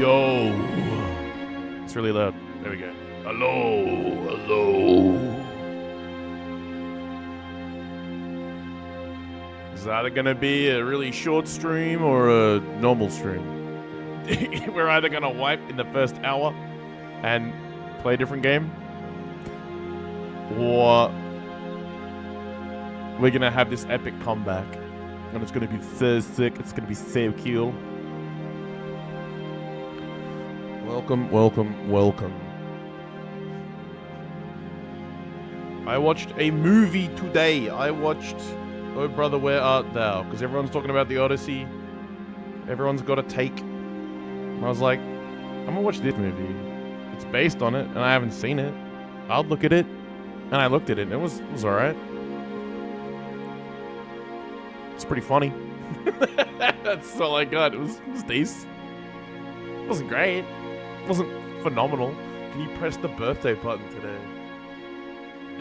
Yo. It's really loud. There we go. Hello. Is that gonna be a really short stream or a normal stream? We're either gonna wipe in the first hour and play a different game, or we're gonna have this epic comeback, and it's gonna be so sick. It's gonna be so cool. Welcome. I watched a movie today. I watched Oh Brother, Where Art Thou? Because everyone's talking about the Odyssey. Everyone's got a take. And I was like, I'm gonna watch this movie. It's based on it, and I haven't seen it. I'll look at it. And I looked at it, and it was alright. It's pretty funny. That's all I got. It was decent. It wasn't great. It wasn't phenomenal. Can you press the birthday button today?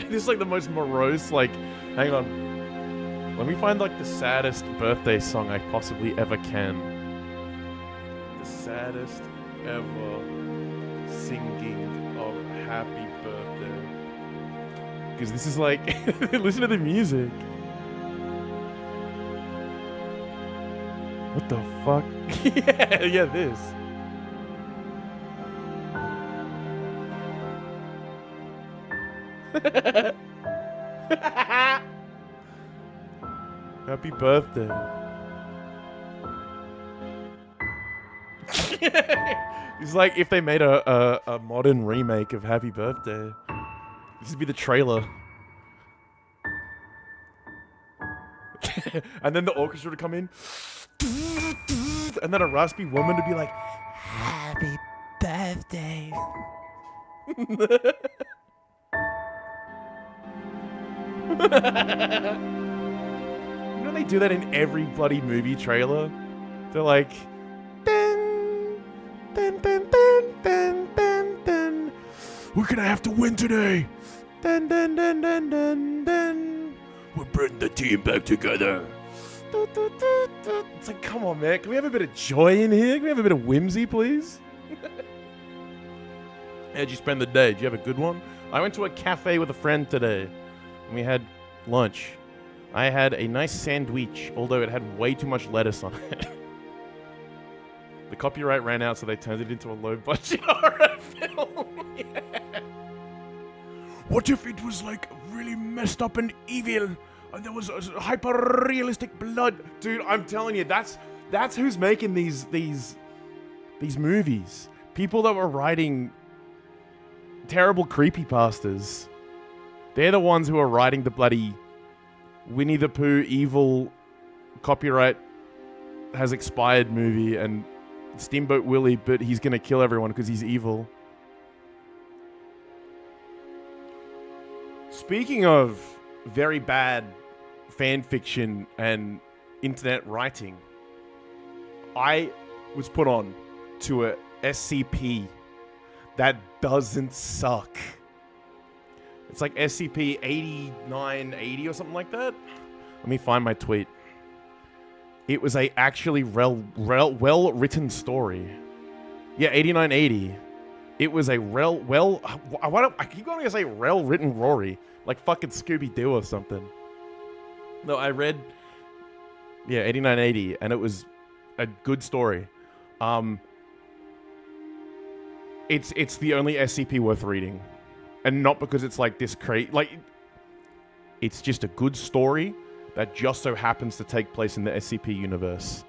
This is like the most morose, like, hang on. Let me find like the saddest birthday song I possibly ever can. The saddest ever singing of happy birthday. Because this is like, listen to the music. What the fuck? yeah, this. Happy birthday. It's like if they made a modern remake of Happy Birthday. This would be the trailer. And then the orchestra would come in. And then a raspy woman would be like, Happy Birthday. You know they do that in every bloody movie trailer? They're like, dun, dun, dun, dun, dun, dun, dun. We're gonna have to win today. Dun, dun, dun, dun, dun, dun. We're bringing the team back together. Du, du, du, du. It's like, come on, man. Can we have a bit of joy in here? Can we have a bit of whimsy, please? How'd you spend the day? Did you have a good one? I went to a cafe with a friend today. And we had lunch. I had a nice sandwich, although it had way too much lettuce on it. The copyright ran out, so they turned it into a low-budget horror film. Yeah. What if it was like really messed up and evil, and there was hyper-realistic blood? Dude, I'm telling you, that's who's making these movies. People that were writing terrible creepypastas. They're the ones who are writing the bloody Winnie the Pooh evil copyright has expired movie and Steamboat Willie, but he's gonna kill everyone because he's evil. Speaking of very bad fan fiction and internet writing, I was put on to a SCP that doesn't suck. It's like SCP-8980 or something like that. Let me find my tweet. It was a actually well-written story. Yeah, 8980. It was a I keep going to say well-written Rory. Like fucking Scooby-Doo or something. No, I read, 8980, and it was a good story. It's the only SCP worth reading. And not because it's like this it's just a good story that just so happens to take place in the SCP universe.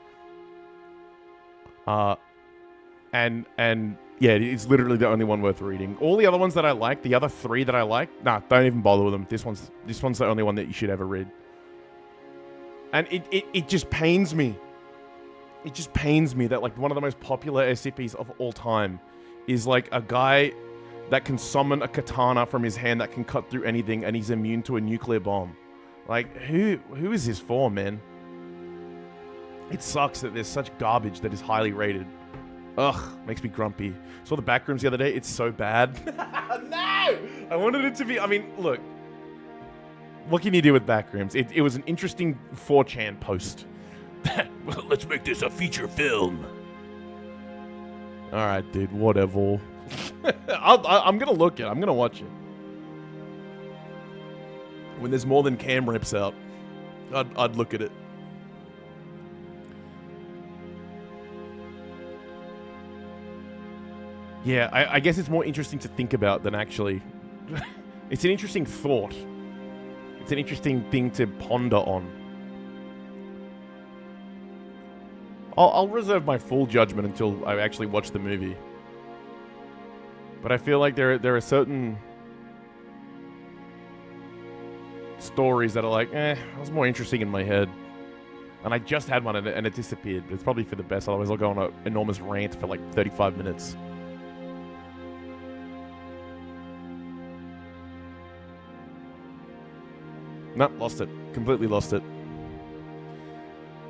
And yeah, it's literally the only one worth reading. All the other ones that I like, the other three that I like, nah, don't even bother with them. This one's the only one that you should ever read. And it just pains me. It just pains me that like one of the most popular SCPs of all time is like a guy that can summon a katana from his hand that can cut through anything, and he's immune to a nuclear bomb. Like, who is this for, man? It sucks that there's such garbage that is highly rated. Ugh, makes me grumpy. Saw the Backrooms the other day. It's so bad. No! I wanted it to be... I mean, look. What can you do with Backrooms? It was an interesting 4chan post. Well, let's make this a feature film. Alright, dude, whatever. I'm gonna look it. I'm gonna watch it. When there's more than cam rips out, I'd look at it. Yeah, I guess it's more interesting to think about than actually... It's an interesting thought. It's an interesting thing to ponder on. I'll reserve my full judgment until I actually watch the movie. But I feel like there are certain stories that are like, it was more interesting in my head. And I just had one and it disappeared. It's probably for the best, otherwise I'll go on an enormous rant for like 35 minutes. Nope, lost it. Completely lost it.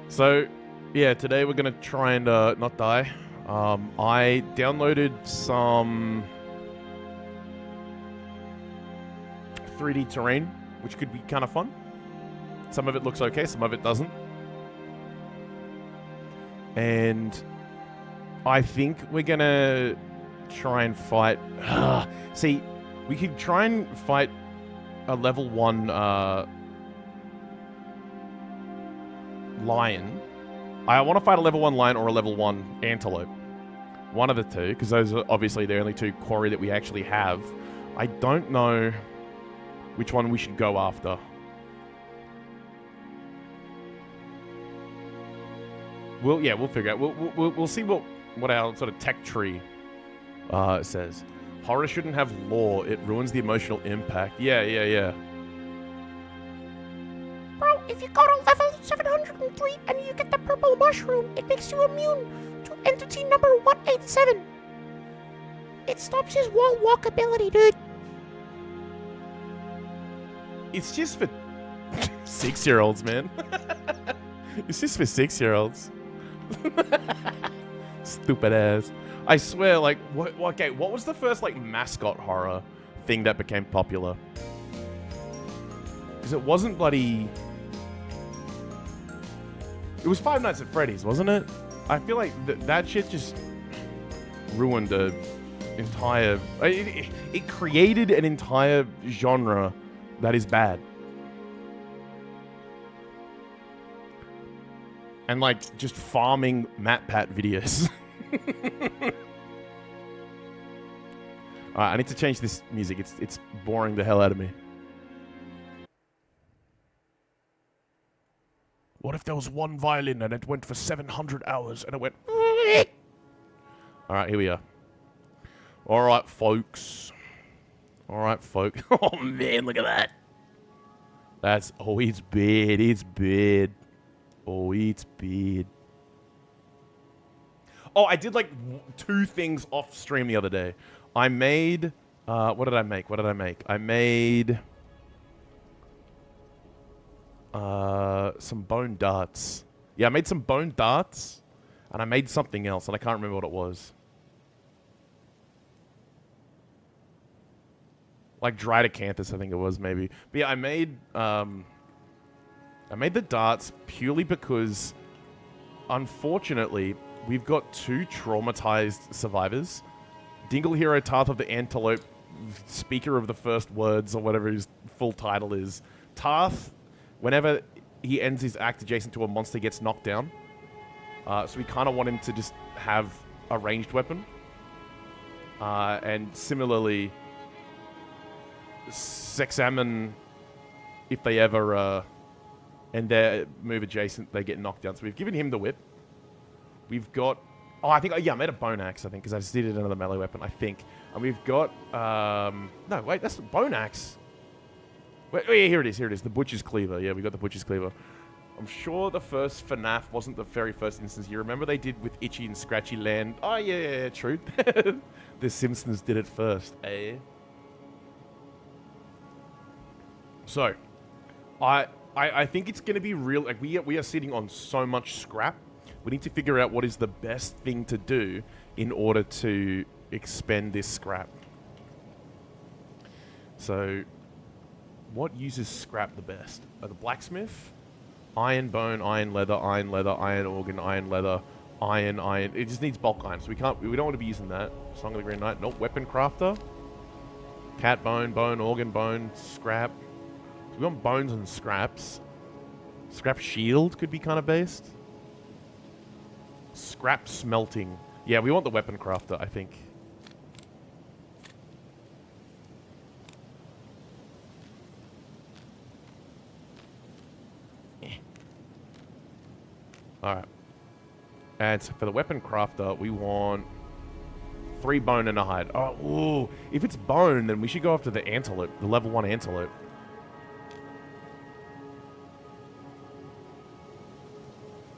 So, yeah, today we're going to try and not die. I downloaded some 3D terrain, which could be kind of fun. Some of it looks okay, some of it doesn't. And I think we're going to try and fight... See, we could try and fight a level 1 lion. I want to fight a level 1 lion or a level 1 antelope. One of the two, because those are obviously the only two quarry that we actually have. I don't know which one we should go after. We'll figure out. We'll see what our sort of tech tree says. Horror shouldn't have lore. It ruins the emotional impact. Yeah. Bro, if you go to level 703 and you get the purple mushroom, it makes you immune to entity number 187. It stops his wall walk ability, dude. It's just for 6-year-olds, man. It's just for 6-year-olds. Stupid ass. I swear, like, what was the first, like, mascot horror thing that became popular? Because it wasn't bloody... It was Five Nights at Freddy's, wasn't it? I feel like that shit just ruined a entire... It created an entire genre that is bad. And, like, just farming MatPat videos. Alright, I need to change this music. It's boring the hell out of me. What if there was one violin and it went for 700 hours and it went... Alright, here we are. Alright, folks. Alright, folks. Oh, man, look at that. That's... Oh, it's bad. It's bad. Oh, it's bad. Oh, I did, like, 2 things off stream the other day. I made... what did I make? I made... some bone darts. Yeah, I made some bone darts. And I made something else, and I can't remember what it was. Like dried acanthus, I think it was, maybe. But yeah, I made the darts purely because, unfortunately, we've got 2 traumatized survivors. Dingle Hero Tarth of the Antelope, speaker of the first words, or whatever his full title is. Tarth, whenever he ends his act adjacent to a monster, gets knocked down. So we kind of want him to just have a ranged weapon. And similarly, Sexamon, if they ever and they move adjacent, they get knocked down. So we've given him the whip. We've got... Oh, I think... Yeah, I made a bone axe, I think, because I just needed another melee weapon, I think. And we've got... No, wait, that's the bone axe. Wait, oh, yeah, here it is. The Butcher's Cleaver. Yeah, we got the Butcher's Cleaver. I'm sure the first FNAF wasn't the very first instance. You remember they did with Itchy and Scratchy Land? Oh, yeah, true. The Simpsons did it first, eh? So, I think it's going to be real. Like, we are sitting on so much scrap. We need to figure out what is the best thing to do in order to expend this scrap. So, what uses scrap the best? The blacksmith, iron bone, iron leather, iron organ, iron leather, Iron. It just needs bulk iron, so we don't want to be using that. Song of the Green Knight. Nope. Weapon crafter. Cat bone, organ bone, scrap. So we want bones and scraps. Scrap shield could be kind of based. Scrap smelting. Yeah, we want the weapon crafter, I think. Alright. And so for the weapon crafter, we want 3 bone and a hide. Oh, ooh. If it's bone, then we should go after the antelope, the level 1 antelope.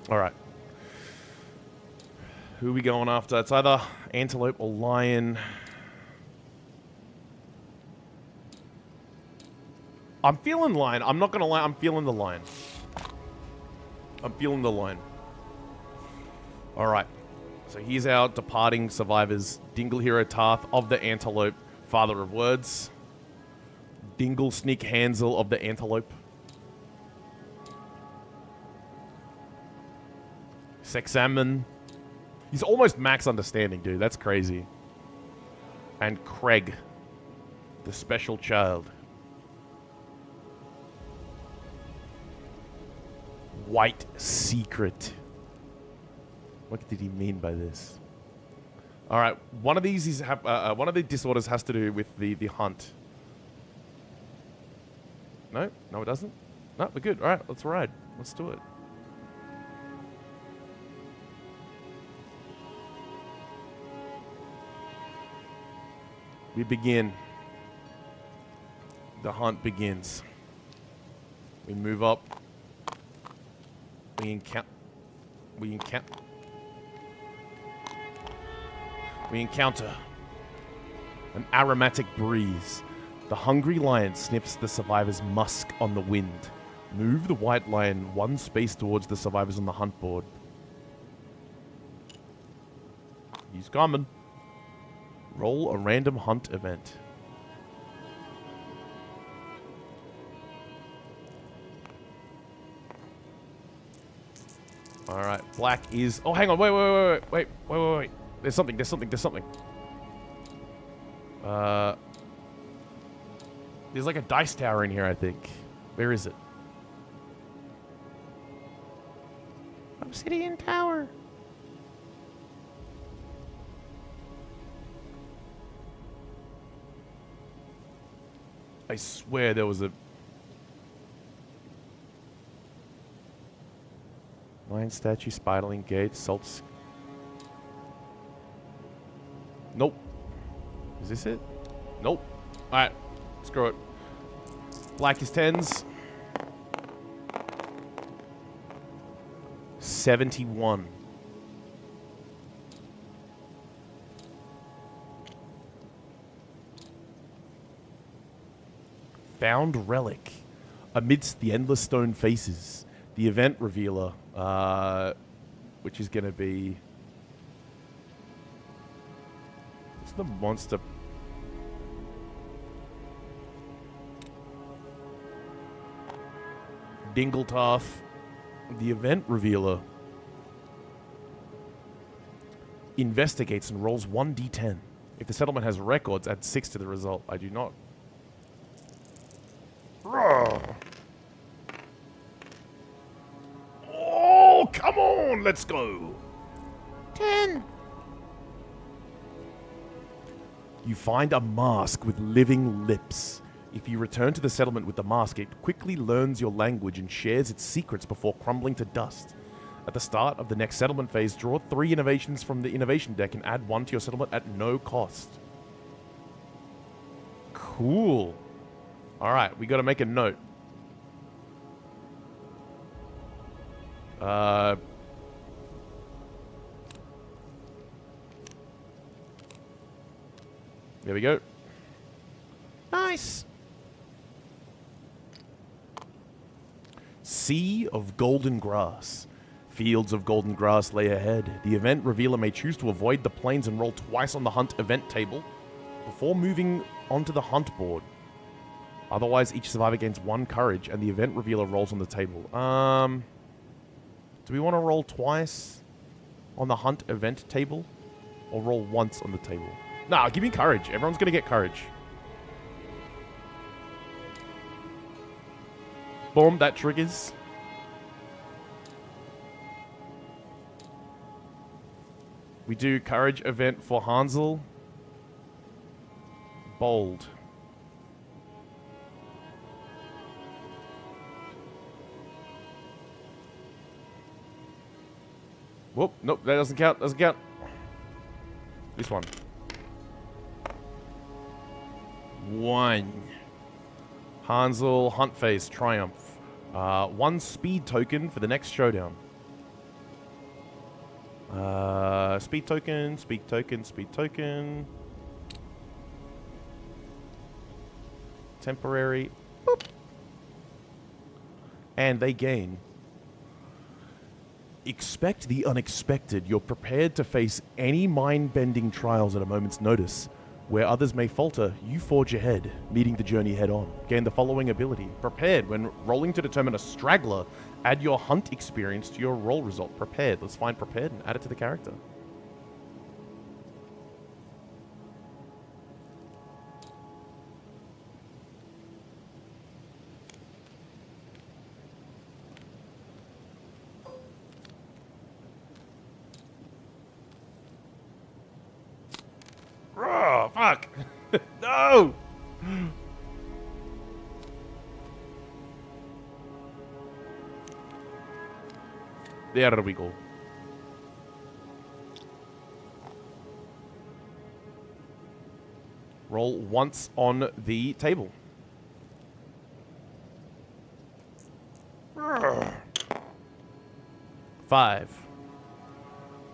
Alright. Who are we going after? It's either antelope or lion. I'm feeling lion. I'm not going to lie. I'm feeling the lion. I'm feeling the lion. Alright. So here's our departing survivors. Dingle Hero Tarth of the Antelope, Father of Words. Dingle Sneak Hansel of the Antelope. Sexammon. He's almost max understanding, dude. That's crazy. And Craig, the special child. White secret. What did he mean by this? All right, one of these is one of the disorders has to do with the hunt. No, it doesn't. No, we're good. All right, let's ride. Let's do it. We begin. The hunt begins. We move up. We encounter an aromatic breeze. The hungry lion sniffs the survivor's musk on the wind. Move the white lion 1 space towards the survivors on the hunt board. He's coming. Roll a random hunt event. Alright, black is... Oh, hang on, wait. There's something. There's like a dice tower in here, I think. Where is it? Obsidian Tower. I swear there was a... Lion statue, Spiderling Gate, Salts... Nope. Is this it? Nope. Alright. Screw it. Black is 10s. 71. Found relic. Amidst the endless stone faces. The event revealer. Which is going to be... What's the monster... Dingletarth. The event revealer. Investigates and rolls 1d10. If the settlement has records, add 6 to the result. I do not. Oh, come on, let's go. 10. You find a mask with living lips. If you return to the settlement with the mask, it quickly learns your language and shares its secrets before crumbling to dust. At the start of the next settlement phase, draw 3 innovations from the innovation deck and add 1 to your settlement at no cost. Cool. Alright, we gotta make a note. There we go. Nice. Sea of golden grass. Fields of golden grass lay ahead. The event revealer may choose to avoid the plains and roll twice on the hunt event table before moving onto the hunt board. Otherwise, each survivor gains 1 courage and the event revealer rolls on the table. Do we want to roll twice? on the hunt event table, or roll once on the table. Nah, give me courage. Everyone's going to get courage. Boom, that triggers. We do courage event for Hansel. Bold. Whoop, nope, that doesn't count, doesn't count. This one. 1. Hansel, Hunt Face, Triumph. 1 speed token for the next showdown. Speed token, speed token, speed token. Temporary. Boop. And they gain. Expect the unexpected. You're prepared to face any mind-bending trials at a moment's notice. Where others may falter, you forge ahead, meeting the journey head-on. Gain the following ability. Prepared. When rolling to determine a straggler, add your hunt experience to your roll result. Prepared. Let's find prepared and add it to the character. Oh, fuck. No! There we go. Roll once on the table. Ugh. 5.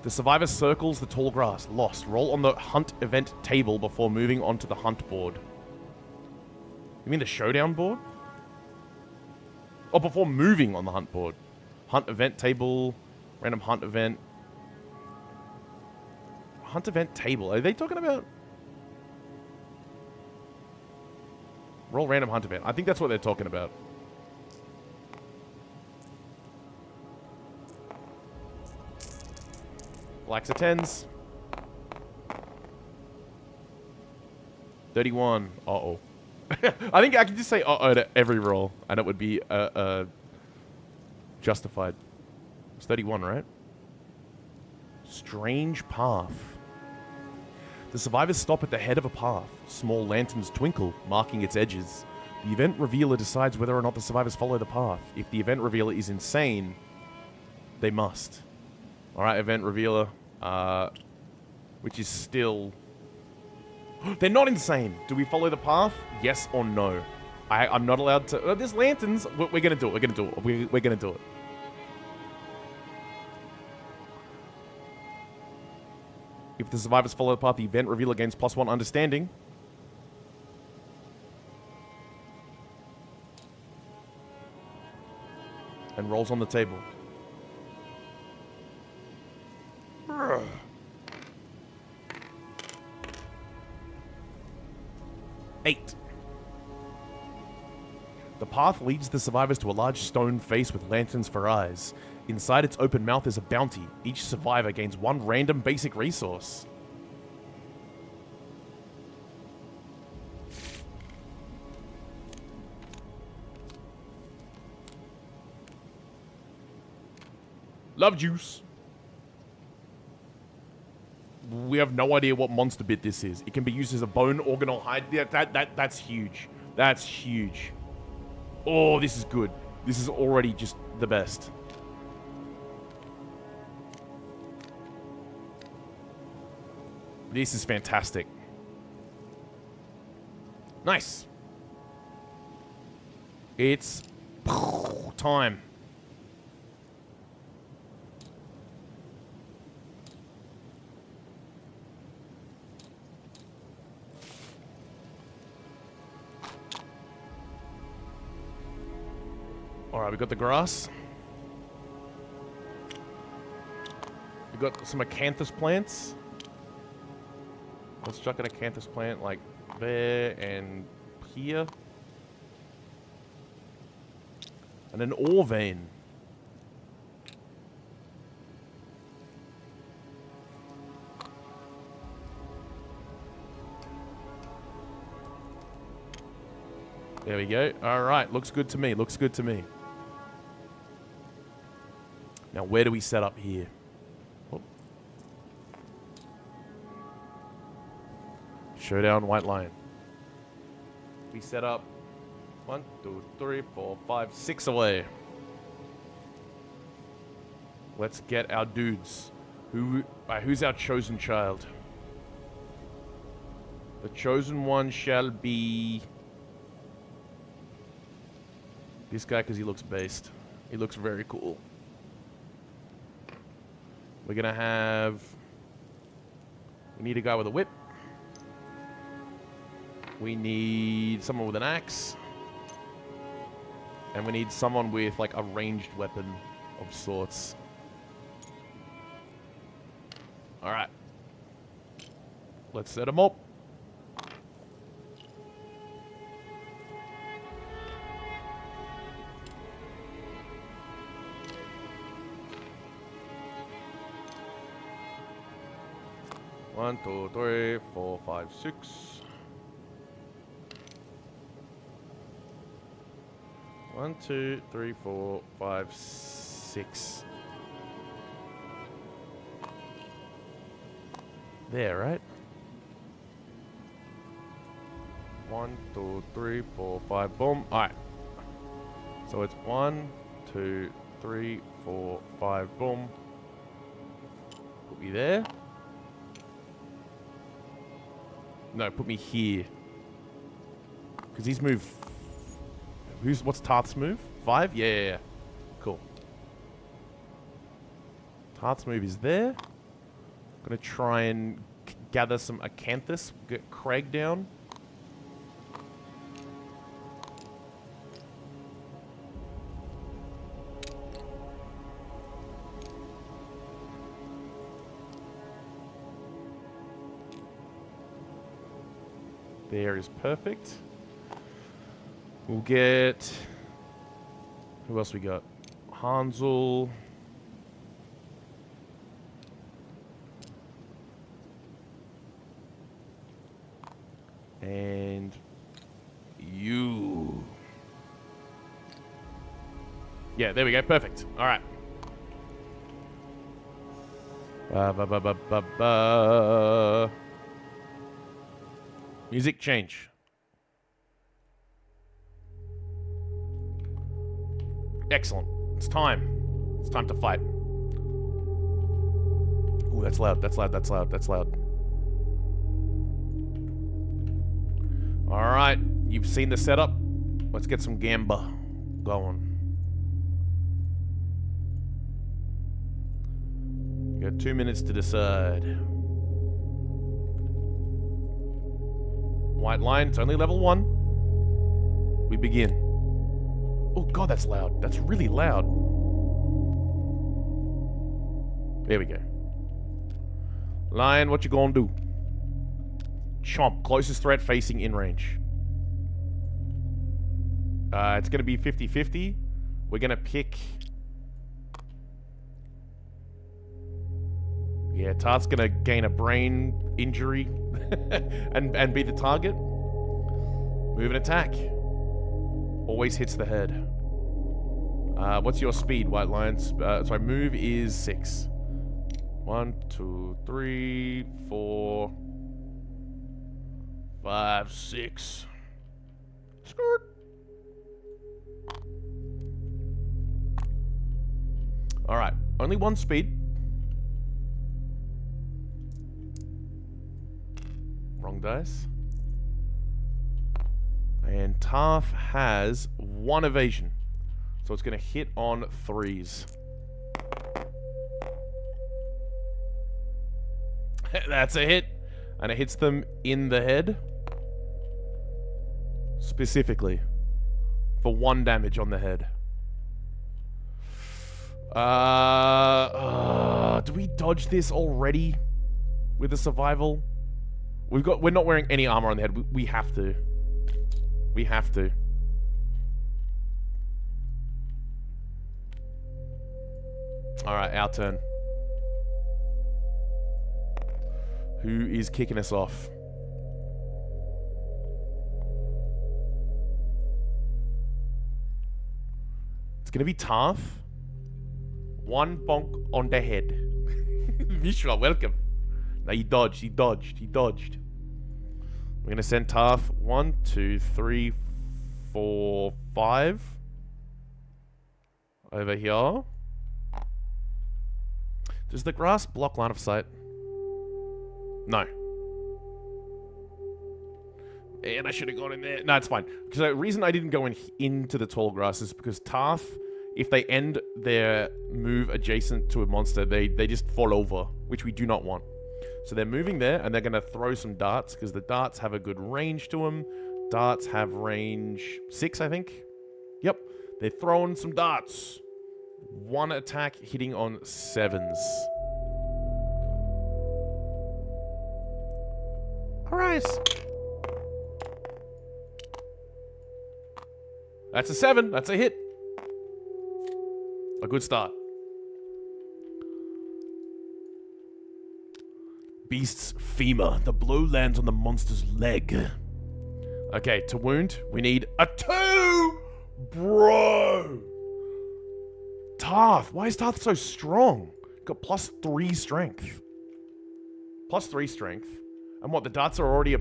The survivor circles the tall grass. Lost. Roll on the hunt event table before moving onto the hunt board. You mean the showdown board? Oh, before moving on the hunt board. Hunt event table. Random hunt event. Hunt event table. Are they talking about? Roll random hunt event. I think that's what they're talking about. Blacks are 10s. 31. Uh-oh. I think I can just say uh-oh to every roll, and it would be justified. It's 31, right? Strange path. The survivors stop at the head of a path. Small lanterns twinkle, marking its edges. The event revealer decides whether or not the survivors follow the path. If the event revealer is insane, they must. Alright, event revealer. Which is still... They're not insane. Do we follow the path? Yes or no? I'm not allowed to... there's lanterns. We're gonna do it. We're gonna do it. We're gonna do it. If the survivors follow the path, the event revealer gains +1 understanding. And rolls on the table. 8. The path leads the survivors to a large stone face with lanterns for eyes. Inside its open mouth is a bounty. Each survivor gains 1 random basic resource. Love juice. We have no idea what monster bit this is. It can be used as a bone, organ, or hide. Yeah, that's huge. That's huge. Oh, this is good. This is already just the best. This is fantastic. Nice. It's time. Alright, we got the grass. We got some acanthus plants. Let's chuck an acanthus plant like there and here. And an ore vein. There we go. All right. Looks good to me. Looks good to me. Now, where do we set up here? Oh. Showdown, White Lion. We set up 1, 2, 3, 4, 5, 6 away. Let's get our dudes. Who's our chosen child? The chosen one shall be this guy because he looks based. He looks very cool. We're gonna have. We need a guy with a whip. We need someone with an axe. And we need someone with like a ranged weapon of sorts. Alright. Let's set them up. One, two, three, four, five, six. 1, 2, 3, 4, 5, 6. There, right? 1, 2, 3, 4, 5. Boom. Alright. So it's 1, 2, 3, 4, 5. Boom. Put me there. No, put me here. Because he's moved. What's Tarth's move? 5? Yeah. Cool. Tarth's move is there. Gonna try and gather some acanthus. Get Craig down. There is perfect. We'll get... Who else we got? Hansel. And... you. Yeah, there we go. Perfect. Alright. Music change. Excellent. It's time. It's time to fight. Ooh, that's loud. That's loud. That's loud. That's loud. Alright. You've seen the setup. Let's get some gamba going. You got 2 minutes to decide. White Lion, it's only level 1. We begin. Oh god, that's loud. That's really loud. There we go. Lion, what you gonna do? Chomp, closest threat facing in range. It's gonna be 50-50. We're gonna pick... Yeah, Tart's gonna gain a brain injury and be the target. Move and attack. Always hits the head. What's your speed, White Lions? Sorry, move is 6. 1, 2, 3, 4, 5, 6. Skirt. Alright, only 1 speed. Wrong dice. And Tarth has 1 evasion. So it's going to hit on 3s. That's a hit. And it hits them in the head. Specifically. For 1 damage on the head. Do we dodge this already? With the survival? We're not wearing any armor on the head. We have to. We have to. Alright, our turn. Who is kicking us off? It's gonna be tough. One bonk on the head. Mishra, welcome. No, he dodged. He dodged. He dodged. We're gonna send Taff 1, 2, 3, 4, 5 over here. Does the grass block line of sight? No. And I should have gone in there. No, it's fine. Because the reason I didn't go into the tall grass is because Taff, if they end their move adjacent to a monster, they just fall over, which we do not want. So they're moving there, and they're going to throw some darts, because the darts have a good range to them. Darts have range 6, I think. Yep. They're throwing some darts. One attack hitting on 7s. Arise. That's a 7. That's a hit. A good start. Beast's femur. The blow lands on the monster's leg. Okay, to wound, we need a 2! Bro! Tarth. Why is Tarth so strong? Got +3 strength. +3 strength. And what, the darts are already a...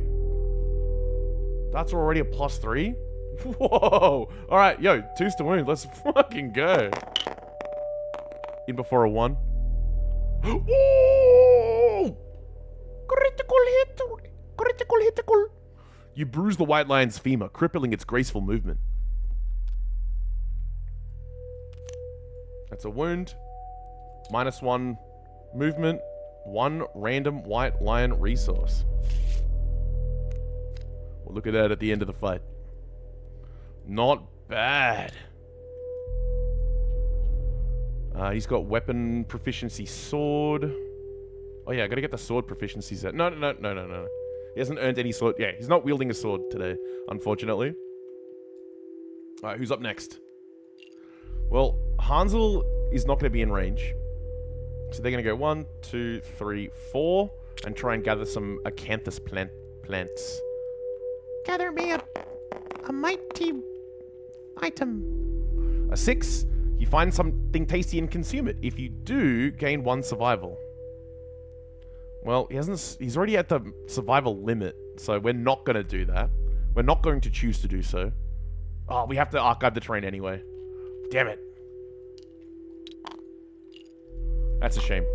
Darts are already a +3? Whoa! Alright, yo, 2's to wound. Let's fucking go. In before a 1. Ooh! Critical hit. Critical hit. You bruise the white lion's femur, crippling its graceful movement. That's a wound. -1 movement. 1 random white lion resource. We'll look at that at the end of the fight. Not bad. He's got weapon proficiency sword. Oh yeah, I gotta get the sword proficiency set. No. He hasn't earned any sword. Yeah, he's not wielding a sword today, unfortunately. Alright, who's up next? Well, Hansel is not gonna be in range. So they're gonna go 1, 2, 3, 4, and try and gather some acanthus plants. Gather me a mighty item. A 6, you find something tasty and consume it. If you do, gain 1 survival. Well, he's already at the survival limit, so we're not gonna do that. We're not going to choose to do so. Oh, we have to archive the train anyway. Damn it. That's a shame.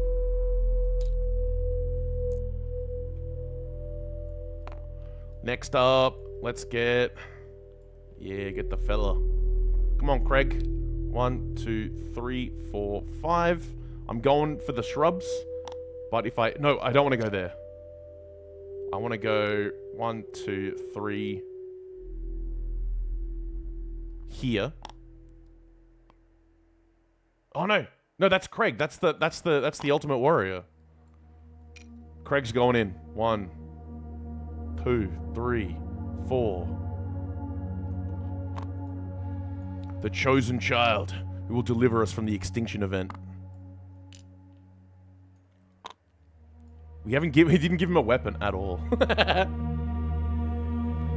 Next up, let's get the fella. Come on, Craig. 1, 2, 3, 4, 5. I'm going for the shrubs, but no, I don't want to go there. I want to go 1, 2, 3 here. Oh no. No, that's Craig. That's the ultimate warrior. Craig's going in. 1, 2, 3, 4. The chosen child who will deliver us from the Extinction event. He didn't give him a weapon at all.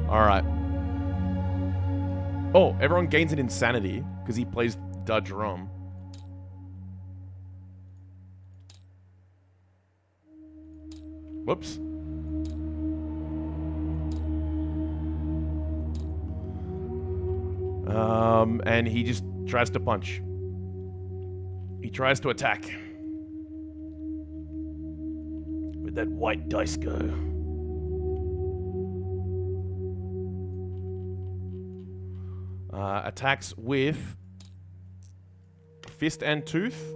Alright. Oh, everyone gains an insanity because he plays da drum. Whoops. And he just tries to punch. He tries to attack. Where'd that white dice go? Attacks with fist and tooth.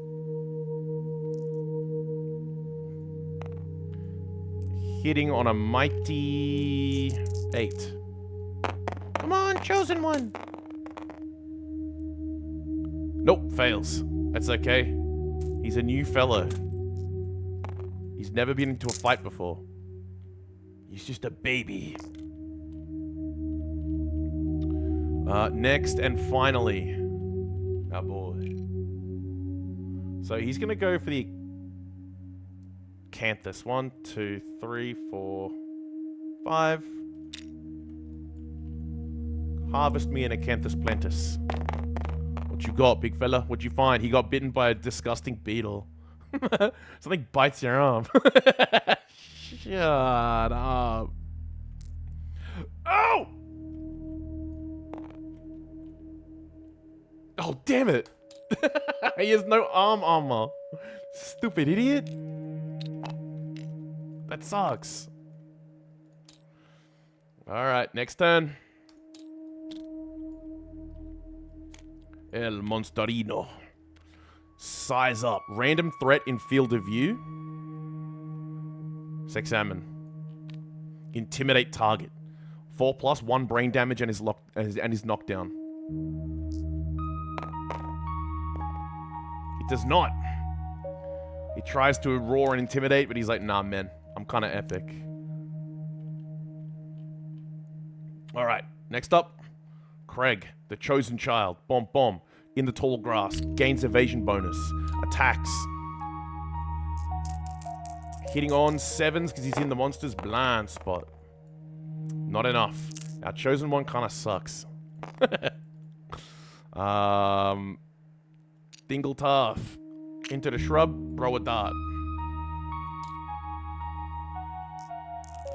Hitting on a mighty 8. Come on, chosen one. Nope, fails. That's okay. He's a new fellow. He's never been into a fight before. He's just a baby. Next and finally, our boy. So he's gonna go for the acanthus. 1, 2, 3, 4, 5. Harvest me an acanthus plantus. What you got, big fella? What'd you find? He got bitten by a disgusting beetle. Something bites your arm. Shut up. Oh! Oh, damn it. He has no arm armor. Stupid idiot. That sucks. Alright, next turn. El Monsterino. Size up. Random threat in field of view. Examine. Intimidate target. 4+, 1 brain damage and is knocked down. It does not. He tries to roar and intimidate, but he's like, nah, man. I'm kind of epic. Alright, next up. Craig, the chosen child. Bomb, bomb. In the tall grass. Gains evasion bonus. Attacks. Hitting on 7s because he's in the monster's blind spot. Not enough. Our chosen one kind of sucks. Dingle Taff. Into the shrub. Throw a dart.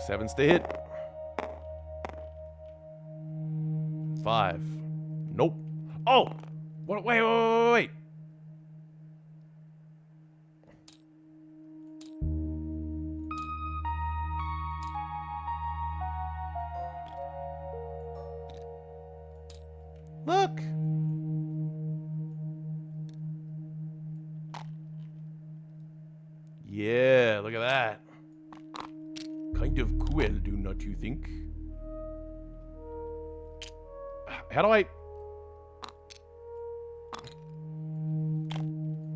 7s to hit. 5. Nope. Oh! What? Wait. Look! Yeah, look at that. Kind of cool, do not you think? How do I...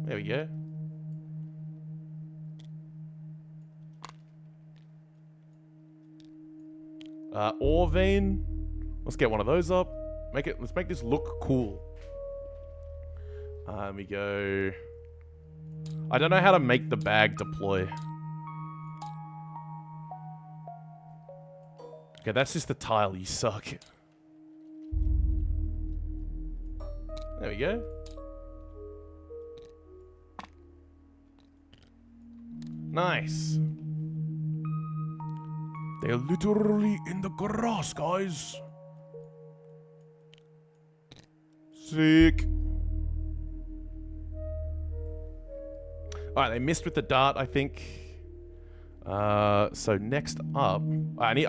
There we go. Ore vein. Let's get one of those up. Let's make this look cool. Let me go. I don't know how to make the bag deploy. Okay, that's just a tile. You suck. There we go. Nice. They're literally in the grass, guys. Sick. Alright, they missed with the dart, I think. So next up... I need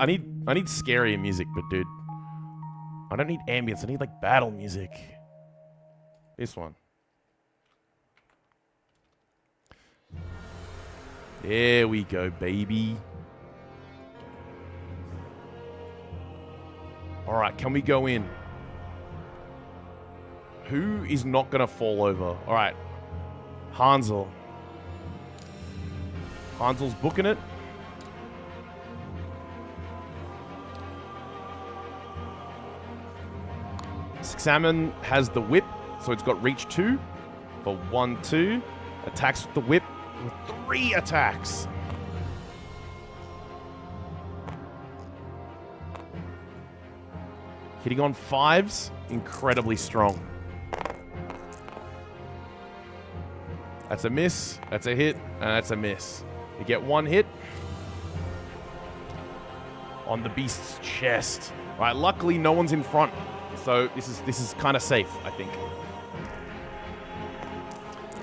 scarier music, but dude... I don't need ambience, I need like battle music. This one. There we go, baby. Alright, can we go in? Who is not gonna fall over? Alright. Hansel. Hansel's booking it. Salmon has the whip, so it's got reach 2 for 1, 2. Attacks with the whip with 3 attacks. Hitting on 5s, incredibly strong. That's a miss, that's a hit, and that's a miss. You get 1 hit on the beast's chest. All right, luckily no one's in front, so this is kind of safe, I think.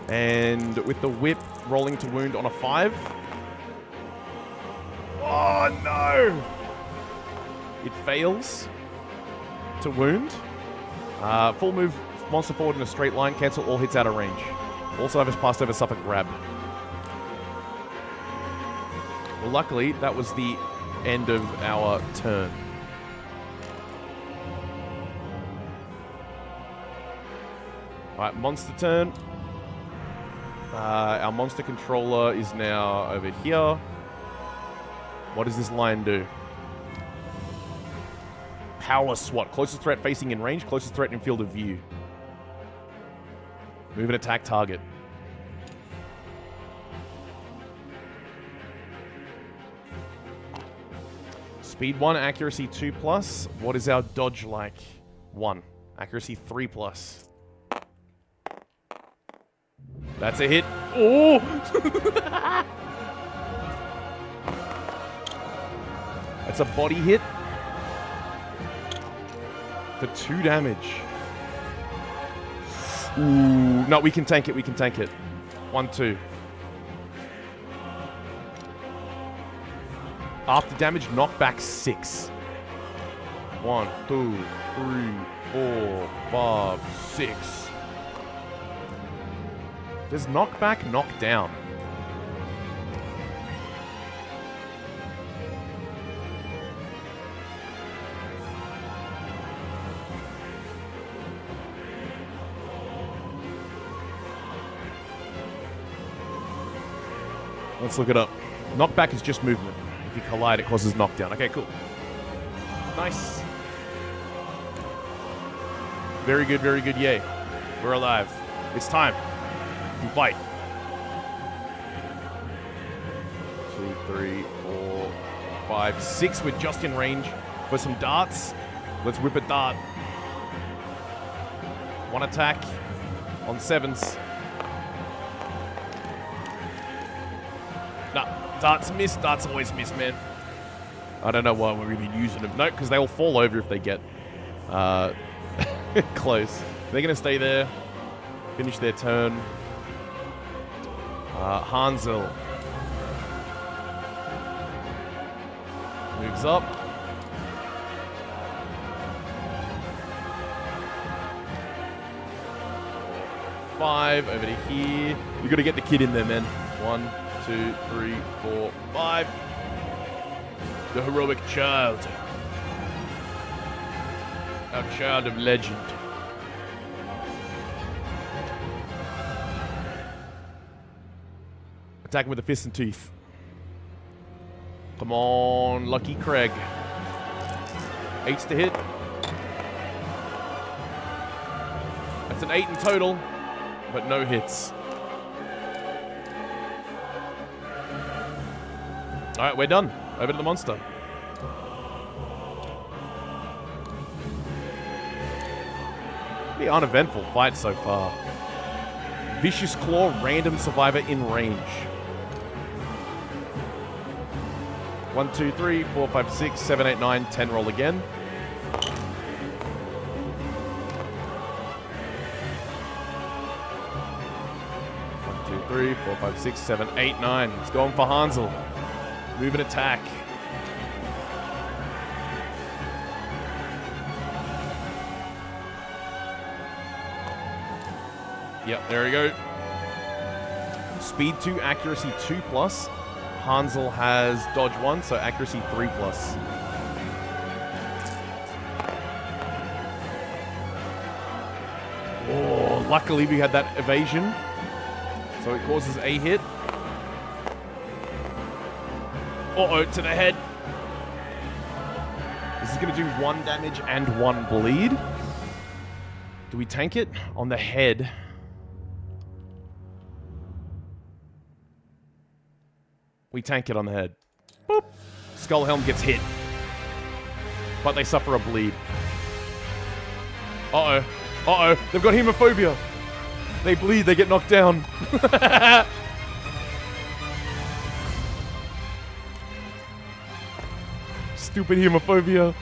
And with the whip rolling to wound on a 5. Oh no! It fails to wound. Full move, monster forward in a straight line, cancel all hits out of range. Also have his passed over, suffer grab. Well, luckily, that was the end of our turn. Alright, monster turn. Our monster controller is now over here. What does this line do? Powerless SWAT. Closest threat facing in range, closest threat in field of view. Move and attack target. Speed 1, accuracy 2+. What is our dodge like? 1. Accuracy 3+. That's a hit. Oh! That's a body hit. For 2 damage. Ooh. No, we can tank it. We can tank it. 1, 2. After damage, knockback 6. 1, 2, 3, 4, 5, 6. Does knockback knock down? Let's look it up. Knockback is just movement. If you collide, it causes knockdown. Okay, cool. Nice. Very good, very good. Yay. We're alive. It's time. We fight. 2, 3, 4, 5, 6. We're just in range for some darts. Let's whip a dart. 1 attack on 7s. Nah, darts miss. Darts always miss, man. I don't know why we're even using them. No, because they will fall over if they get close. They're going to stay there. Finish their turn. Hansel moves up. Five over to here. You got to get the kid in there, man. 1, 2, 3, 4, 5. The heroic child. Our child of legend. Attack him with the fist and teeth. Come on, Lucky Craig. 8's to hit. That's an 8 in total, but no hits. Alright, we're done. Over to the monster. Pretty uneventful fight so far. Vicious Claw, random survivor in range. 1, 2, 3, 4, 5, 6, 7, 8, 9, 10. Roll again. One, 2, 3, 4, 5, 6, 7, 8, 9. It's going for Hansel. Move and attack. Yep, there we go. Speed 2, accuracy 2 plus. Hansel has dodge 1, so accuracy 3 plus. Oh, luckily we had that evasion. So it causes a hit. Uh-oh, to the head. This is going to do 1 damage and 1 bleed. Do we tank it? On the head. We tank it on the head. Boop. Skull Helm gets hit. But they suffer a bleed. Uh-oh. Uh-oh. They've got hemophobia. They bleed. They get knocked down. Stupid hemophobia.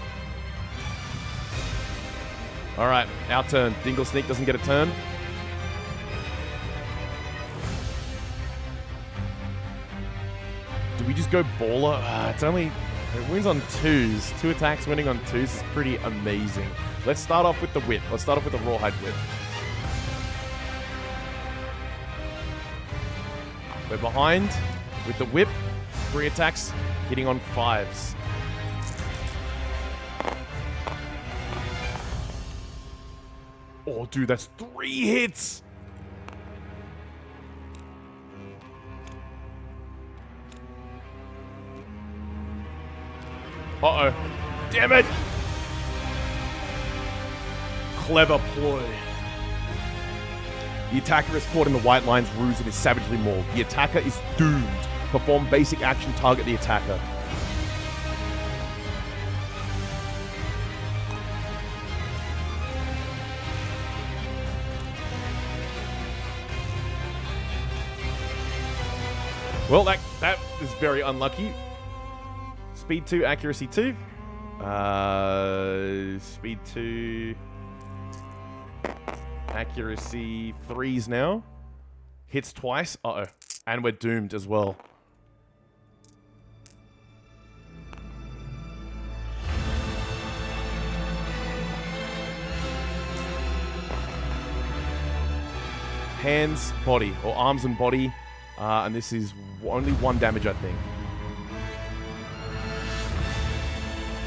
Alright, our turn. Dingle Sneak doesn't get a turn. Do we just go baller? It's only... It wins on 2s. 2 attacks winning on 2s is pretty amazing. Let's start off with the whip. Let's start off with the rawhide whip. We're behind with the whip. 3 attacks, hitting on 5s. Oh, dude, that's 3 hits! Uh-oh. Damn it! Clever ploy. The attacker is caught in the white line's ruse and is savagely mauled. The attacker is doomed. Perform basic action, target the attacker. Well, that is very unlucky. Speed 2, accuracy 2. Speed 2. Accuracy 3s now. Hits twice. Uh-oh. And we're doomed as well. Hands, body, or arms and body. And this is only 1 damage, I think.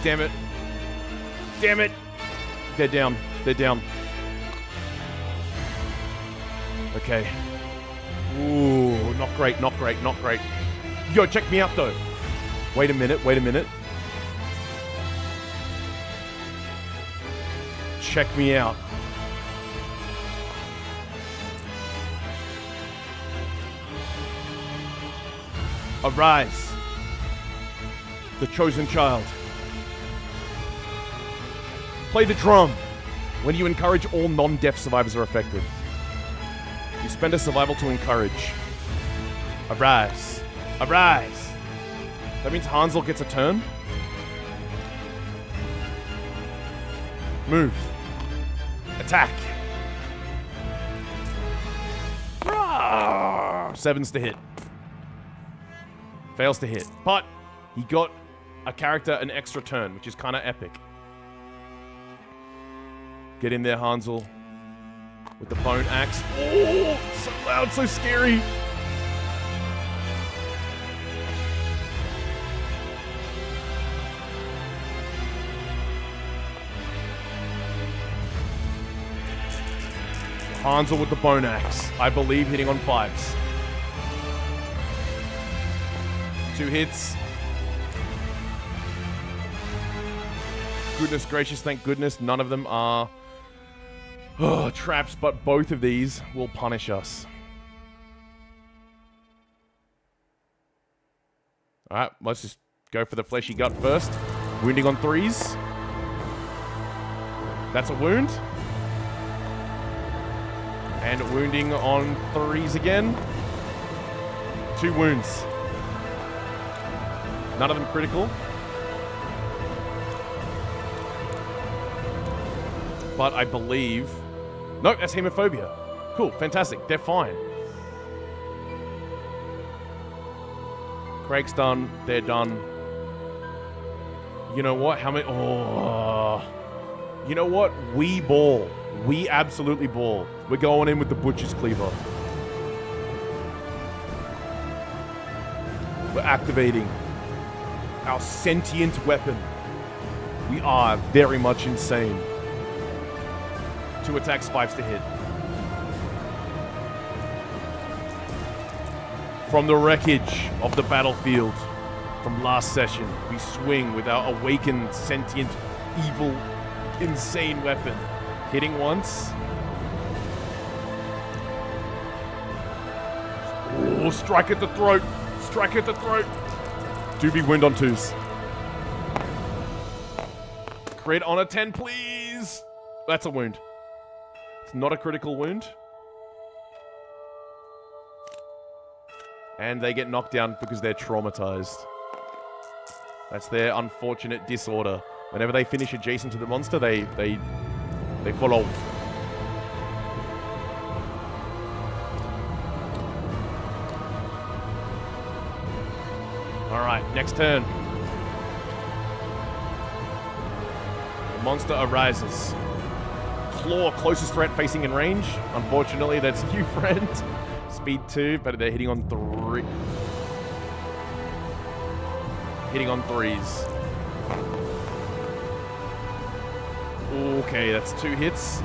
Damn it. Damn it. They're down. They're down. Okay. Ooh, not great, not great, not great. Yo, check me out, though. Wait a minute, wait a minute. Check me out. Arise, the chosen child. Play the drum. When you encourage, all non-deaf survivors are affected. You spend a survival to encourage. Arise. Arise. That means Hansel gets a turn. Move. Attack. Rawr! 7's to hit. Fails to hit. But he got a character an extra turn, which is kind of epic. Get in there, Hansel. With the bone axe. Oh, so loud, so scary. Hansel with the bone axe. I believe hitting on 5s. 2 hits. Goodness gracious, thank goodness none of them are traps, but both of these will punish us. Alright, let's just go for the fleshy gut first. Wounding on 3s. That's a wound. And wounding on 3s again. 2 wounds. None of them critical. But I believe... No, that's hemophobia. Cool, fantastic. They're fine. Craig's done. They're done. You know what? How many... Oh... You know what? We ball. We absolutely ball. We're going in with the Butcher's Cleaver. We're activating our sentient weapon. We are very much insane. 2 attacks, 5s to hit. From the wreckage of the battlefield from last session, we swing with our awakened, sentient, evil, insane weapon. Hitting once. Oh, strike at the throat. Strike at the throat. Do be wound on 2s. Crit on a 10, please. That's a wound. It's not a critical wound. And they get knocked down because they're traumatized. That's their unfortunate disorder. Whenever they finish adjacent to the monster, they fall off. Alright, next turn. The monster arises. Claw, closest threat facing in range. Unfortunately, that's you, friend. Speed 2, but they're hitting on 3. Hitting on 3s. Okay, that's 2 hits.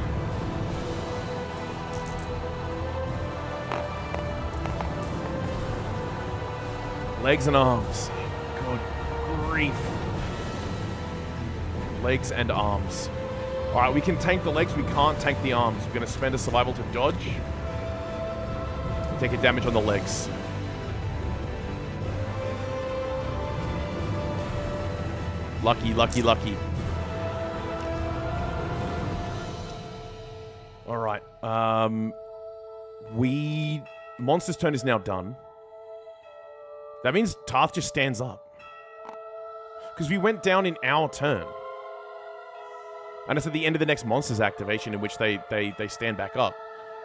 Legs and arms. Good grief. Legs and arms. Alright, we can tank the legs, we can't tank the arms. We're going to spend a survival to dodge. Take a damage on the legs. Lucky, lucky, lucky. Alright, Monster's turn is now done. That means Tarth just stands up. Because we went down in our turn. And it's at the end of the next monster's activation in which they stand back up.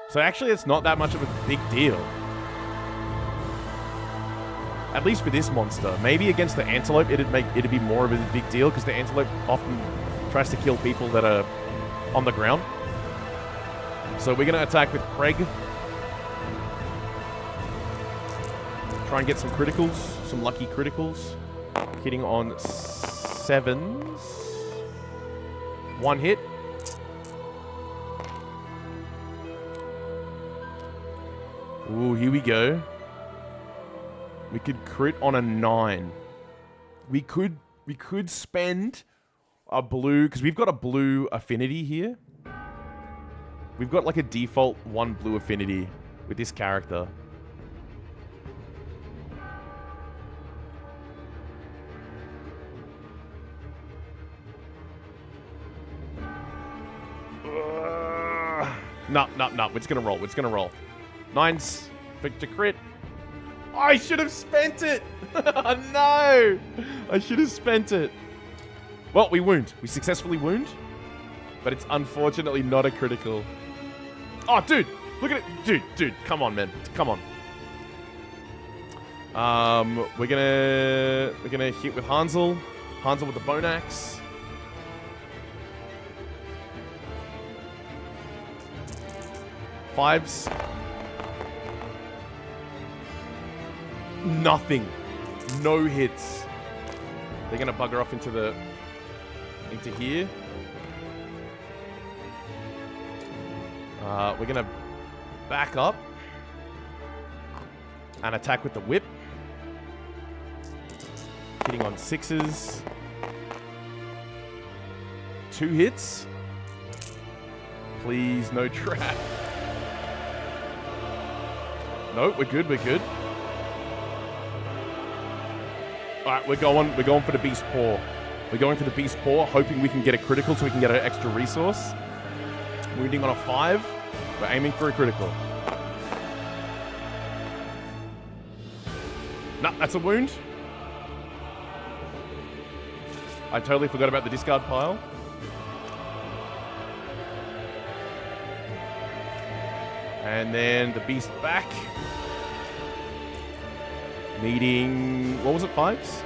So actually it's not that much of a big deal. At least for this monster. Maybe against the antelope it'd be more of a big deal because the antelope often tries to kill people that are on the ground. So we're going to attack with Craig. Try and get some criticals, some lucky criticals. Hitting on 7s. 1 hit. Ooh, here we go. We could crit on a 9. We could spend a blue, because we've got a blue affinity here. We've got like a default 1 blue affinity with this character. No. It's gonna roll. It's gonna roll. 9's to crit. I should have spent it. No. I should have spent it. Well, we wound. We successfully wound. But it's unfortunately not a critical. Oh, dude. Look at it. Dude. Come on, man. Come on. We're gonna hit with Hansel. Hansel with the bone axe. Fives. Nothing. No hits. They're gonna bugger off into here. We're gonna back up and attack with the whip. Hitting on 6s. 2 hits. Please, no trap. No, we're good. Alright, we're going for the Beast Paw. We're going for the Beast Paw, hoping we can get a critical so we can get an extra resource. Wounding on a 5. We're aiming for a critical. No, that's a wound. I totally forgot about the discard pile. And then the beast back. Needing... what was it? 5s?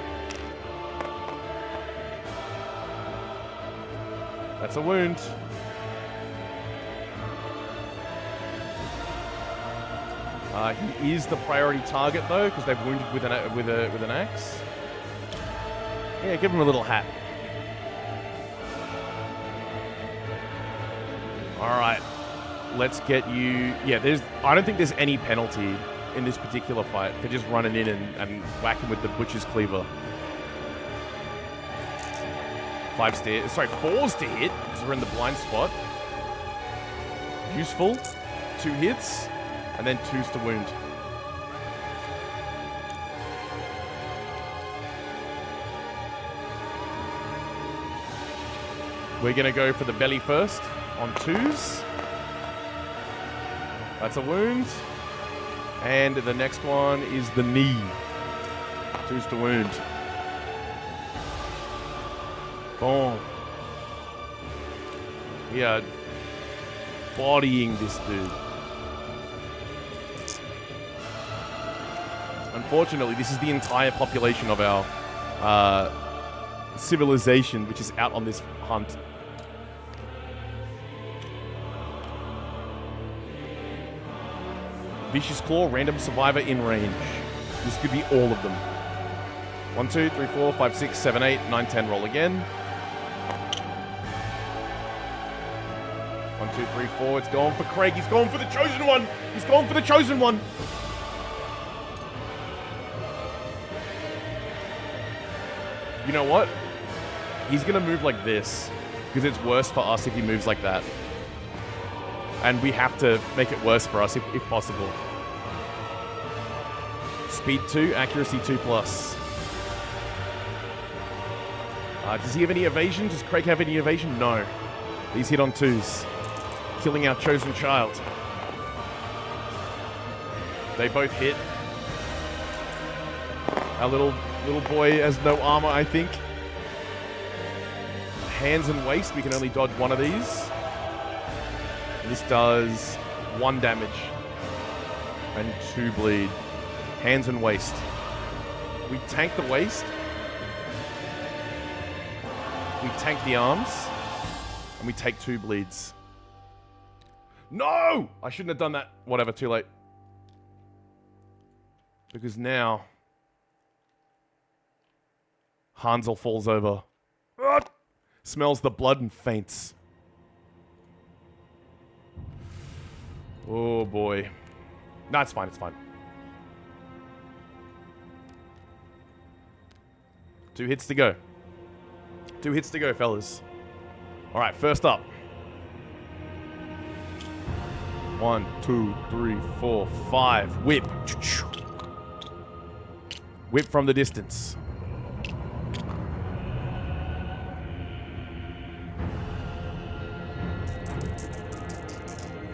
That's a wound. He is the priority target though, because they've wounded with an axe. Yeah, give him a little hat. All right, let's get you. Yeah, I don't think there's any penalty in this particular fight for just running in and whacking with the butcher's cleaver. 4s to hit because we're in the blind spot. Useful. 2 hits. And then 2s to wound. We're going to go for the belly first on 2s. That's a wound. And the next one is the knee. 2s to wound. Boom. We are bodying this dude. Unfortunately, this is the entire population of our civilization, which is out on this hunt. Vicious Claw, random survivor in range. This could be all of them. 1, 2, 3, 4, 5, 6, 7, 8, 9, 10. Roll again. 1, 2, 3, 4. It's going for Craig. He's going for the chosen one. He's going for the chosen one. You know what? He's going to move like this because it's worse for us if he moves like that. And we have to make it worse for us if possible. Speed 2, accuracy 2+. Does he have any evasion? Does Craig have any evasion? No. He's hit on 2s. Killing our chosen child. They both hit. Our little boy has no armor, I think. Hands and waist, we can only dodge one of these. This does 1 damage and 2 bleed. Hands and waist. We tank the waist. We tank the arms. And we take 2 bleeds. No! I shouldn't have done that. Whatever, too late. Because now Hansel falls over. Smells the blood and faints. Oh boy. No, it's fine, it's fine. 2 hits to go. 2 hits to go, fellas. Alright, first up. 1, 2, 3, 4, 5. Whip. Whip from the distance.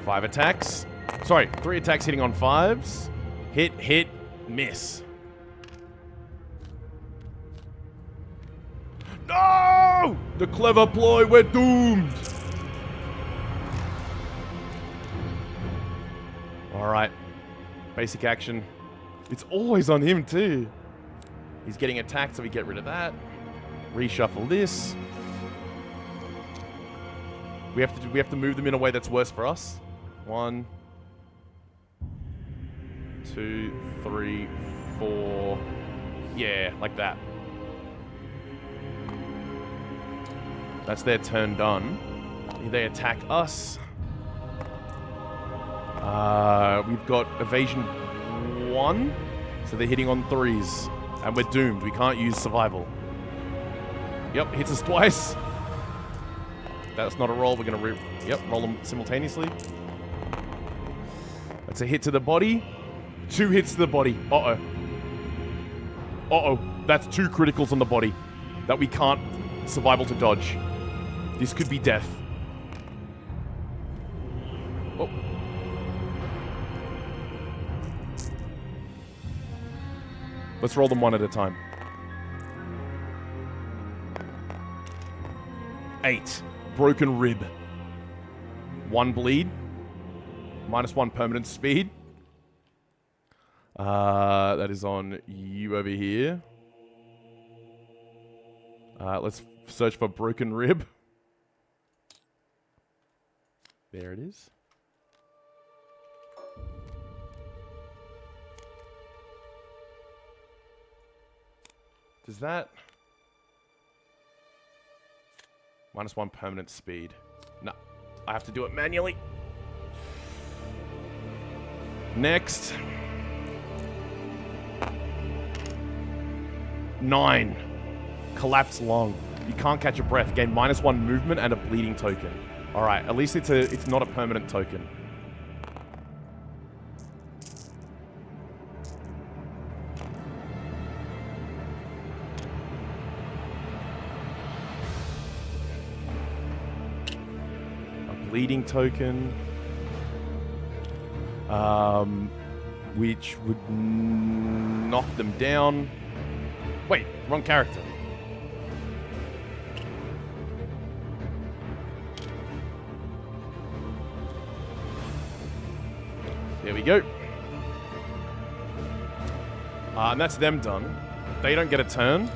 Five attacks. Sorry, 3 attacks hitting on 5s. Hit, hit, miss. No! The clever ploy, we're doomed. Alright. Basic action. It's always on him too. He's getting attacked, so we get rid of that. Reshuffle this. We have to move them in a way that's worse for us. 1, 2, 3, 4. Yeah, like that. That's their turn done. They attack us. We've got evasion 1, so they're hitting on 3s, and we're doomed. We can't use survival. Yep, hits us twice. That's not a roll. We're gonna roll them simultaneously. That's a hit to the body. 2 hits to the body. Uh-oh. Uh-oh. That's 2 criticals on the body that we can't survival to dodge. This could be death. Oh. Let's roll them one at a time. 8. Broken rib. 1 bleed. -1 permanent speed. That is on you over here. Let's search for broken rib. There it is. Does that... -1 permanent speed. No. I have to do it manually. Next. 9. Collapse lung. You can't catch a breath. Gain -1 movement and a bleeding token. Alright, at least it's not a permanent token. Bleeding token, which would knock them down. Wait, wrong character. There we go. And that's them done. They don't get a turn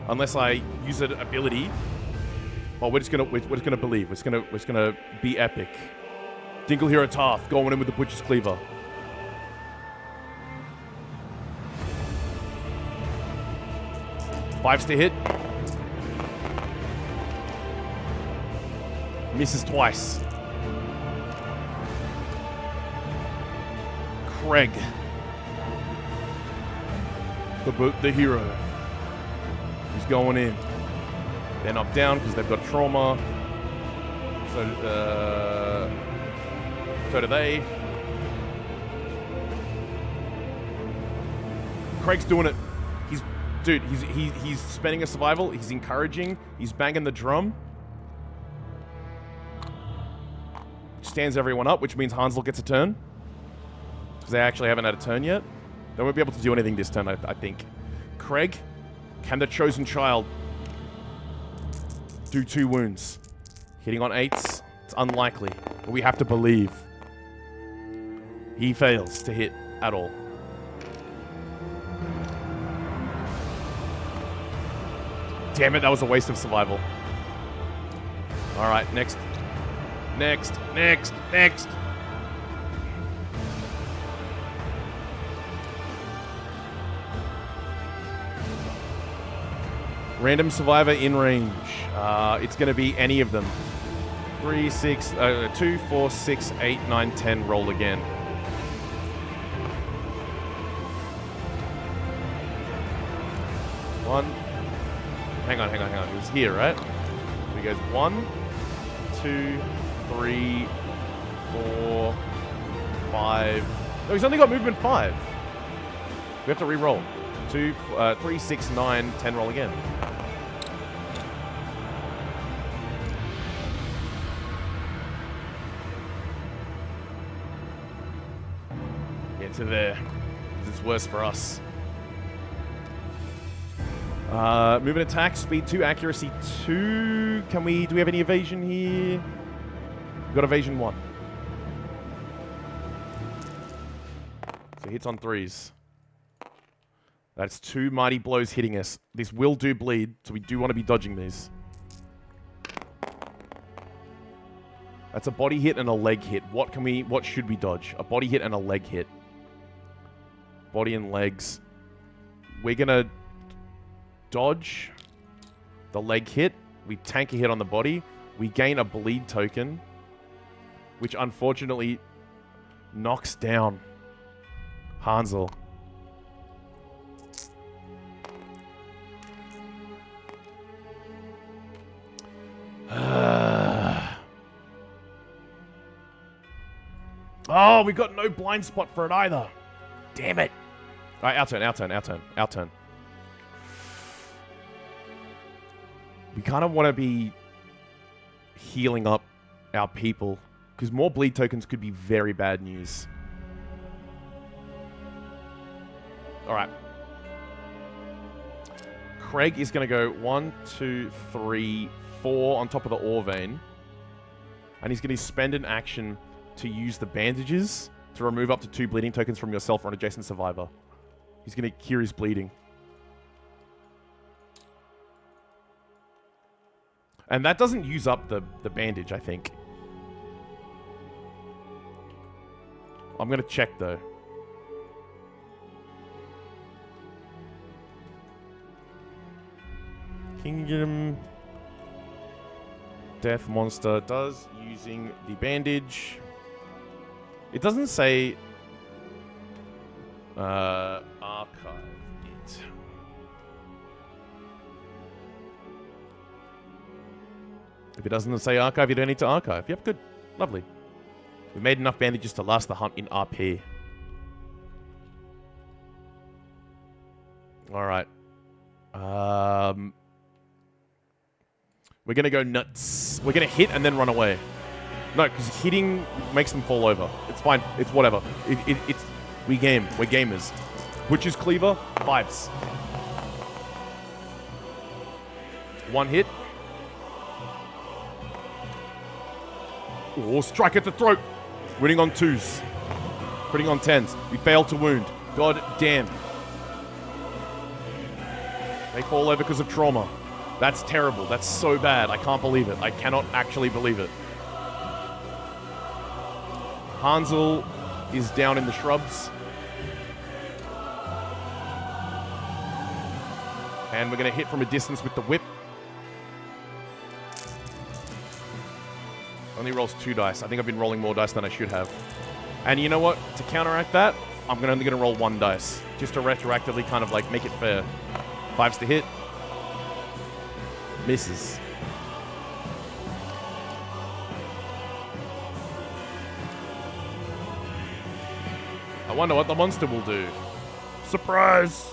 unless I use an ability. Oh, we're just gonna believe. We're just gonna be epic. Dingle Hero Tarth going in with the Butcher's Cleaver. Fives to hit. Misses twice. Craig. The hero. He's going in. They're knocked down because they've got trauma. So do they. Craig's doing it. He's spending a survival. He's encouraging. He's banging the drum. Stands everyone up, which means Hansel gets a turn. Because they actually haven't had a turn yet. They won't be able to do anything this turn, I think. Craig, can the chosen child do 2 wounds? Hitting on 8s, it's unlikely, but we have to believe. He fails to hit at all. Damn it, that was a waste of survival. Alright, next. Next. Random survivor in range. It's going to be any of them. 2, 4, 6, 8, 9, 10. Roll again. One. Hang on. It was here, right? So he goes 1, 2, 3, 4, 5. No, he's only got movement 5. We have to re-roll. 2, 3, 6, 9, 10. Roll again. Get to there. This is worse for us. Movement attack, speed 2, accuracy 2. Do we have any evasion here? We've got evasion 1. So hits on 3s. That's 2 mighty blows hitting us. This will do bleed, so we do want to be dodging these. That's a body hit and a leg hit. What should we dodge? A body hit and a leg hit. Body and legs. We're gonna dodge the leg hit. We tank a hit on the body. We gain a bleed token, which unfortunately knocks down Hansel. Oh, we got no blind spot for it either. Damn it. All right, our turn. We kind of want to be healing up our people, because more bleed tokens could be very bad news. All right. Craig is going to go 1, 2, 3, 4 on top of the ore vein. And he's going to spend an action to use the bandages to remove up to 2 bleeding tokens from yourself or an adjacent survivor. He's going to cure his bleeding. And that doesn't use up the bandage, I think. I'm going to check, though. Kingdom. Death monster does using the bandage. It doesn't say archive it. If it doesn't say archive, you don't need to archive. Yep, good. Lovely. We made enough bandages to last the hunt in RP. Alright. We're going to go nuts. We're going to hit and then run away. No, because hitting makes them fall over. It's fine. It's whatever. We're gamers. Butcher's Cleaver, 5s. 1 hit. Oh, strike at the throat. Winning on 2s. Putting on 10s. We failed to wound. God damn. They fall over because of trauma. That's terrible. That's so bad. I can't believe it. I cannot actually believe it. Hansel is down in the shrubs. And we're going to hit from a distance with the whip. Only rolls 2 dice. I think I've been rolling more dice than I should have. And you know what? To counteract that, I'm only going to roll 1 dice. Just to retroactively kind of like make it fair. 5s to hit. Misses. I wonder what the monster will do. Surprise!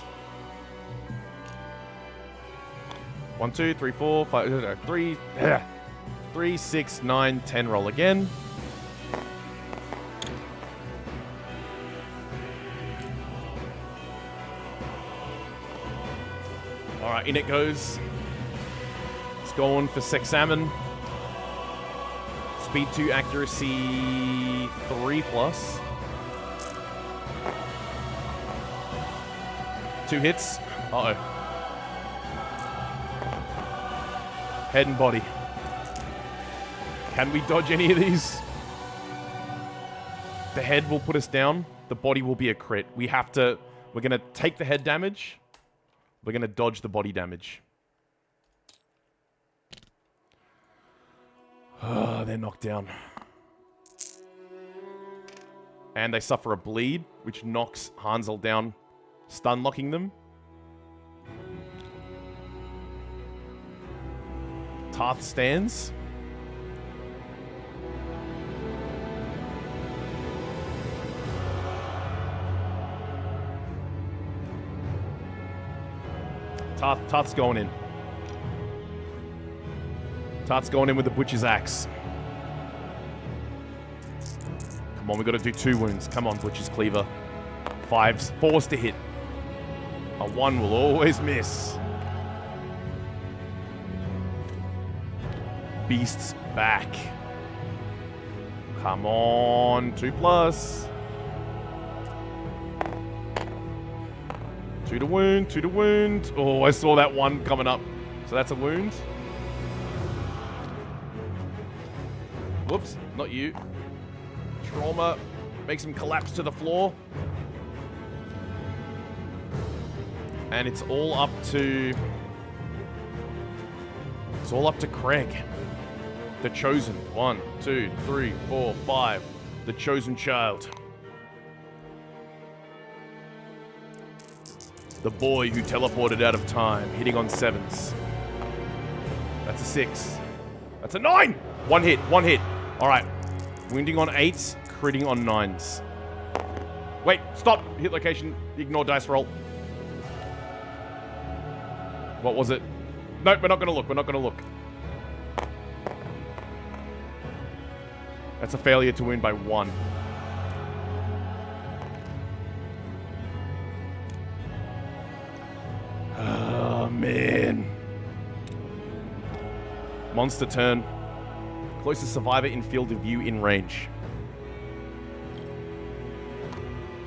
1, 2, 3, 4, 5, 3, 3, 6, 9, 10. Roll again. Alright, in it goes. It's going for Sex Salmon. Speed 2, accuracy 3 plus. 2 hits. Uh-oh. Head and body. Can we dodge any of these? The head will put us down. The body will be a crit. We have to... We're going to take the head damage. We're going to dodge the body damage. Oh, they're knocked down. And they suffer a bleed, which knocks Hansel down, stun locking them. Tarth stands. Tarth's going in. Tarth's going in with the butcher's axe. Come on, we got to do 2 wounds. Come on, butcher's cleaver. 5s, 4s to hit. A 1 will always miss. Beast's back. Come on, 2 plus. 2 to wound, 2 to wound. Oh, I saw that 1 coming up. So that's a wound. Whoops, not you. Trauma makes him collapse to the floor. And it's all up to... It's all up to Craig. The Chosen. 1, 2, 3, 4, 5. The Chosen Child. The boy who teleported out of time, hitting on 7s. That's a 6. That's a 9! 1 hit, 1 hit. Alright. Wounding on 8s, critting on 9s. Wait, stop! Hit location, ignore dice roll. What was it? Nope, we're not gonna look, we're not gonna look. That's a failure to wound by 1. Oh, man. Monster turn. Closest survivor in field of view in range.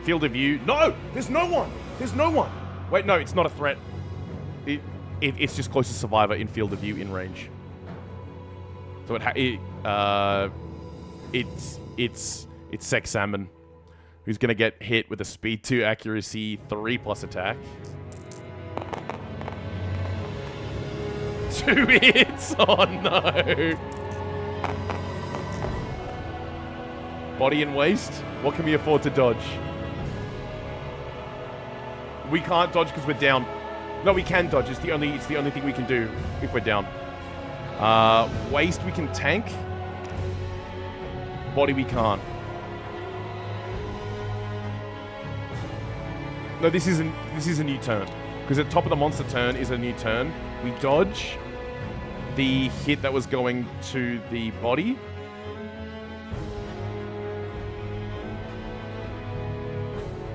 Field of view. No! There's no one! There's no one! Wait, no, it's not a threat. It's just closest survivor in field of view in range. So it's Sex Salmon, who's gonna get hit with a speed 2 accuracy 3 plus attack. 2 hits! Oh no! Body and waist? What can we afford to dodge? We can't dodge because we're down. No, we can dodge. It's the only thing we can do if we're down. Waist we can tank. Body we can't. No, this is a new turn. Because at the top of the monster turn is a new turn. We dodge the hit that was going to the body.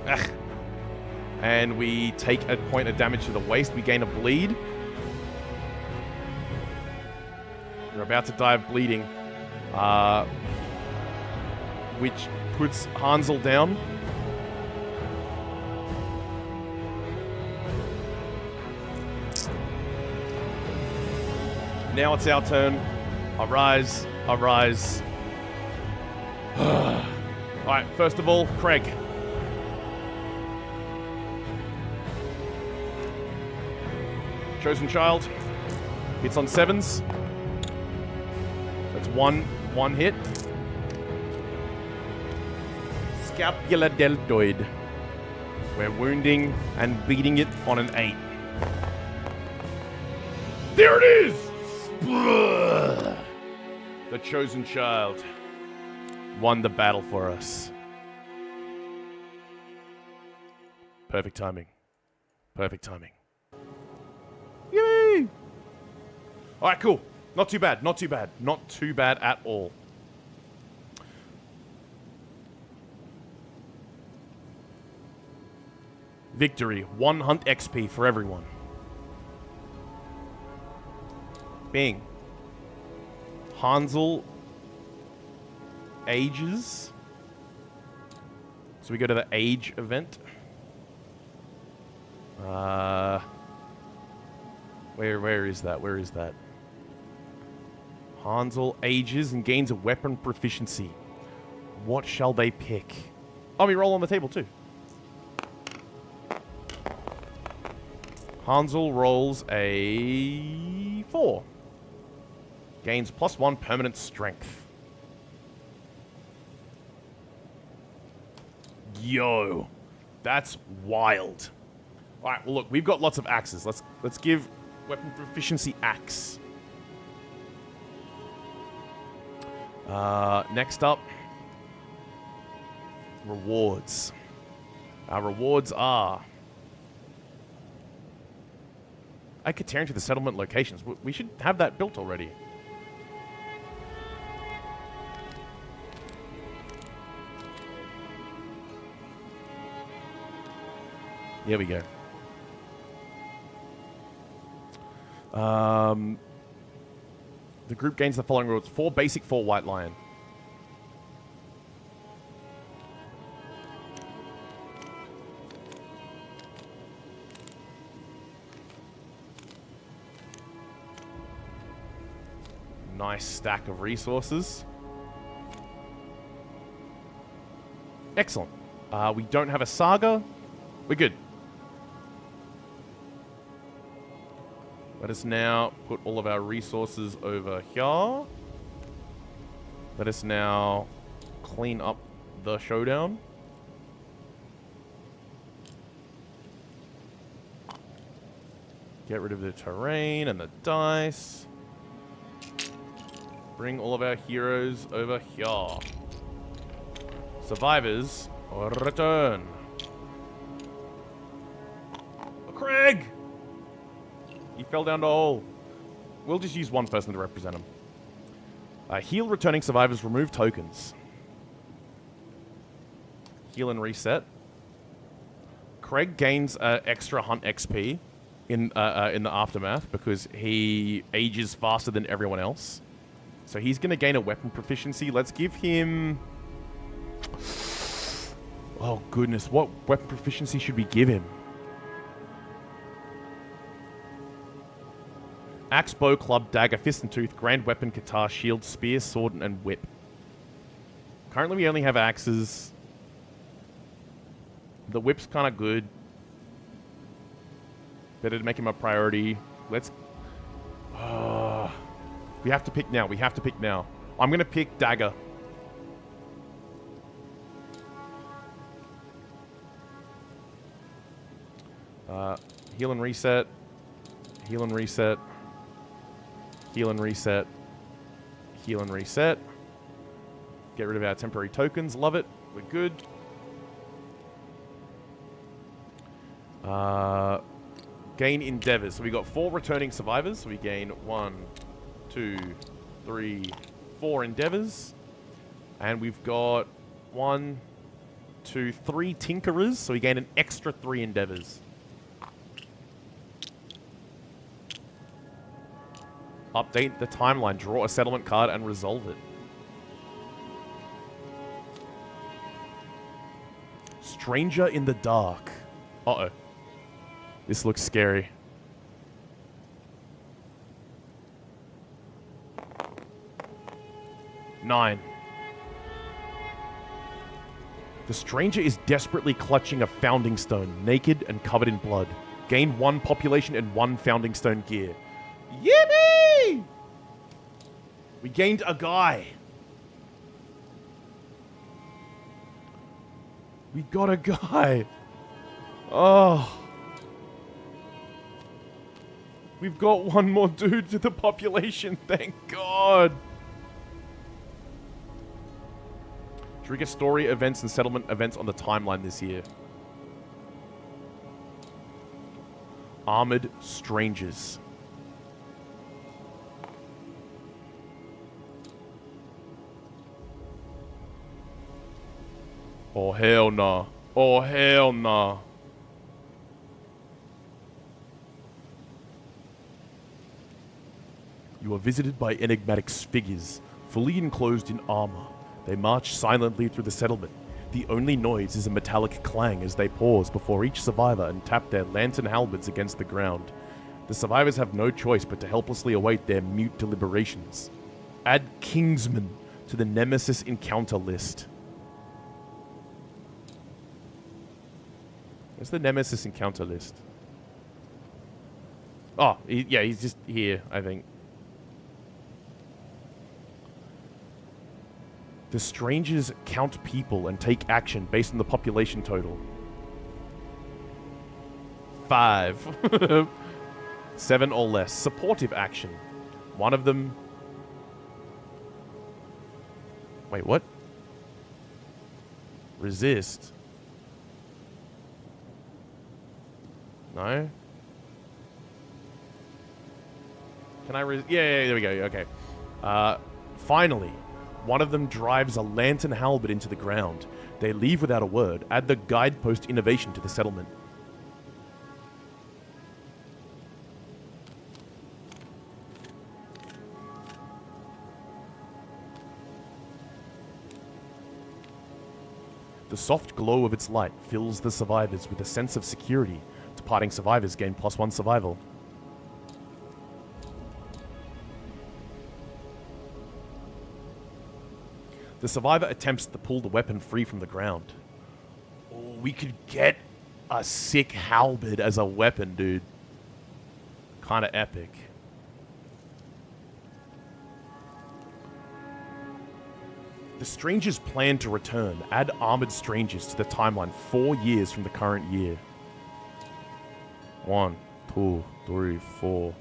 Ugh. And we take a point of damage to the waist. We gain a bleed. We're about to die of bleeding. Which puts Hansel down. Now it's our turn. Arise, arise. Alright, first of all, Craig. Chosen Child. Hits on 7s. That's one hit. Scapula deltoid. We're wounding and beating it on an 8. There it is! The Chosen Child won the battle for us. Perfect timing. Perfect timing. Yay! Alright, cool. Not too bad, not too bad. Not too bad at all. Victory. 1 hunt XP for everyone. Bing. Hansel ages. So we go to the age event. Where is that? Where is that? Hansel ages and gains a weapon proficiency. What shall they pick? Oh, we roll on the table too. Hansel rolls a 4. Gains +1 permanent strength. Yo, that's wild. All right, well look, we've got lots of axes. Let's give weapon proficiency axe. Next up, rewards. Our rewards are I could tear into the settlement locations. We should have that built already. Here we go. The group gains the following rewards. 4 basic, 4 white lion. Nice stack of resources. Excellent. We don't have a saga. We're good. Let us now put all of our resources over here. Let us now clean up the showdown. Get rid of the terrain and the dice. Bring all of our heroes over here. Survivors, return. Oh, Craig! He fell down the hole. We'll just use one person to represent him. Heal returning survivors, remove tokens. Heal and reset. Craig gains extra hunt XP in the aftermath because he ages faster than everyone else. So he's going to gain a weapon proficiency. Let's give him... Oh, goodness. What weapon proficiency should we give him? Axe, bow, club, dagger, fist and tooth, grand weapon, guitar, shield, spear, sword, and whip. Currently, we only have axes. The whip's kind of good. Better to make him a priority. Let's... we have to pick now. We have to pick now. I'm going to pick dagger. Heal and reset. Heal and reset. Heal and reset. Heal and reset. Get rid of our temporary tokens. Love it. We're good. Gain endeavors. So we got 4 returning survivors. So we gain 1, 2, 3, 4 endeavors. And we've got 1, 2, 3 tinkerers. So we gain an extra 3 endeavors. Update the timeline. Draw a settlement card and resolve it. Stranger in the dark. Uh-oh. This looks scary. Nine. The stranger is desperately clutching a founding stone, naked and covered in blood. Gain 1 population and 1 founding stone gear. Yippee! We gained a guy. We got a guy. Oh. We've got 1 more dude to the population, thank God. Trigger story events and settlement events on the timeline this year. Armored strangers. Oh, hell nah. Oh, hell nah. You You are visited by enigmatic figures, fully enclosed in armor. They march silently through the settlement. The only noise is a metallic clang as they pause before each survivor and tap their lantern halberds against the ground. The survivors have no choice but to helplessly await their mute deliberations. Add Kingsman to the Nemesis encounter list. Where's the Nemesis encounter list? Oh, yeah, he's just here, I think. The strangers count people and take action based on the population total. 5. 7 or less. Supportive action. One of them... Wait, what? Resist. No? Can I yeah, there we go. Okay. Finally, one of them drives a lantern halberd into the ground. They leave without a word. Add the guidepost innovation to the settlement. The soft glow of its light fills the survivors with a sense of security. Departing survivors gain +1 survival. The survivor attempts to pull the weapon free from the ground. Oh, we could get a sick halberd as a weapon, dude. Kinda epic. The strangers plan to return. Add armored strangers to the timeline 4 years from the current year. 1, 2, 3, 4.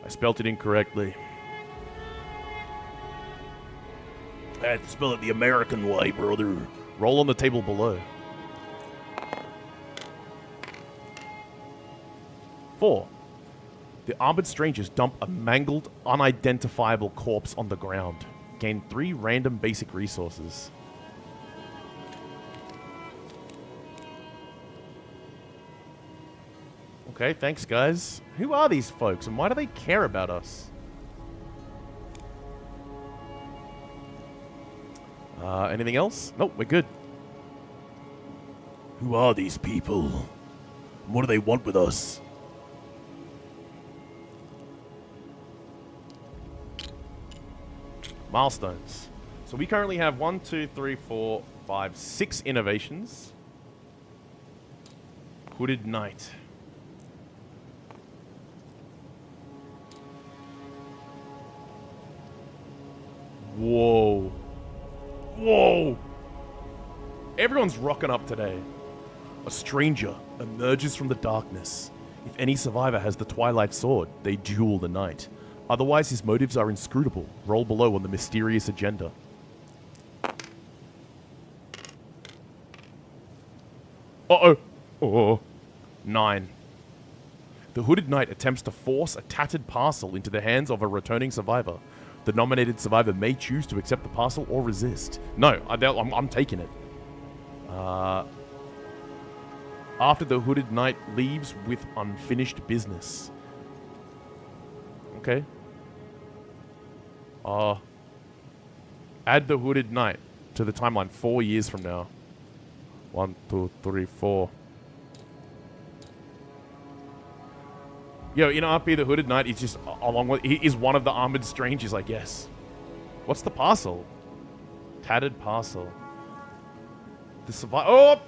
I spelt it incorrectly. I had to spell it the American way, brother. Roll on the table below. 4. The armored strangers dump a mangled, unidentifiable corpse on the ground. Gain 3 random basic resources. Okay, thanks, guys. Who are these folks, and why do they care about us? Anything else? Nope, we're good. Who are these people? What do they want with us? Milestones. So we currently have 1, 2, 3, 4, 5, 6 innovations. Hooded Knight. Whoa. Whoa. Everyone's rocking up today. A stranger emerges from the darkness. If any survivor has the Twilight Sword, they duel the knight. Otherwise, his motives are inscrutable. Roll below on the mysterious agenda. Uh-oh. Oh. 9. The Hooded Knight attempts to force a tattered parcel into the hands of a returning survivor. The nominated survivor may choose to accept the parcel or resist. No, I'm taking it. After the Hooded Knight leaves with unfinished business. Okay. Add the Hooded Knight to the timeline 4 years from now. 1, 2, 3, 4. Yo, you know, RP the Hooded Knight is just along with... He is one of the armored strangers, I guess. What's the parcel? Tattered parcel. The survivor... Oh!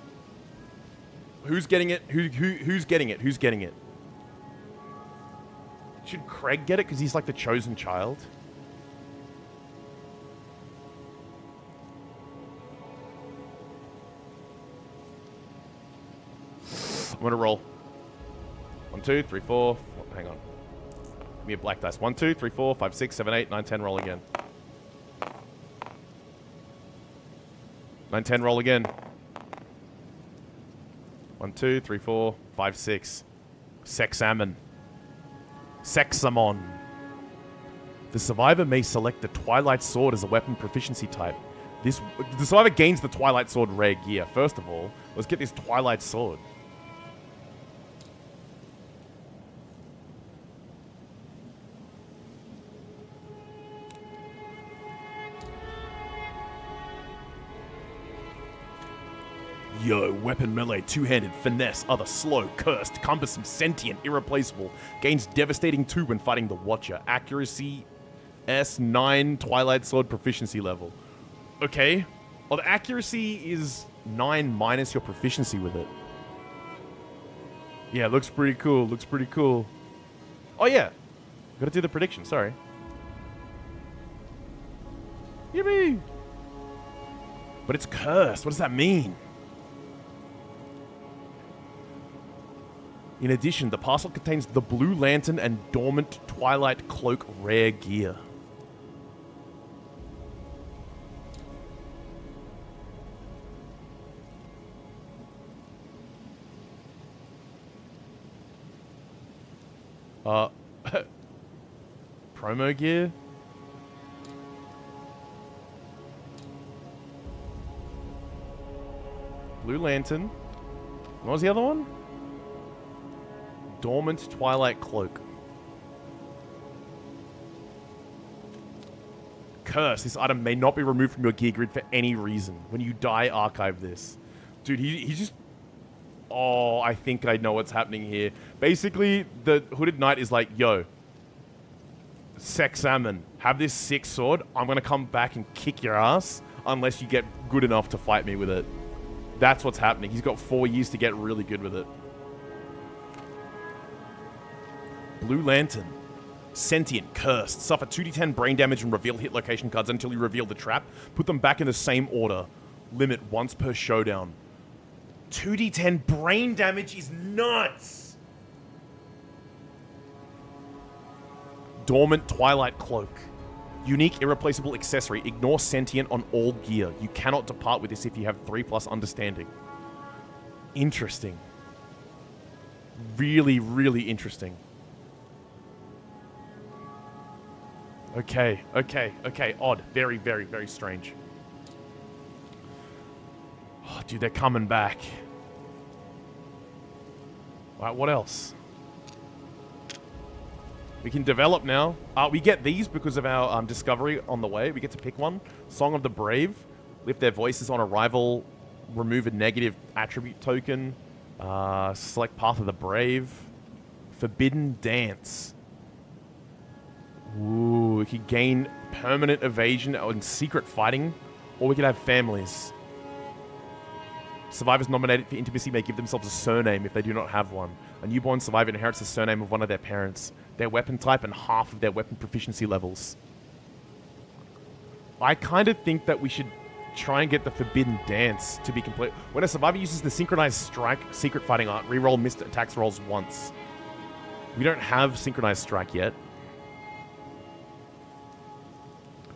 Who's getting it? Who's getting it? Who's getting it? Should Craig get it because he's like the chosen child? I'm gonna roll. 1, 2, 3, 4. Hang on. Give me a black dice. 1, 2, 3, 4, 5, 6, 7, 8, 9, 10. Roll again. 9, 10. Roll again. 1, 2, 3, 4, 5, 6. Sexamon. Sexamon. The survivor may select the Twilight Sword as a weapon proficiency type. The survivor gains the Twilight Sword rare gear. First of all, let's get this Twilight Sword. Yo, weapon melee, two-handed, finesse, other, slow, cursed, cumbersome, sentient, irreplaceable. Gains devastating 2 when fighting the Watcher. Accuracy S9, Twilight Sword proficiency level. Okay. Well, the accuracy is 9 minus your proficiency with it. Yeah, looks pretty cool. Looks pretty cool. Oh, yeah. Gotta do the prediction. Sorry. Yippee! But it's cursed. What does that mean? In addition, the parcel contains the Blue Lantern and Dormant Twilight Cloak rare gear. Promo gear? Blue Lantern. What was the other one? Dormant Twilight Cloak. Curse. This item may not be removed from your gear grid for any reason. When you die, archive this. Dude, he just... Oh, I think I know what's happening here. Basically, the Hooded Knight is like, yo, Sex Salmon, have this sick sword. I'm going to come back and kick your ass unless you get good enough to fight me with it. That's what's happening. He's got 4 years to get really good with it. Blue Lantern. Sentient, cursed. Suffer 2d10 brain damage and reveal hit location cards until you reveal the trap. Put them back in the same order. Limit once per showdown. 2d10 brain damage is nuts! Dormant Twilight Cloak. Unique, irreplaceable accessory. Ignore sentient on all gear. You cannot depart with this if you have 3+ understanding. Interesting. Really, really interesting. Okay, okay, okay. Odd. Very, very, very strange. Oh, dude, they're coming back. Alright, what else? We can develop now. We get these because of our discovery on the way. We get to pick one. Song of the Brave. Lift their voices on arrival. Remove a negative attribute token. Select Path of the Brave. Forbidden Dance. Ooh, we could gain permanent evasion and secret fighting. Or we could have families. Survivors nominated for intimacy may give themselves a surname if they do not have one. A newborn survivor inherits the surname of one of their parents, their weapon type, and half of their weapon proficiency levels. I kind of think that we should try and get the Forbidden Dance to be complete. When a survivor uses the Synchronized Strike secret fighting art, reroll missed attacks rolls once. We don't have Synchronized Strike yet.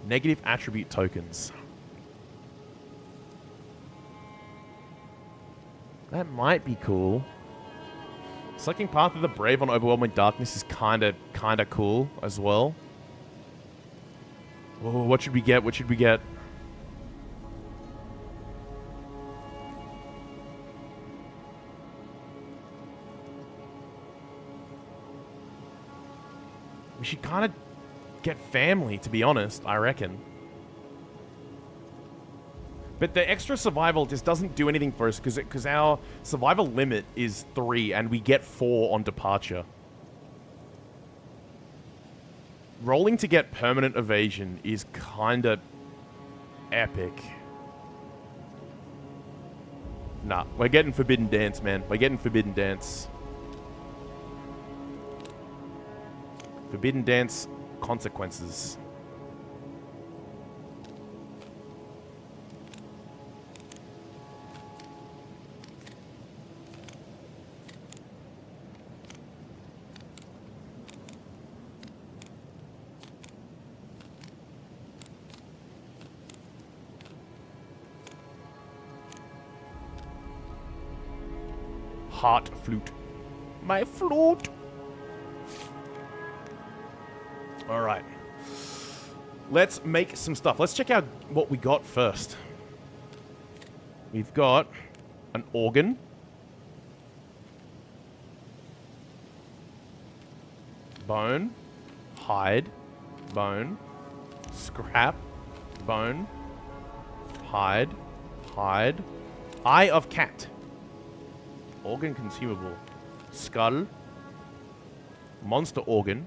Negative attribute tokens. That might be cool. Selecting Path of the Brave on Overwhelming Darkness is kinda cool as well. Oh, what should we get? What should we get? We should kind of get family, to be honest, I reckon. But the extra survival just doesn't do anything for us because our survival limit is 3 and we get 4 on departure. Rolling to get permanent evasion is kind of epic. Nah, we're getting Forbidden Dance, man. We're getting Forbidden Dance. Forbidden Dance consequences. Heart flute. My flute. All right. Let's make some stuff. Let's check out what we got first. We've got an organ. Bone. Hide. Bone. Scrap. Bone. Hide. Hide. Eye of cat. Organ consumable. Skull. Monster organ.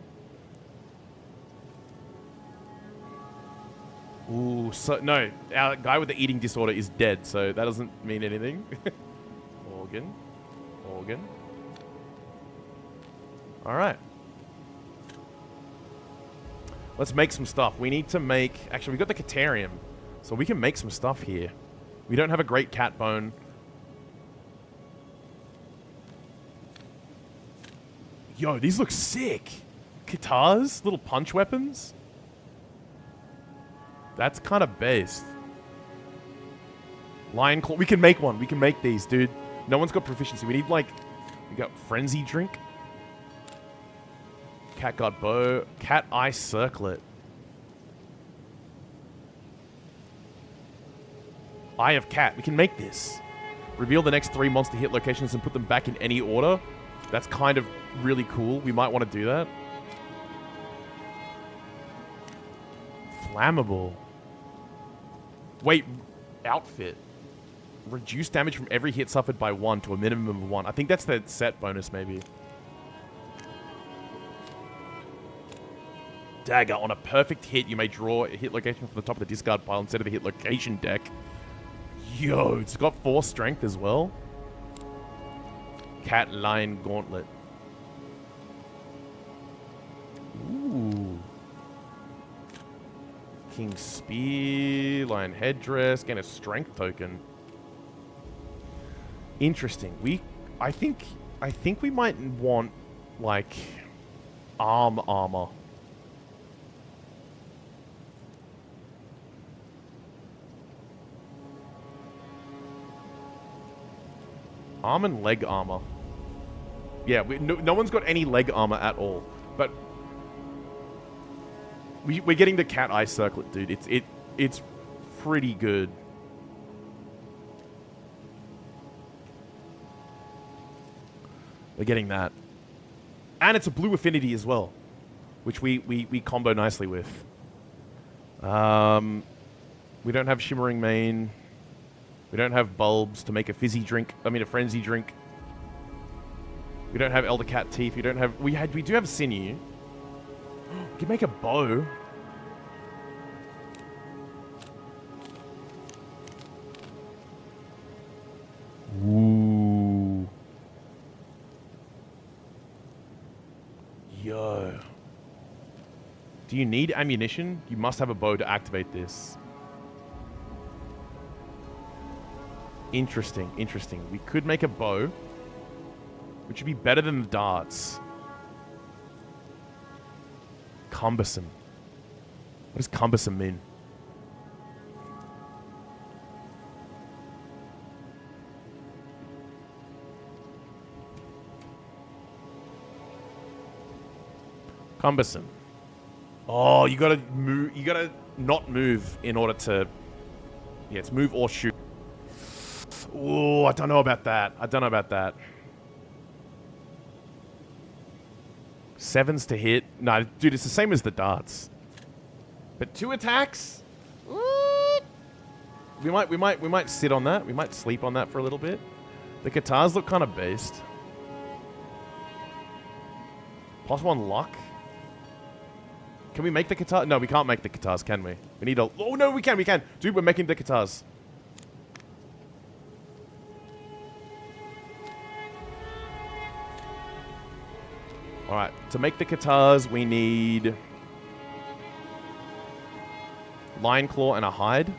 Ooh, so no, our guy with the eating disorder is dead, so that doesn't mean anything. Organ. Organ. Alright. Let's make some stuff. We need to make... Actually, we got the Catarium, so we can make some stuff here. We don't have a great cat bone. Yo, these look sick. Guitars, little punch weapons. That's kind of based. Lion claw. We can make one. We can make these, dude. No one's got proficiency. We need, like... We got frenzy drink. Cat guard bow. Cat eye circlet. Eye of cat. We can make this. Reveal the next 3 monster hit locations and put them back in any order. That's kind of really cool. We might want to do that. Flammable. Wait. Outfit. Reduce damage from every hit suffered by 1 to a minimum of 1. I think that's the set bonus, maybe. Dagger. On a perfect hit, you may draw a hit location from the top of the discard pile instead of the hit location deck. Yo, it's got 4 strength as well. Cat Lion Gauntlet. Ooh. King Spear, Lion Headdress, gain a strength token. Interesting. I think we might want, like, armor. Arm and leg armor. Yeah, no one's got any leg armor at all. But we're getting the cat eye circlet, dude. It's pretty good. We're getting that. And it's a blue affinity as well, which we combo nicely with. We don't have Shimmering Mane. We don't have bulbs to make a fizzy drink. I mean, a frenzy drink. We don't have Elder Cat teeth. We don't have... We do have sinew. We can make a bow. Ooh. Yo. Do you need ammunition? You must have a bow to activate this. Interesting, interesting. We could make a bow, which would be better than the darts. Cumbersome. What does cumbersome mean? Cumbersome. Oh, you gotta move. You gotta not move in order to... Yeah, it's move or shoot. Oh, I don't know about that. I don't know about that. 7s to hit. No, dude, it's the same as the darts. But 2 attacks? What? We might sit on that. We might sleep on that for a little bit. The guitars look kind of based. +1 luck. Can we make the guitar? No, we can't make the guitars, can we? We need a... Oh, no, we can. Dude, we're making the guitars. Alright, to make the guitars, we need... Lion Claw and a hide.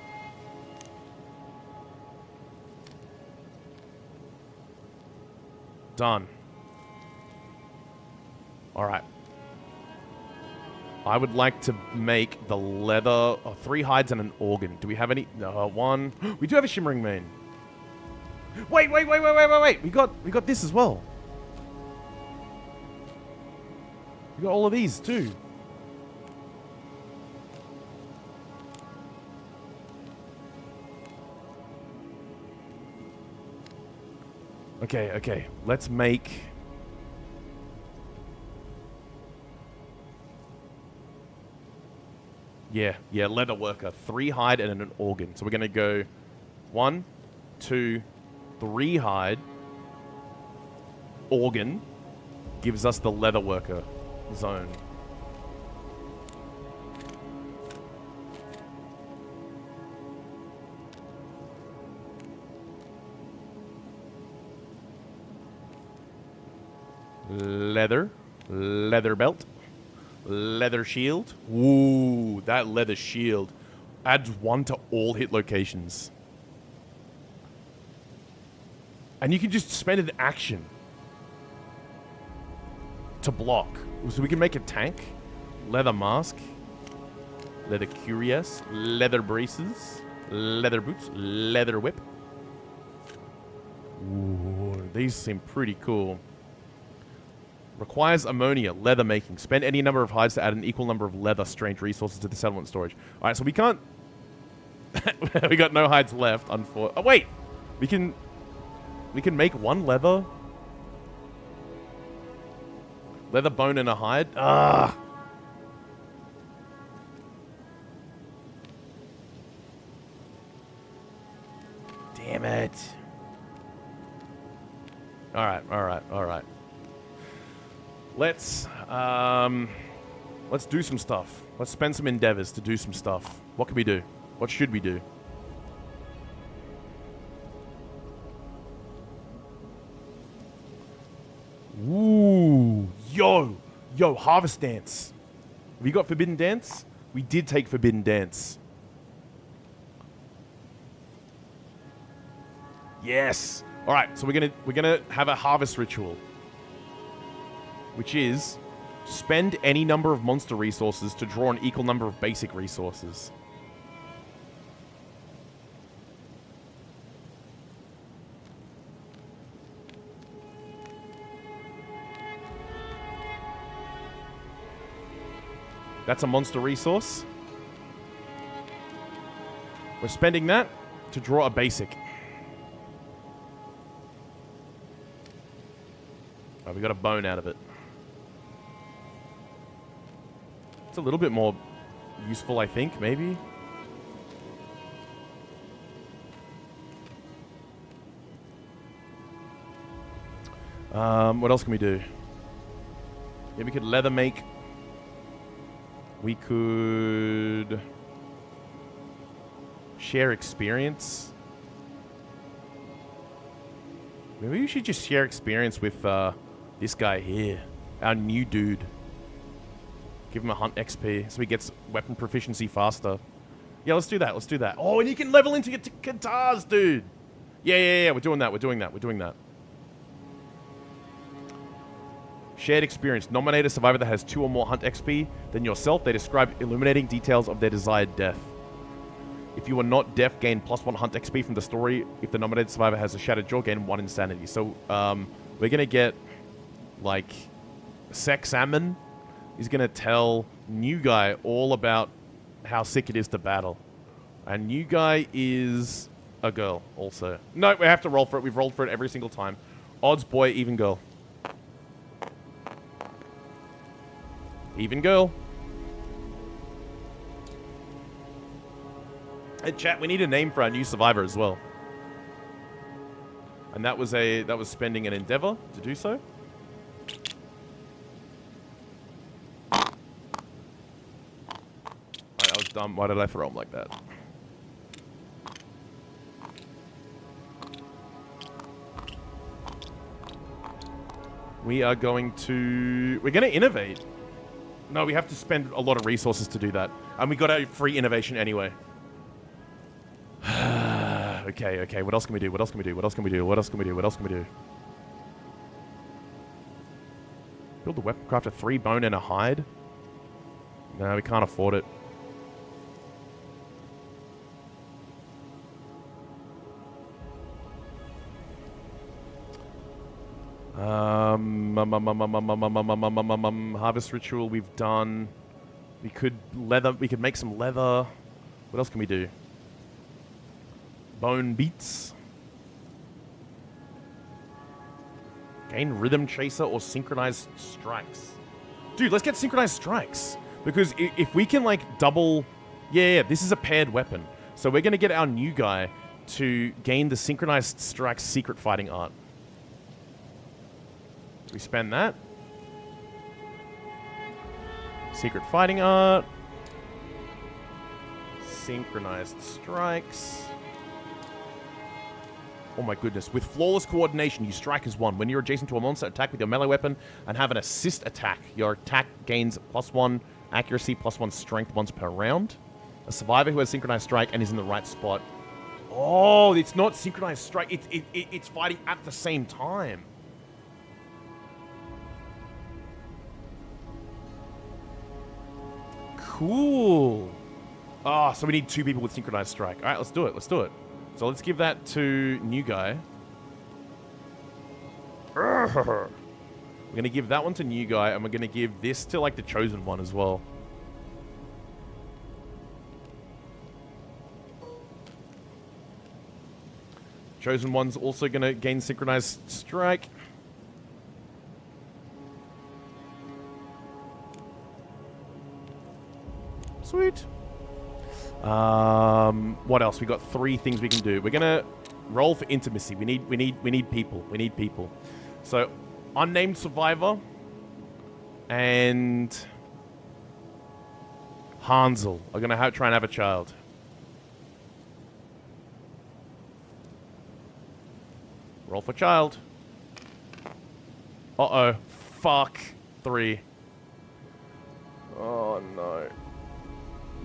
Done. Alright. I would like to make the leather... 3 hides and an organ. Do we have any... No, 1... We do have a Shimmering Mane. Wait! We got this as well. We got all of these too. Okay. Let's make... Yeah, leather worker. 3 hide and an organ. So we're going to go 1, 2, 3 hide. Organ gives us the leather worker zone. Leather belt, leather shield. Ooh, that leather shield adds 1 to all hit locations. And you can just spend an action to block. So we can make a tank, leather mask, leather cuirass, leather braces, leather boots, leather whip. Ooh, these seem pretty cool. Requires ammonia, leather making. Spend any number of hides to add an equal number of leather strange resources to the settlement storage. Alright, so we can't... we got no hides left, unfortunately. Oh, wait! We can make 1 leather. Leather bone and a hide. Ah! Damn it. Alright. Let's do some stuff. Let's spend some endeavors to do some stuff. What can we do? What should we do? Ooh, yo, Harvest Dance. Have you got Forbidden Dance? We did take Forbidden Dance. Yes. All right, so we're gonna have a harvest ritual, which is spend any number of monster resources to draw an equal number of basic resources. That's a monster resource. We're spending that to draw a basic. Oh, we got a bone out of it. It's a little bit more useful, I think, maybe. What else can we do? Yeah, we could leather make. We could share experience. Maybe we should just share experience with this guy here, our new dude. Give him a hunt XP so he gets weapon proficiency faster. Yeah, let's do that. Let's do that. Oh, and you can level into your guitars, dude. Yeah. We're doing that. Shared experience. Nominate a survivor that has 2 or more hunt XP than yourself. They describe illuminating details of their desired death. If you are not deaf, gain +1 hunt XP from the story. If the nominated survivor has a shattered jaw, gain 1 insanity. So, we're gonna get, like, Sex Salmon is gonna tell new guy all about how sick it is to battle. And new guy is a girl, also. No, we have to roll for it. We've rolled for it every single time. Odds boy, even girl. Even girl. Hey chat, we need a name for our new survivor as well. And that was spending an endeavor to do so. That was dumb. Why did I throw him like that? We're going to innovate. No, we have to spend a lot of resources to do that. And we got a free innovation anyway. Okay. What else can we do? Build a weapon crafter, 3 bone and a hide? No, we can't afford it. Harvest ritual we've done. We could make some leather. What else can we do? Bone beats. Gain rhythm chaser or synchronized strikes. Dude, let's get synchronized strikes. Because if we can like double... Yeah, this is a paired weapon. So we're going to get our new guy to gain the Synchronized Strike secret fighting art. Do we spend that? Secret fighting art. Synchronized strikes. Oh my goodness. With flawless coordination, you strike as one. When you're adjacent to a monster, attack with your melee weapon and have an assist attack. Your attack gains +1 accuracy, +1 strength once per round. A survivor who has synchronized strike and is in the right spot. Oh, it's not synchronized strike. It's fighting at the same time. Cool. Oh, so we need 2 people with synchronized strike. All right, let's do it. Let's do it. So let's give that to new guy. We're going to give that one to new guy, and we're going to give this to, like, the chosen one as well. Chosen one's also going to gain synchronized strike. Sweet. What else? We got 3 things we can do. We're gonna roll for intimacy. We need people. We need people. So, unnamed survivor and Hansel are gonna try and have a child. Roll for child. Uh-oh. Fuck. 3. Oh no.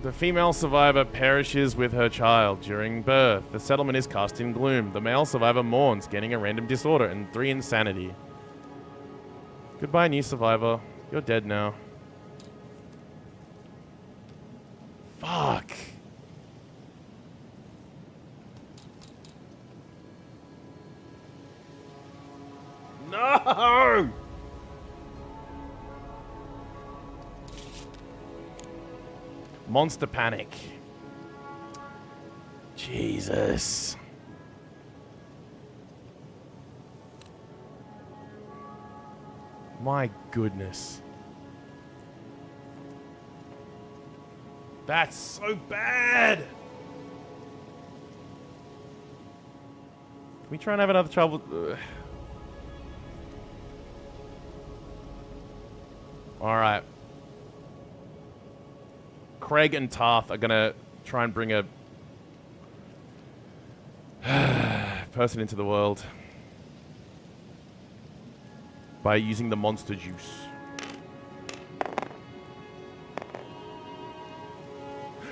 The female survivor perishes with her child during birth. The settlement is cast in gloom. The male survivor mourns, getting a random disorder, and 3 insanity. Goodbye, new survivor. You're dead now. Fuck. No! Monster panic. Jesus. My goodness. That's so bad. Can we try and have another child with... Alright. Craig and Tarth are gonna try and bring a person into the world by using the monster juice.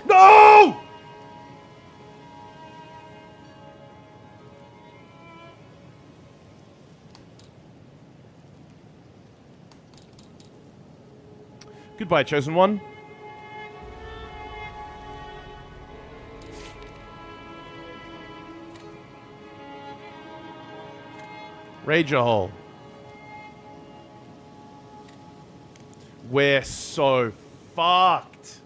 No! Goodbye, chosen one. Rager hole. We're so fucked.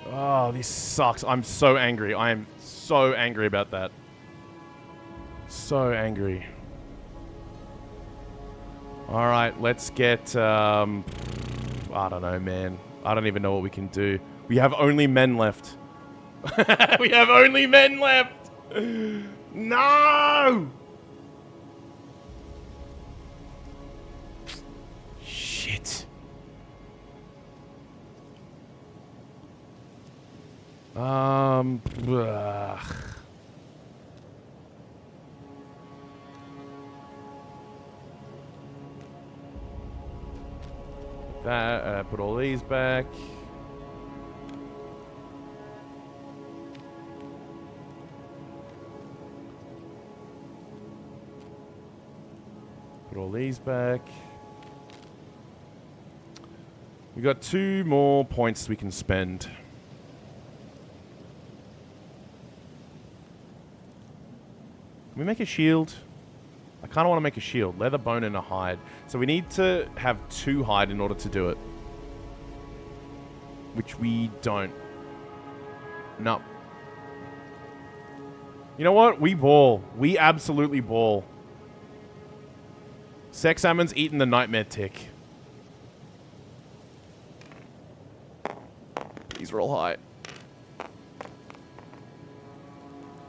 Oh, this sucks. I'm so angry. I am so angry about that. So angry. Alright, let's get... I don't know, man. I don't even know what we can do. We have only men left. We have only men left! No! Shit. Ugh. That, put all these back. Put all these back. We got 2 more points we can spend. Can we make a shield? I kind of want to make a shield. Leather, bone, and a hide. So we need to have 2 hide in order to do it. Which we don't. No. You know what? We ball. We absolutely ball. Sex Salmon's eaten the nightmare tick. These are all high.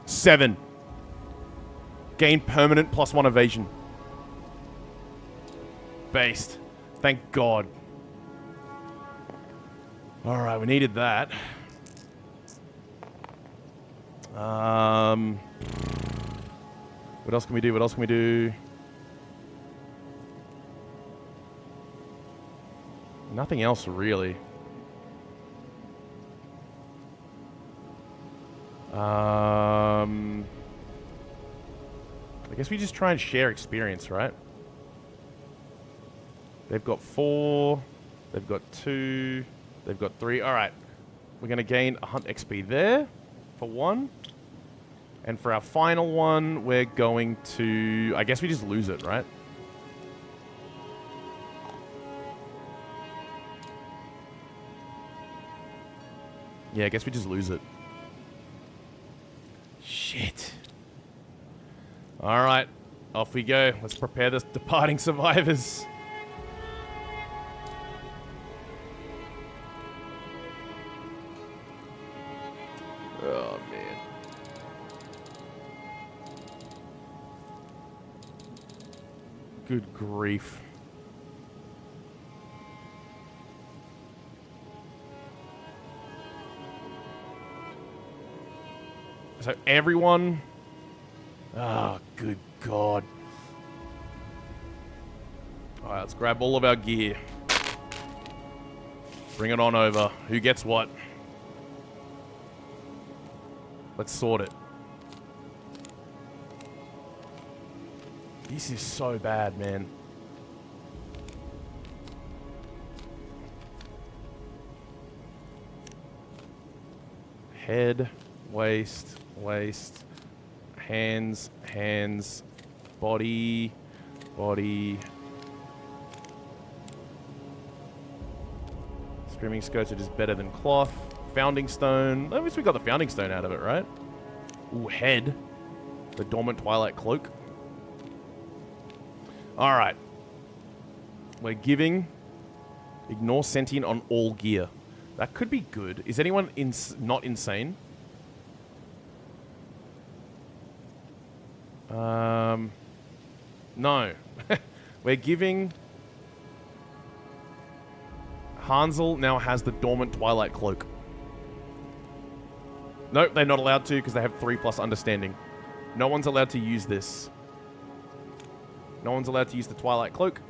7. Gain permanent +1 evasion. Based. Thank God. Alright, we needed that. What else can we do? What else can we do? Nothing else, really. I guess we just try and share experience, right? They've got 4. They've got 2. They've got 3. Alright. We're going to gain a hunt XP there for 1. And for our final one, we're going to... I guess we just lose it, right? Yeah, I guess we just lose it. Shit. Alright. Off we go. Let's prepare the departing survivors. Oh, man. Good grief. So everyone... Oh, good God. Alright, let's grab all of our gear. Bring it on over. Who gets what? Let's sort it. This is so bad, man. Head, waist, waist, hands, hands, body, body. Screaming skirts are just better than cloth. Founding stone. At least we got the founding stone out of it, right? Ooh, head. The dormant twilight cloak. Alright. We're giving ignore sentient on all gear. That could be good. Is anyone not insane? No. We're giving... Hansel now has the dormant twilight cloak. Nope, they're not allowed to because they have 3+ understanding. No one's allowed to use this. No one's allowed to use the twilight cloak.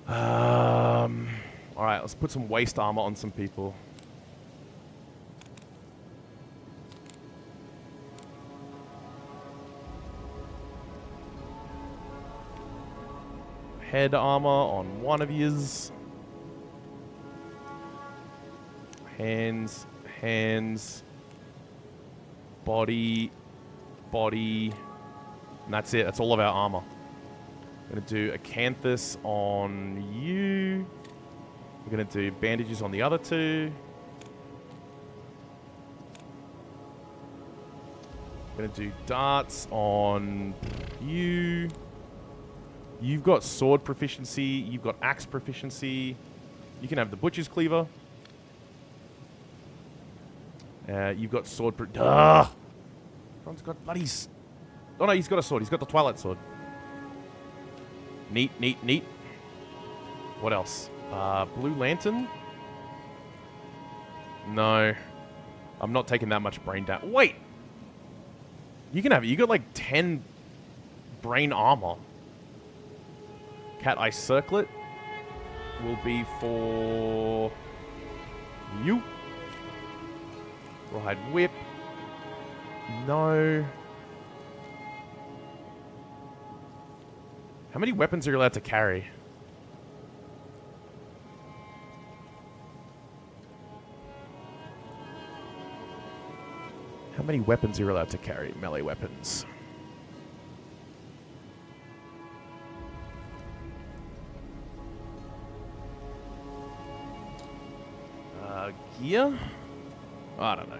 Alright, let's put some waist armor on some people. Head armor on one of yous. Hands, hands. Body, body. And that's it. That's all of our armor. I'm going to do acanthus on you. We're going to do bandages on the other 2. I'm going to do darts on you. You've got sword proficiency. You've got axe proficiency. You can have the butcher's cleaver. You've got sword... Everyone's got buddies. Oh no, he's got a sword. He's got the twilight sword. Neat, neat, neat. What else? Blue lantern? No. I'm not taking that much brain down. Wait! You can have it. You got like 10 brain armor. Cat Eye Circlet will be for you. Rawhide Whip. No. How many weapons are you allowed to carry? How many weapons are you allowed to carry? Melee weapons. Gear? I don't know.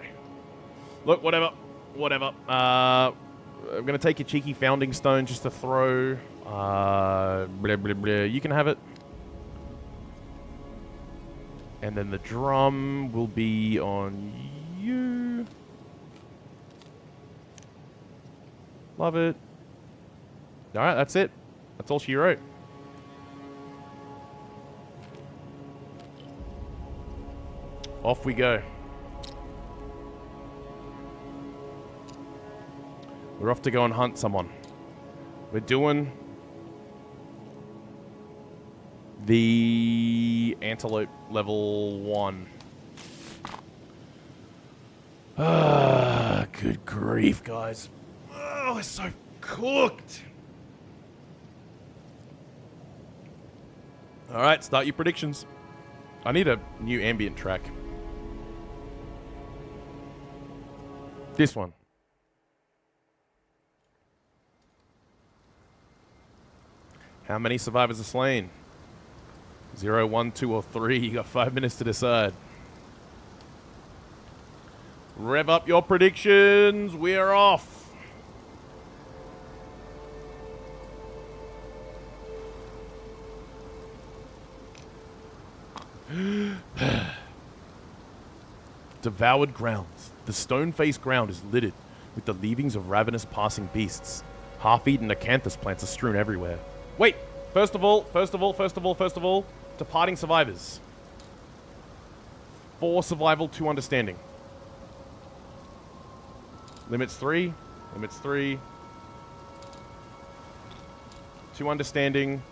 Look, whatever. Whatever. I'm going to take a cheeky founding stone just to throw. Blah, blah, blah. You can have it. And then the drum will be on you. Love it. Alright, that's it. That's all she wrote. Off we go. We're off to go and hunt someone. We're doing the antelope level 1. Ah, good grief, guys. Oh, it's so cooked. All right, start your predictions. I need a new ambient track. This one. How many survivors are slain? 0, 1, 2, or 3. You got 5 minutes to decide. Rev up your predictions. We're off. Devoured grounds. The stone-faced ground is littered with the leavings of ravenous passing beasts. Half-eaten acanthus plants are strewn everywhere. Wait! First of all, departing survivors. 4 survival, 2 understanding. Limits 3. 2 understanding.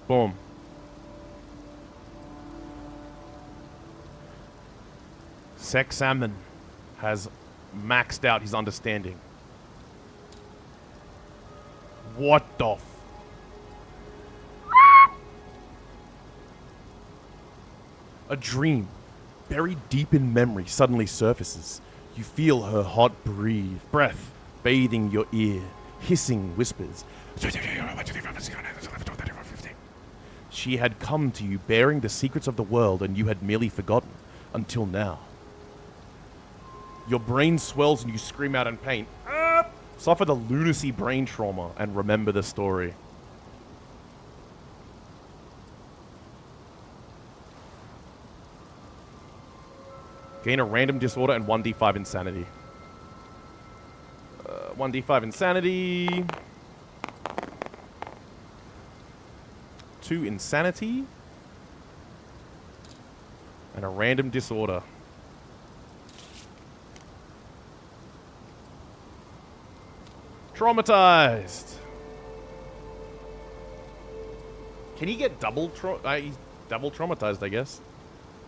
Boom. Sex Salmon has maxed out his understanding. What the f... A dream, buried deep in memory, suddenly surfaces. You feel her hot breath bathing your ear, hissing whispers. She had come to you bearing the secrets of the world, and you had merely forgotten, until now. Your brain swells and you scream out in pain. Suffer the lunacy brain trauma and remember the story. Gain a random disorder and 1d5 insanity. 1d5 insanity. 2 insanity. And a random disorder. Traumatized. Can he get he's double traumatized, I guess.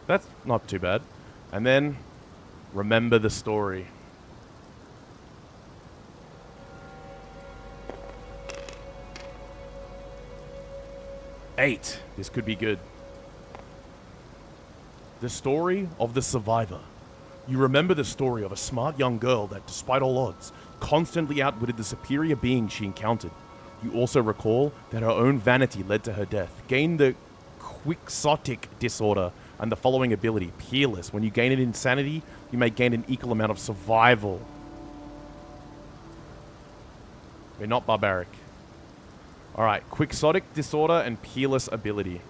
That's not too bad. And then, remember the story. Eight. This could be good. The story of the survivor. You remember the story of a smart young girl that, despite all odds, constantly outwitted the superior being she encountered. You also recall that her own vanity led to her death. Gain the quixotic disorder and the following ability, Peerless. When you gain an insanity, you may gain an equal amount of survival. We're not barbaric. Alright, quixotic disorder and Peerless ability.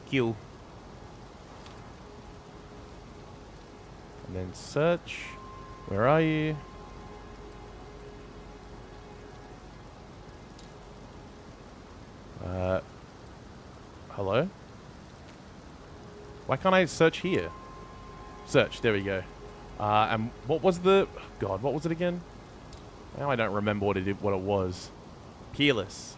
Q. And then search. Where are you? Hello? Why can't I search here? Search, there we go. And what was the... God, what was it again? Now I don't remember what it was. Peerless.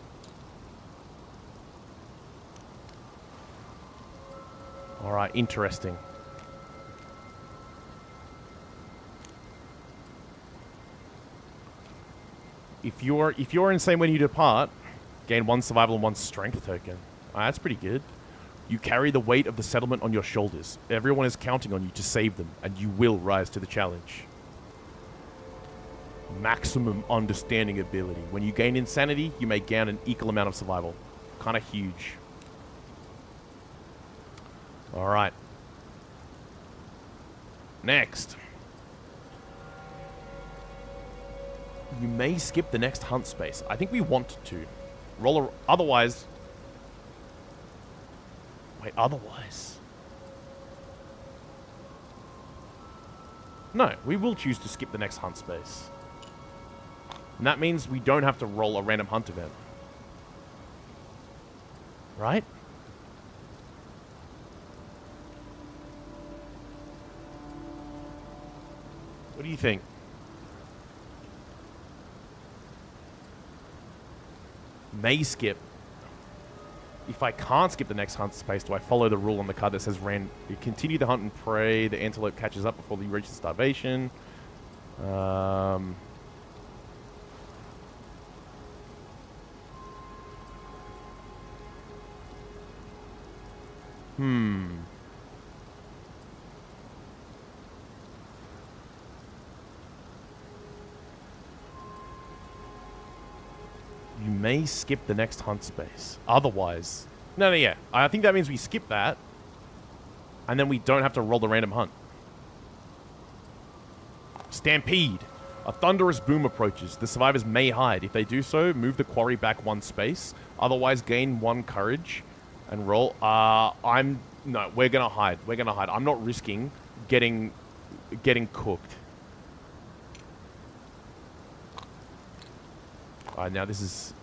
Alright, interesting. If you're insane when you depart, gain 1 survival and 1 strength token. That's pretty good. You carry the weight of the settlement on your shoulders. Everyone is counting on you to save them, and you will rise to the challenge. Maximum understanding ability. When you gain insanity, you may gain an equal amount of survival. Kind of huge. Alright. Next. You may skip the next hunt space. I think we want to. Otherwise... Wait, otherwise... No, we will choose to skip the next hunt space. And that means we don't have to roll a random hunt event. Right? What do you think? May skip. If I can't skip the next hunt space, do I follow the rule on the card that says you continue the hunt and prey, the antelope catches up before you reach the starvation? You may skip the next hunt space. Otherwise... No, yeah. I think that means we skip that. And then we don't have to roll the random hunt. Stampede. A thunderous boom approaches. The survivors may hide. If they do so, move the quarry back 1 space. Otherwise, gain 1 courage. And roll. No, we're gonna hide. We're gonna hide. I'm not risking getting cooked. Alright, now this is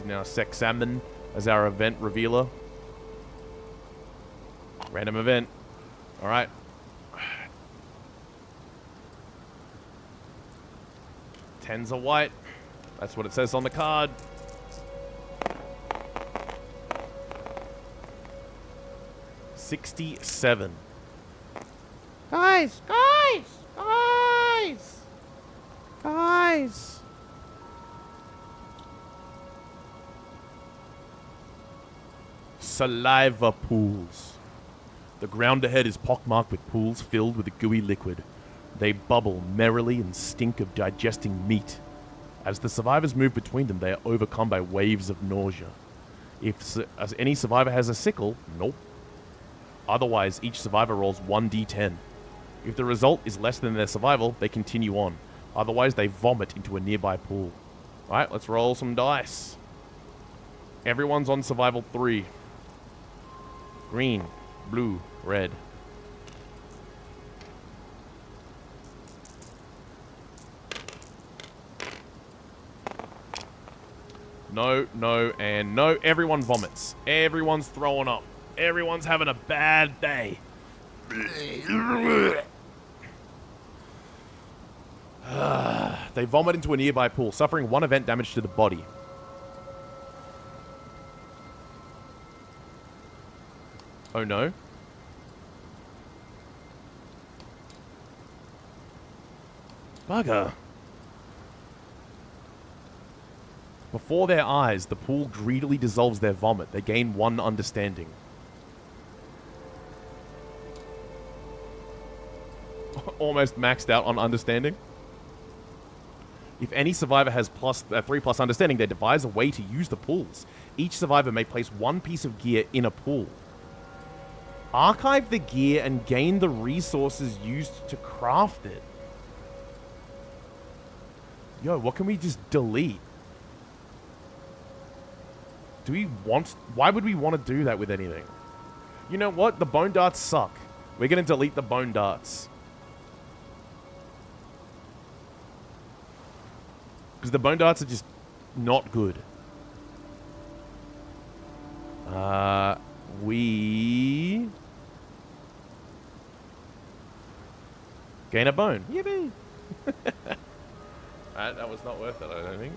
now Sex Salmon as our event revealer. Random event. Alright. Tens are white. That's what it says on the card. $67. Guys! Saliva pools. The ground ahead is pockmarked with pools filled with a gooey liquid. They bubble merrily and stink of digesting meat. As the survivors move between them, they are overcome by waves of nausea. As any survivor has a sickle, nope. Otherwise, each survivor rolls 1d10. If the result is less than their survival, they continue on. Otherwise, they vomit into a nearby pool. Alright, let's roll some dice. Everyone's on survival 3. Green, blue, red. No, no, and no. Everyone vomits. Everyone's throwing up. Everyone's having a bad day. They vomit into a nearby pool, suffering 1 event damage to the body. Oh no. Bugger. Before their eyes, the pool greedily dissolves their vomit. They gain 1 understanding. Almost maxed out on understanding. If any survivor has 3+ understanding, they devise a way to use the pools. Each survivor may place 1 piece of gear in a pool. Archive the gear and gain the resources used to craft it. Yo, what can we just delete? Why would we want to do that with anything? You know what? The bone darts suck. We're going to delete the bone darts. Because the bone darts are just not good. We gain a bone. Yippee! Alright, that was not worth it, I don't think.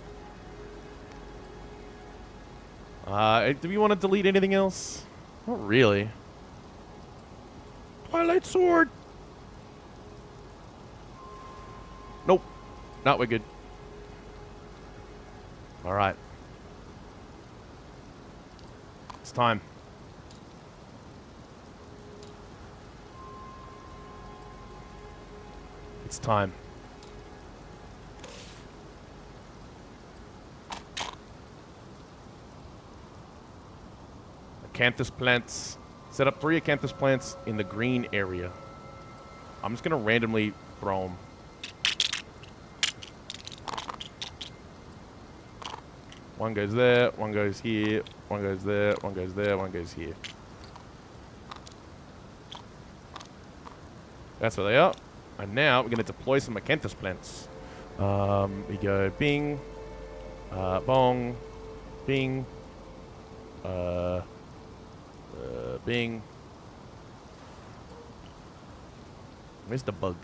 Do we want to delete anything else? Not really. Twilight Sword! Nope. No, we're good. Alright. It's time. It's time. Acanthus plants Set up 3 acanthus plants in the green area. I'm just going to randomly throw them. One goes there, one goes here, one goes there, one goes there, one goes here. That's where they are. And now we're going to deploy some acanthus plants. We go bing, bong, bing, bing. Where's the bug?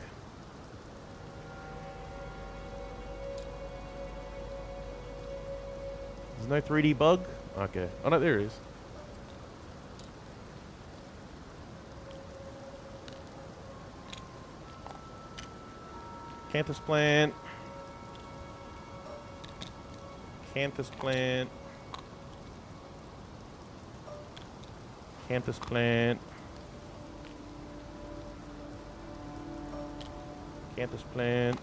There's no 3D bug? Okay. Oh no, there is. Acanthus plant. Acanthus plant. Acanthus plant. Acanthus plant.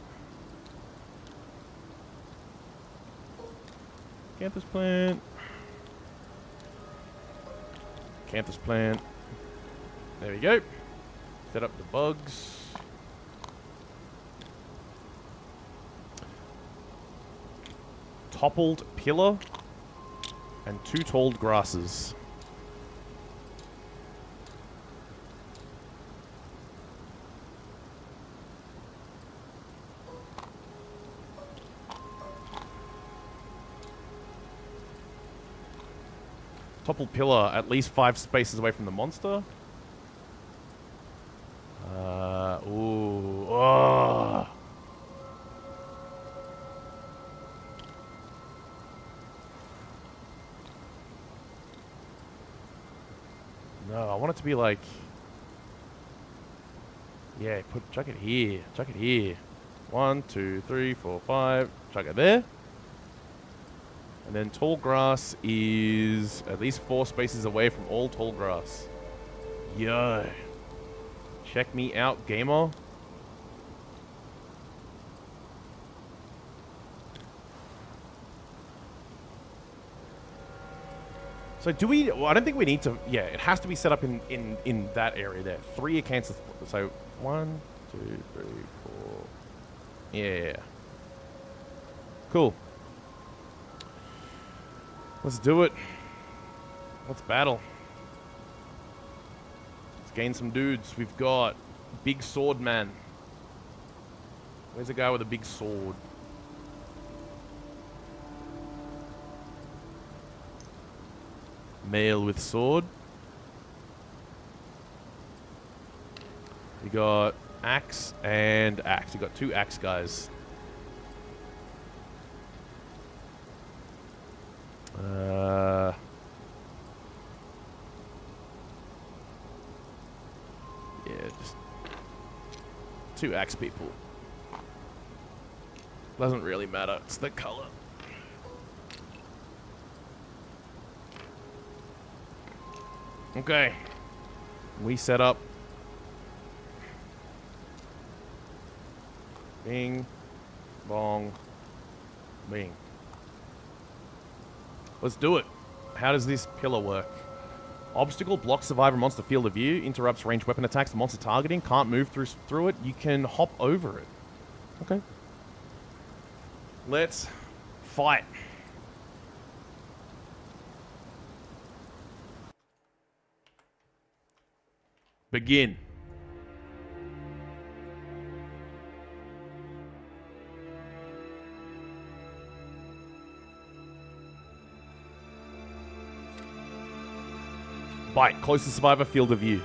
Acanthus plant. Acanthus plant. There we go. Set up the bugs. Toppled pillar and 2 talled grasses. Toppled pillar, at least 5 spaces away from the monster. Ooh. Oh. No, I want it to be like... Yeah, chuck it here. Chuck it here. 1, 2, 3, 4, 5. Chuck it there. And then tall grass is at least 4 spaces away from all tall grass. Yo. Check me out, gamer. So do we... Well, I don't think we need to... Yeah, it has to be set up in that area there. 3 acanthus... So 1, 2, 3, 4... Yeah. Cool. Let's do it. Let's battle. Let's gain some dudes. We've got Big Sword Man. Where's the guy with a big sword? Male with sword. We got axe and axe. We got 2 axe guys. Yeah, just 2 axe people. Doesn't really matter. It's the color. Okay. We set up. Bing. Bong. Bing. Let's do it. How does this pillar work? Obstacle blocks survivor monster field of view. Interrupts ranged weapon attacks. The monster targeting. Can't move through it. You can hop over it. Okay. Let's fight. Begin. Bite. Closest survivor field of view.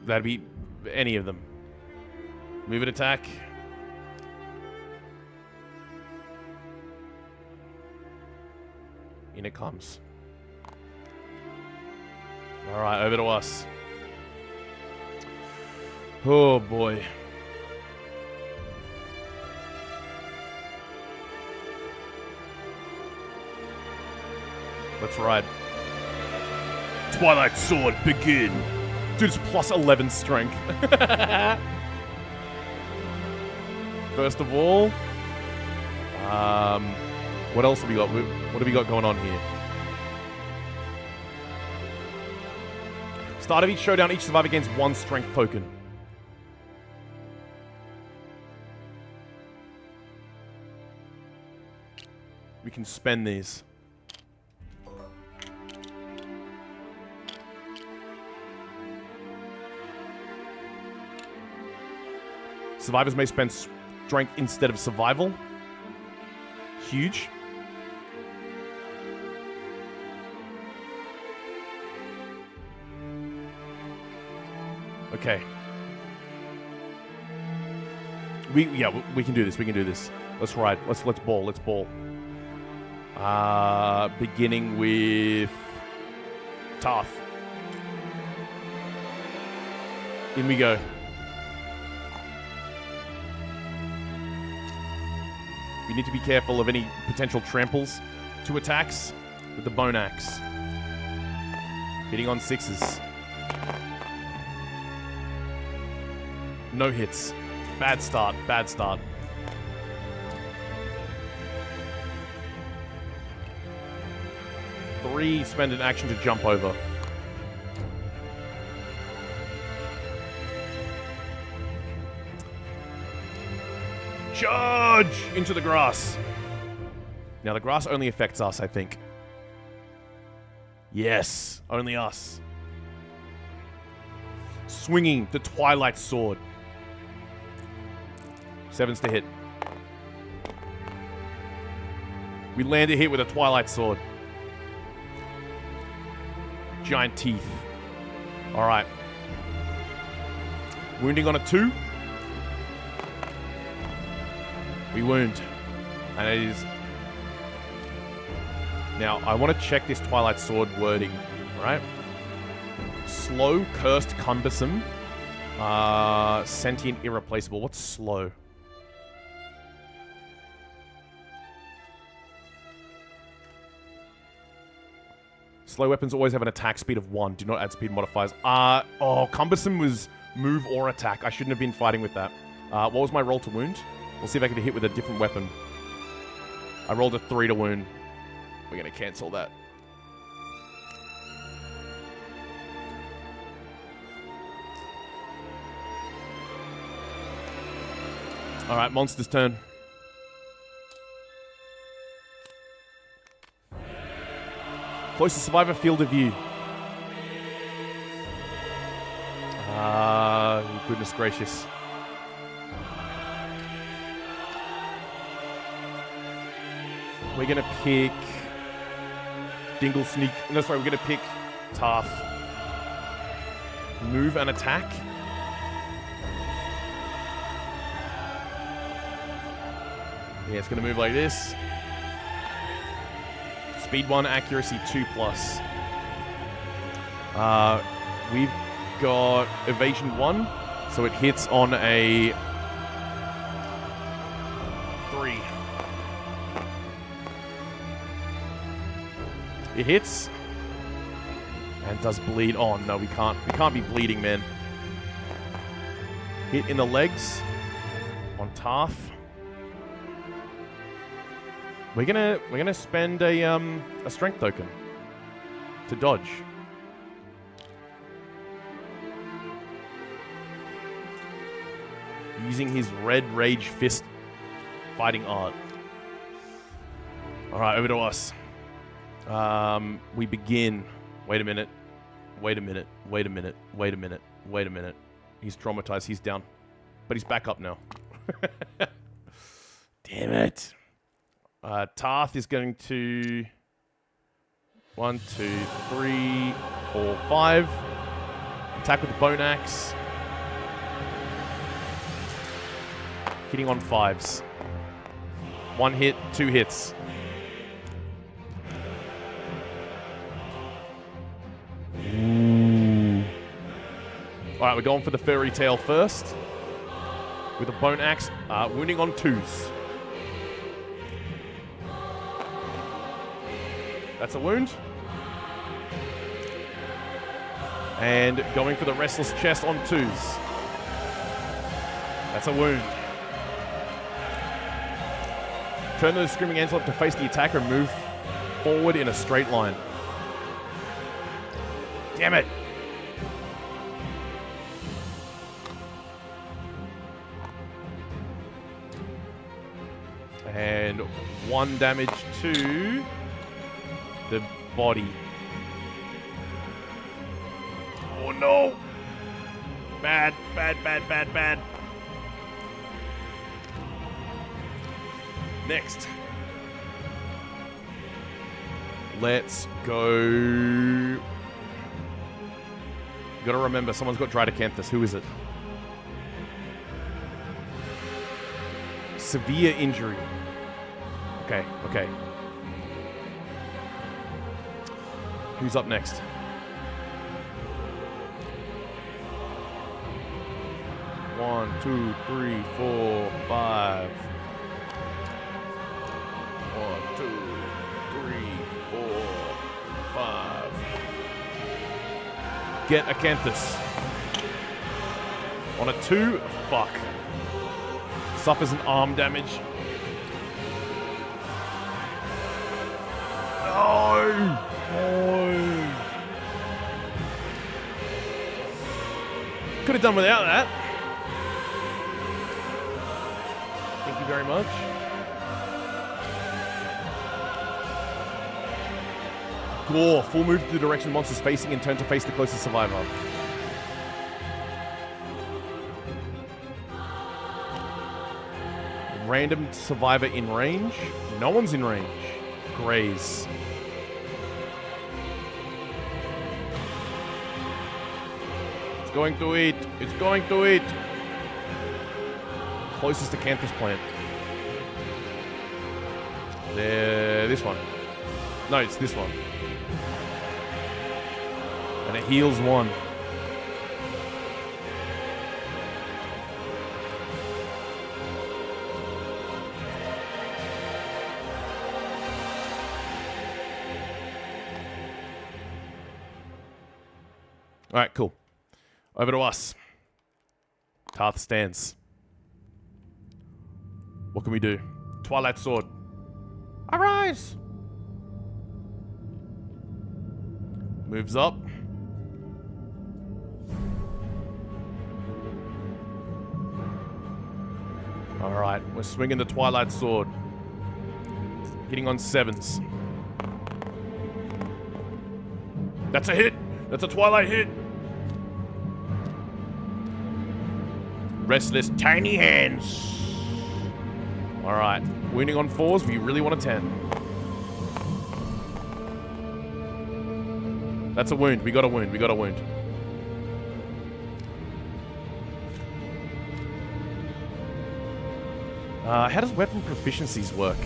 That'd be any of them. Move and attack. In it comes. Alright, over to us. Oh boy. Let's ride. Twilight Sword, begin! Dude, it's plus 11 strength. First of all, what else have we got? What have we got going on here? Start of each showdown, each survivor gains 1 strength token. We can spend these. Survivors may spend strength instead of survival. Huge. Okay. We can do this. We can do this. Let's ride. Let's ball. Let's ball. Beginning with Tarth. In we go. We need to be careful of any potential tramples. 2 attacks with the bone axe. Hitting on 6s. No hits. Bad start. Bad start. Three, spend an action to jump over. Charge into the grass. Now the grass only affects us, I think. Yes, only us. Swinging the Twilight Sword. 7's to hit. We land a hit with a Twilight Sword. Giant teeth. Alright. Wounding on a 2. We wound. And it is... Now, I want to check this Twilight Sword wording. Alright? Slow, cursed, cumbersome. Sentient, irreplaceable. What's slow? Slow weapons always have an attack speed of 1. Do not add speed modifiers. Cumbersome was move or attack. I shouldn't have been fighting with that. What was my roll to wound? We'll see if I can hit with a different weapon. I rolled a 3 to wound. We're going to cancel that. Alright, monster's turn. Closest survivor, field of view. Goodness gracious. We're gonna pick Dingle Sneak. No, sorry, we're gonna pick Tarth. Move and attack. Yeah, it's gonna move like this. Speed 1, accuracy 2+. We've got evasion 1, so it hits on a 3. It hits and does bleed. Oh no, we can't be bleeding, man. Hit in the legs on Tarth. We're gonna spend a strength token to dodge. Using his red rage fist fighting art. All right, over to us. We begin. Wait a minute. Wait a minute. Wait a minute. Wait a minute. Wait a minute. He's traumatized. He's down, but he's back up now. Damn it. Tarth is going to 1, 2, 3, 4, 5. Attack with the bone axe. Hitting on 5s. 1 hit, 2 hits. Ooh. Alright, we're going for the fairy tail first. With a bone axe, wounding on 2s. That's a wound. And going for the restless chest on 2s. That's a wound. Turn the screaming antelope to face the attacker and move forward in a straight line. Damn it. And 1 damage to the body. Oh no! Bad, bad, bad, bad, bad. Next. Let's go. You gotta remember, someone's got Dridacanthus. Who is it? Severe injury. Okay, okay. Who's up next? One, two, three, 4, 5. 1, 2, 3, 4, 5. Get Acanthus. On a 2, fuck. Suffers an arm damage. No! No! Could have done without that. Thank you very much. Gore. Full move to the direction monster's facing and turn to face the closest survivor. Random survivor in range. No one's in range. Graze. It's going to eat. It's going to eat. Closest to Canthus plant. There. This one. No, it's this one. And it heals 1. Alright, cool. Over to us. Tarth stands. What can we do? Twilight Sword. Arise! Moves up. Alright, we're swinging the Twilight Sword. Hitting on 7s. That's a hit! That's a Twilight hit! Restless tiny hands. Alright, wounding on 4s, but you really want a 10. That's a wound. We got a wound. We got a wound. How does weapon proficiencies work?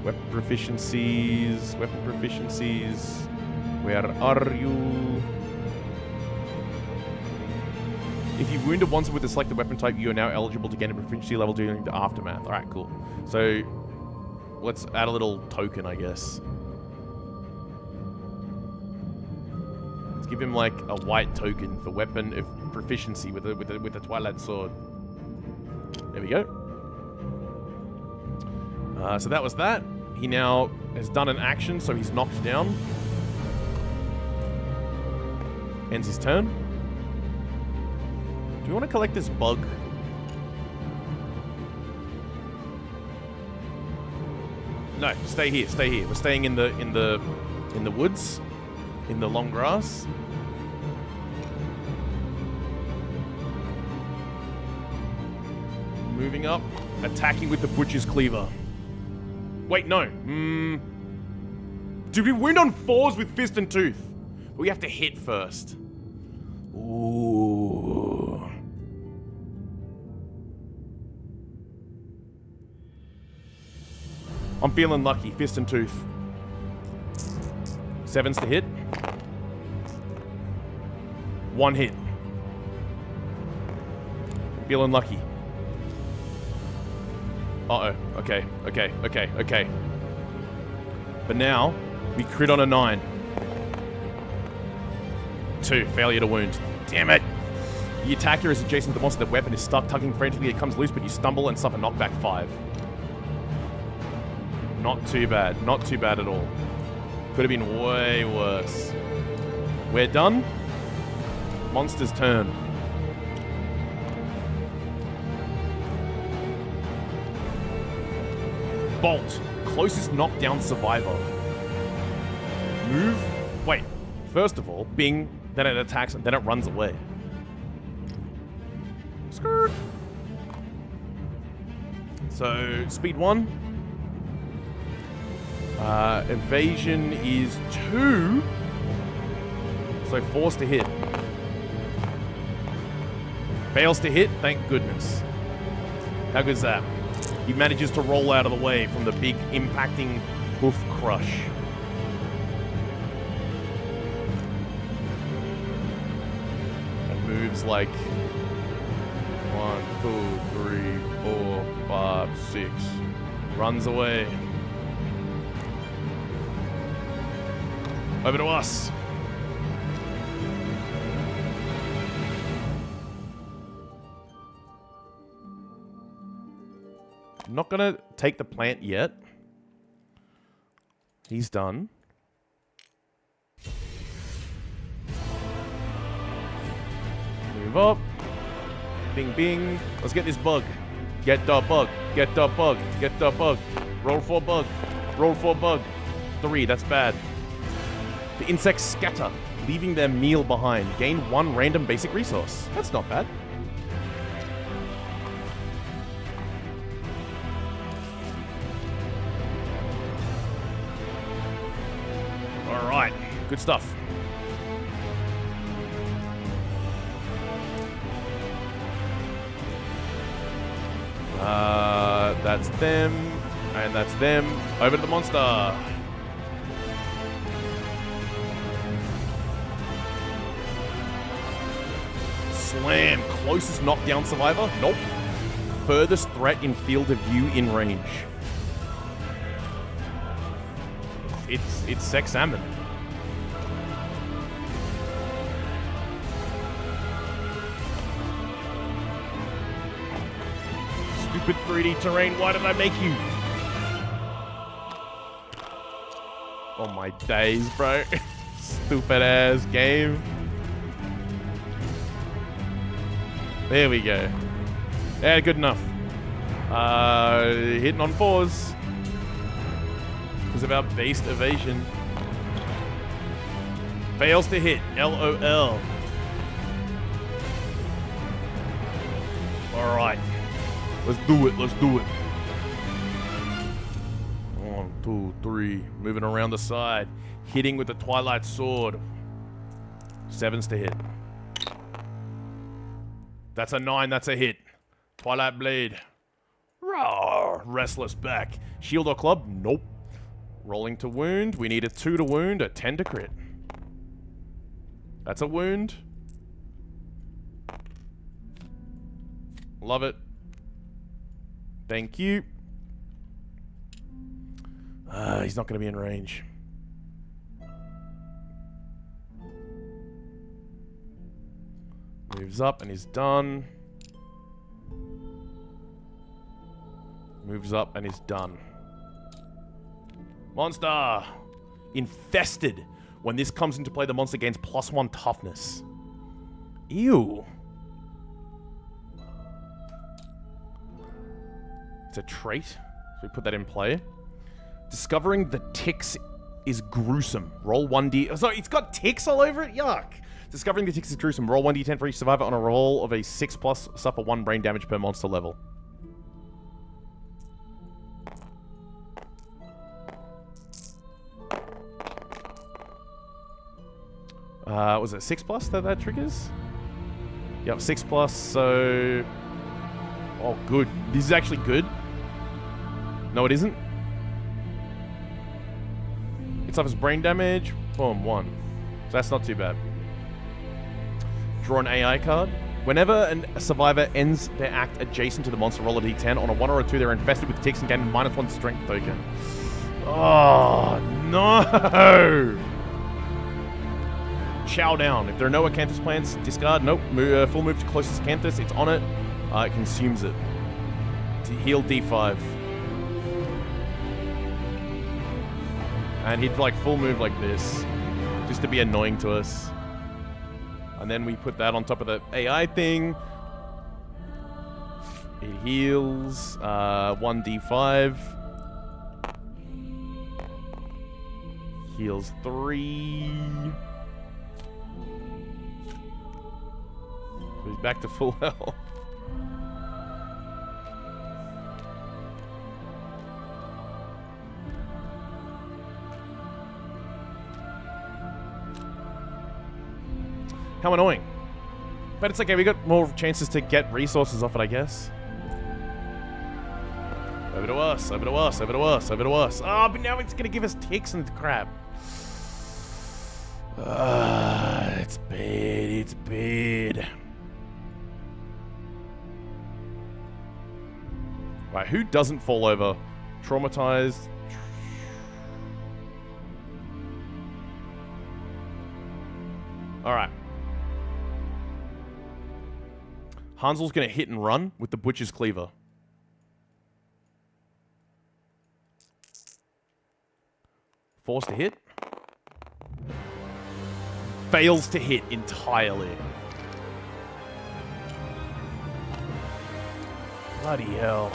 Weapon proficiencies. Weapon proficiencies. Where are you? If you wounded once with a selected weapon type, you are now eligible to gain a proficiency level during the aftermath. Alright, cool. So, let's add a little token, I guess. Let's give him like a white token for weapon of proficiency with the Twilight Sword. There we go. So that was that. He now has done an action, so he's knocked down. Ends his turn. Do we want to collect this bug? No, stay here, stay here. We're staying in the woods, in the long grass. Moving up, attacking with the Butcher's Cleaver. Wait, no. Did we wound on 4s with Fist and Tooth? We have to hit first. Ooh. I'm feeling lucky. Fist and Tooth. 7s to hit. 1 hit. Feeling lucky. Uh-oh. Okay. Okay. Okay. Okay. But now, we crit on a 9. 2. Failure to wound. Damn it. The attacker is adjacent to the monster. The weapon is stuck, tugging frantically. It comes loose, but you stumble and suffer knockback 5. Not too bad. Not too bad at all. Could have been way worse. We're done. Monster's turn. Bolt. Closest knockdown survivor. Move. Wait. First of all, bing. Then it attacks and then it runs away. Skirt. So, speed 1. Evasion is 2. So, force to hit. Fails to hit, thank goodness. How good's that? He manages to roll out of the way from the big impacting hoof crush. And moves like 1, 2, 3, 4, 5, 6. Runs away. Over to us. I'm not gonna take the plant yet. He's done. Move up. Bing, bing. Let's get this bug. Get the bug. Get the bug. Get the bug. Roll for bug. Roll for bug. 3, that's bad. The insects scatter, leaving their meal behind. Gain 1 random basic resource. That's not bad. Alright, good stuff. That's them, and that's them. Over to the monster. Slam. Closest knockdown survivor? Nope. Furthest threat in field of view in range. It's Sex Salmon. Stupid 3D terrain, why did I make you? Oh my days, bro. Stupid ass game. There we go. Yeah, good enough. Hitting on 4s. Because of our based evasion. Fails to hit. LOL. Alright. Let's do it. Let's do it. 1, 2, 3. Moving around the side. Hitting with the Twilight Sword. 7s to hit. That's a 9. That's a hit. Twilight Blade. Rawr. Restless back. Shield or club? Nope. Rolling to wound. We need a 2 to wound, a 10 to crit. That's a wound. Love it. Thank you. He's not going to be in range. Moves up and he's done. Moves up and he's done. Monster! Infested. When this comes into play, the monster gains +1 toughness. Ew. It's a trait. So we put that in play. Discovering the ticks is gruesome. Roll 1d... Sorry, it's got ticks all over it? Yuck. Discovering the ticks is gruesome. Roll 1d10 for each survivor on a roll of a 6+. Suffer 1 brain damage per monster level. Was it 6+ that triggers? Yep, 6+, so... Oh, good. This is actually good. No, it isn't. It suffers brain damage. Boom, 1. So that's not too bad. Draw an AI card. Whenever a survivor ends their act adjacent to the monster, roll a d10. On a 1 or a 2, they're infested with ticks and gain -1 strength token. Oh, no! Chow down. If there are no Acanthus plants, discard. Nope. Full move to closest Acanthus. It's on it. It consumes it. To heal D5. And he'd like full move like this. Just to be annoying to us. And then we put that on top of the AI thing. It heals 1d5. Heals 3. So he's back to full health. How annoying. But it's okay, we got more chances to get resources off it, I guess. Over to us, over to us, over to us, over to us. Oh, but now it's gonna give us ticks and crap. It's bad, it's bad. Right, who doesn't fall over? Traumatized. Alright. Hansel's gonna hit and run with the Butcher's Cleaver. Forced to hit. Fails to hit entirely. Bloody hell.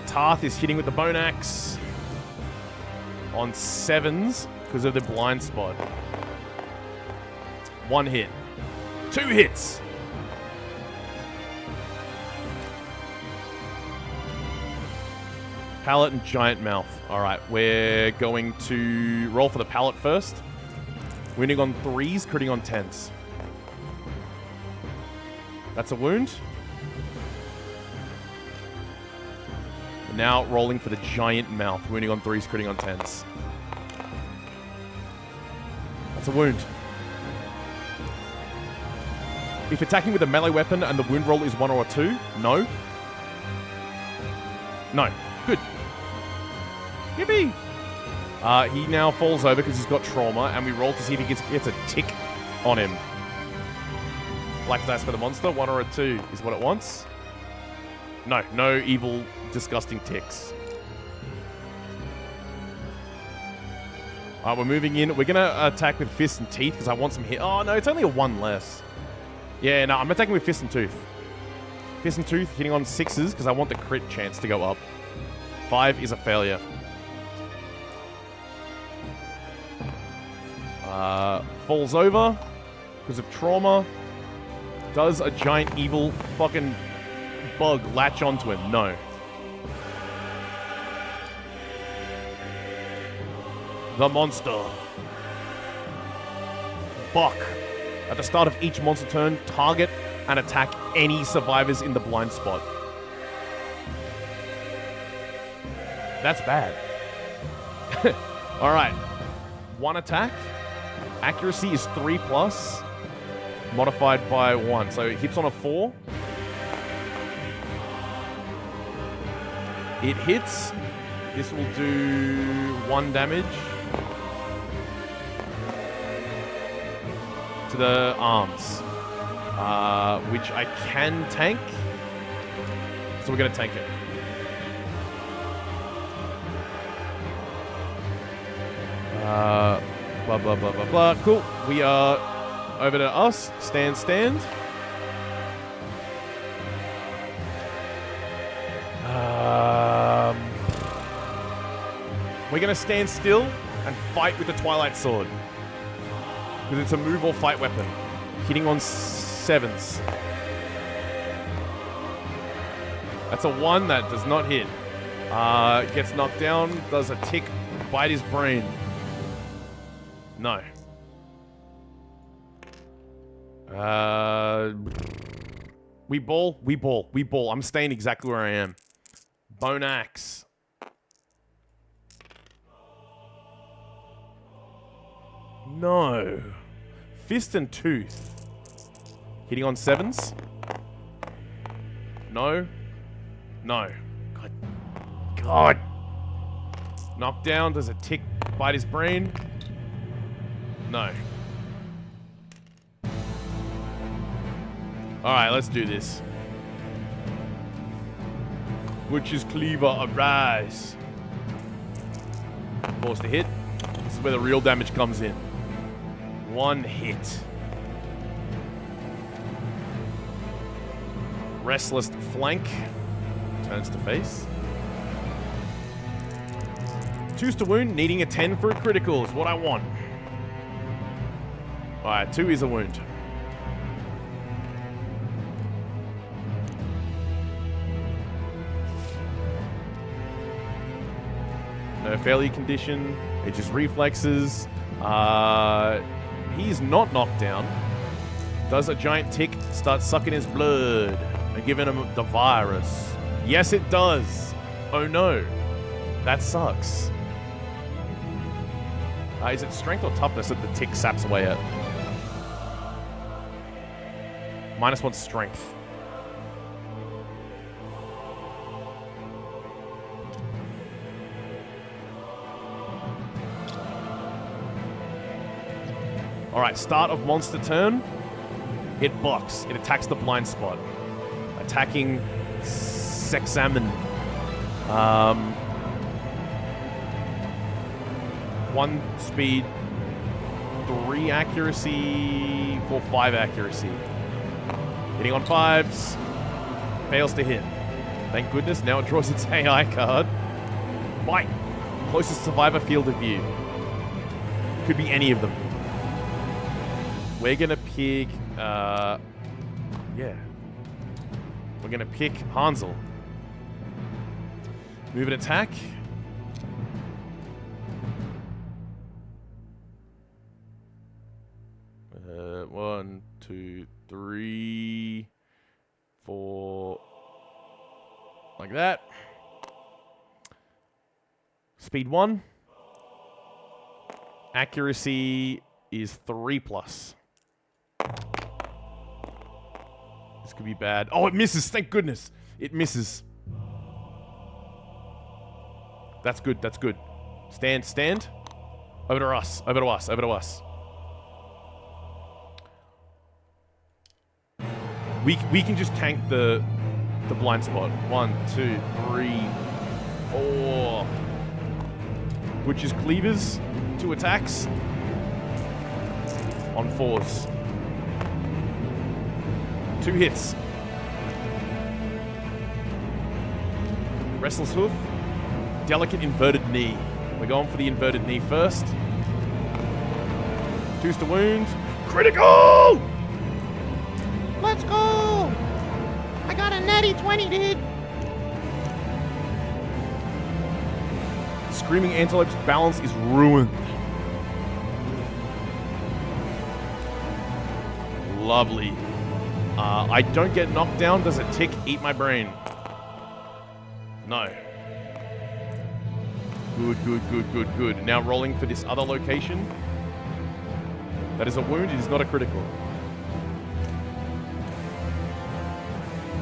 Tarth is hitting with the Bone Axe. On 7s because of the blind spot. 1 hit. 2 hits. Pallet and Giant Mouth. Alright, we're going to roll for the pallet first. Wounding on 3s, critting on 10s. That's a wound. Now rolling for the Giant Mouth. Wounding on 3s, critting on 10s. That's a wound. If attacking with a melee weapon and the wound roll is 1 or a 2, no. No. Good. Yippee! He now falls over because he's got trauma, and we roll to see if he gets a tick on him. Black dice for the monster. 1 or a 2 is what it wants. No. No evil, disgusting ticks. Alright, we're moving in. We're going to attack with Fist and Teeth because I want some hit. Oh, no, it's only a 1 less. Yeah, no, I'm attacking with Fist and Tooth. Fist and Tooth hitting on 6s because I want the crit chance to go up. 5 is a failure. Falls over because of trauma. Does a giant evil fucking bug latch onto him? No. The monster. Buck. At the start of each monster turn, target and attack any survivors in the blind spot. That's bad. Alright. 1 attack. Accuracy is 3+. Modified by 1. So it hits on a 4. It hits. This will do 1 damage. To the arms. Which I can tank. So we're going to tank it. Blah, blah, blah, blah, blah. Cool. We are over to us. Stand. We're going to stand still and fight with the Twilight Sword. Because it's a move or fight weapon. Hitting on 7s. That's a 1 that does not hit. Gets knocked down. Does a tick. Bite his brain. No. We ball. I'm staying exactly where I am. Bone Axe. No. Fist and Tooth. Hitting on 7s. No. God. Knockdown. Does a tick bite his brain? No. Alright, let's do this. Butcher's Cleaver, arise. Forced to hit. This is where the real damage comes in. 1 hit. Restless Flank. Turns to face. Choose to wound, needing a 10 for a critical is what I want. Alright, 2 is a wound. No failure condition. It just reflexes. He's not knocked down. Does a giant tick start sucking his blood and giving him the virus? Yes, it does. Oh no. That sucks. Is it strength or toughness that the tick saps away at? -1 strength. Alright, start of monster turn. It blocks. It attacks the blind spot. Attacking Sexamen. 1 speed, 3 accuracy, 4-5 accuracy. Hitting on 5s. Fails to hit. Thank goodness, now it draws its AI card. Bite. Closest survivor field of view. Could be any of them. We're gonna pick, yeah. We're gonna pick Hansel. Move and attack. One, 2, 3, 4. Like that. Speed 1. Accuracy is 3+. This could be bad. Oh, it misses. Thank goodness. It misses. That's good. That's good. Stand. Stand. Over to us. Over to us. Over to us. We can just tank the blind spot. 1, 2, 3, 4. Which is cleavers. 2 attacks. On 4s. 2 hits. Restless hoof. Delicate inverted knee. We're going for the inverted knee first. 2's to wound. Critical! Let's go! I got a natty 20, dude. Screaming Antelope's balance is ruined. Lovely. I don't get knocked down. Does a tick eat my brain? No. Good, good, good, good, good. Now rolling for this other location. That is a wound. It is not a critical.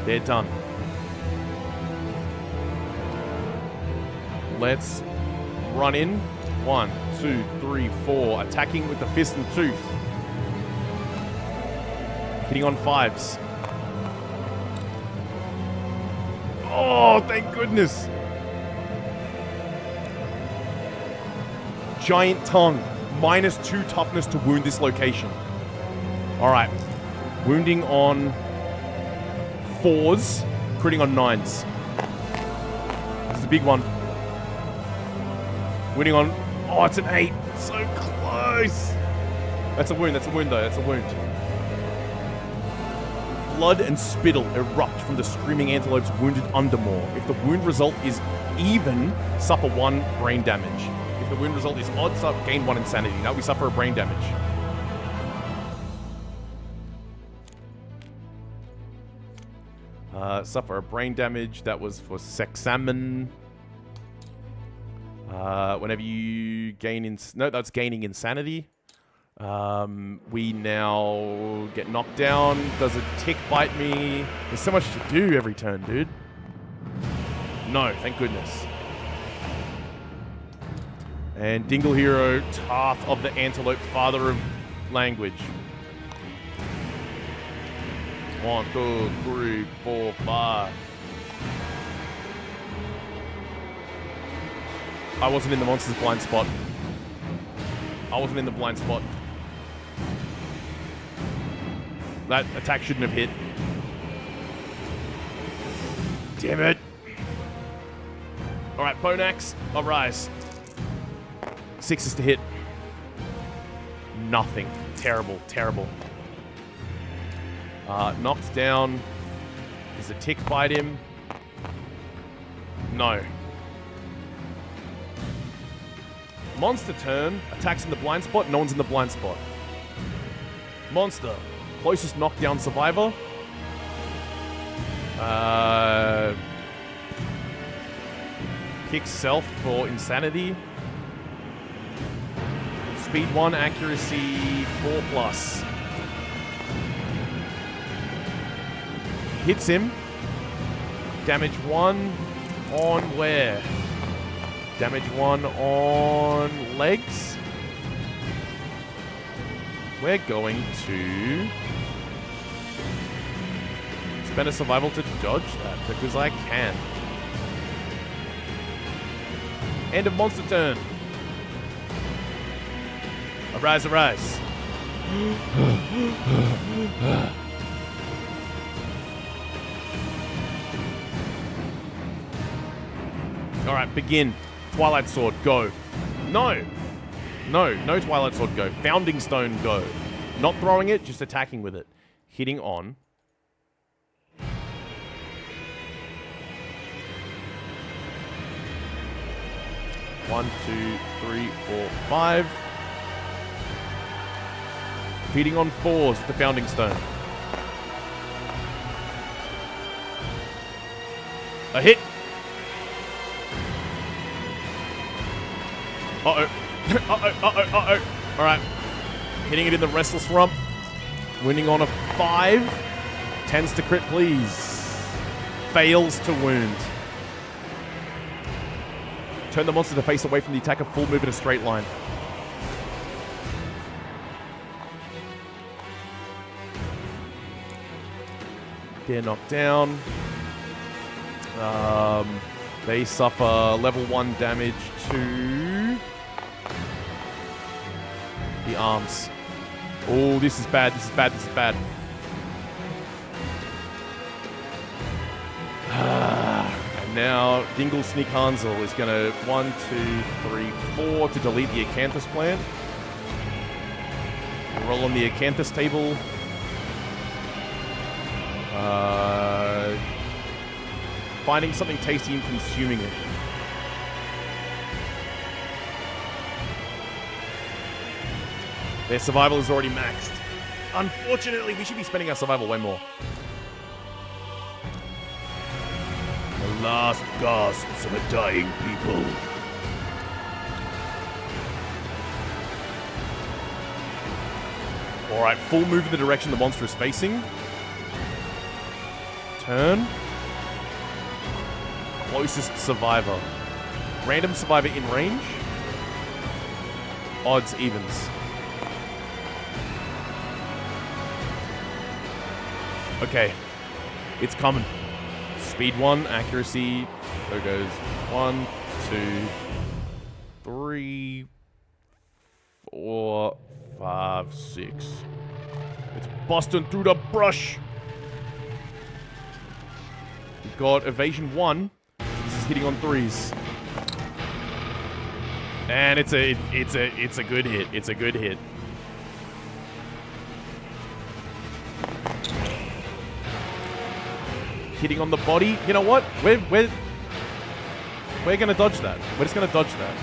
They're done. Let's run in. 1, 2, 3, 4. Attacking with the fist and tooth. Hitting on 5s. Oh, thank goodness. Giant tongue. -2 toughness to wound this location. Alright. Wounding on 4s. Critting on 9s. This is a big one. Wounding on... Oh, it's an 8. So close. That's a wound. That's a wound, though. That's a wound. Blood and spittle erupt from the Screaming Antelope's wounded undermaw. If the wound result is even, suffer 1 brain damage. If the wound result is odd, gain 1 insanity. Now we suffer a brain damage. Suffer a brain damage. That was for Sexamen. Whenever you gain... No, that's gaining insanity. We now get knocked down. Does a tick bite me? There's so much to do every turn, dude. No, thank goodness. And Dingle Hero, Tarth of the Antelope, Father of Language. 1, 2, 3, 4, 5. I wasn't in the monster's blind spot. I wasn't in the blind spot. That attack shouldn't have hit. Damn it. Alright, Bonax, I'll rise. 6s to hit. Nothing. Terrible, terrible. Knocked down. Does a tick bite him? No. Monster turn. Attacks in the blind spot. No one's in the blind spot. Monster. Closest knockdown survivor. Kick self for insanity. Speed 1, accuracy 4+. Hits him. Damage 1 on where? Damage 1 on legs. We're going to spend a survival to dodge that because I can. End of monster turn. Arise, arise. All right, begin. Twilight Sword, go. No. No Twilight Sword, go. Founding Stone, go. Not throwing it, just attacking with it. Hitting on. One, two, three, four, 5. Feeding on 4s with the Founding Stone. A hit. Uh-oh. Uh-oh. All right. Hitting it in the Restless Rump. Winning on a 5. Tends to crit, please. Fails to wound. Turn the monster to face away from the attacker. Full move in a straight line. They're knocked down. They suffer level 1 damage to the arms. Oh, this is bad. This is bad. This is bad. And now Dingle Sneak Hansel is going to 1, 2, 3, 4 to delete the Acanthus plant. Roll on the Acanthus table. Finding something tasty and consuming it. Their survival is already maxed. Unfortunately, we should be spending our survival way more. The last gasps of a dying people. Alright, full move in the direction the monster is facing. Turn. Closest survivor. Random survivor in range. Odds, evens. Okay. It's coming. Speed 1, accuracy. There goes 1, 2, 3, 4, 5, 6. It's busting through the brush. We've got evasion 1. This is hitting on 3s. And it's a good hit. It's a good hit. Hitting on the body. You know what? We're gonna dodge that. We're just gonna dodge that.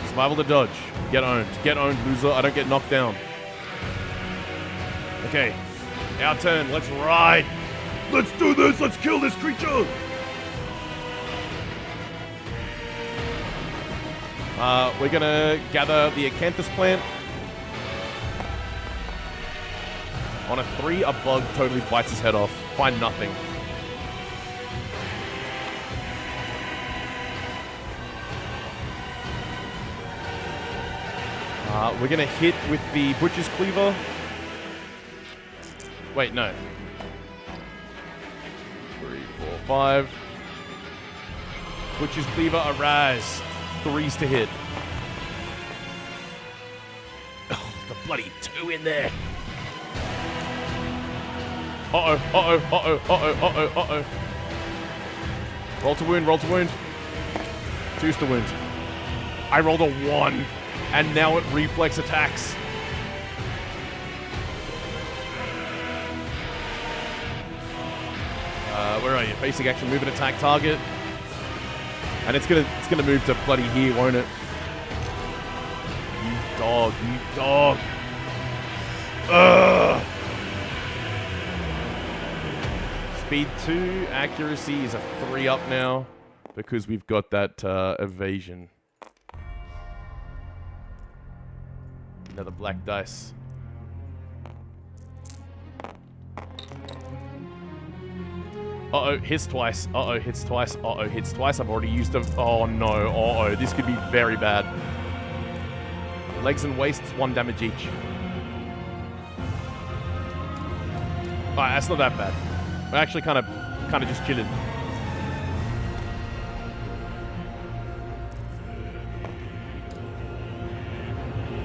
Survival to dodge. Get owned. Get owned, loser. I don't get knocked down. Okay. Our turn. Let's ride. Let's do this. Let's kill this creature. We're gonna gather the Acanthus plant. On a 3, a bug totally bites his head off. Find nothing. We're gonna hit with the Butcher's Cleaver. Wait, no. 3, 4, 5. Butcher's Cleaver, arise. 3s to hit. Oh, the bloody 2 in there. Uh-oh, uh-oh, uh-oh, uh-oh, uh-oh, uh-oh. Roll to wound, roll to wound. 2's to wound. I rolled a 1, and now it reflex attacks. Where are you? Basic action, move and attack target. And it's gonna move to bloody here, won't it? You dog, you dog. Ugh. Speed 2, accuracy is a 3 up now because we've got that evasion. Another black dice. Uh-oh, hits twice. Uh-oh, hits twice. Uh-oh, hits twice. I've already used them. Oh, no. Uh-oh, this could be very bad. Legs and waists, 1 damage each. Alright, that's not that bad. We're actually kind of just chilling.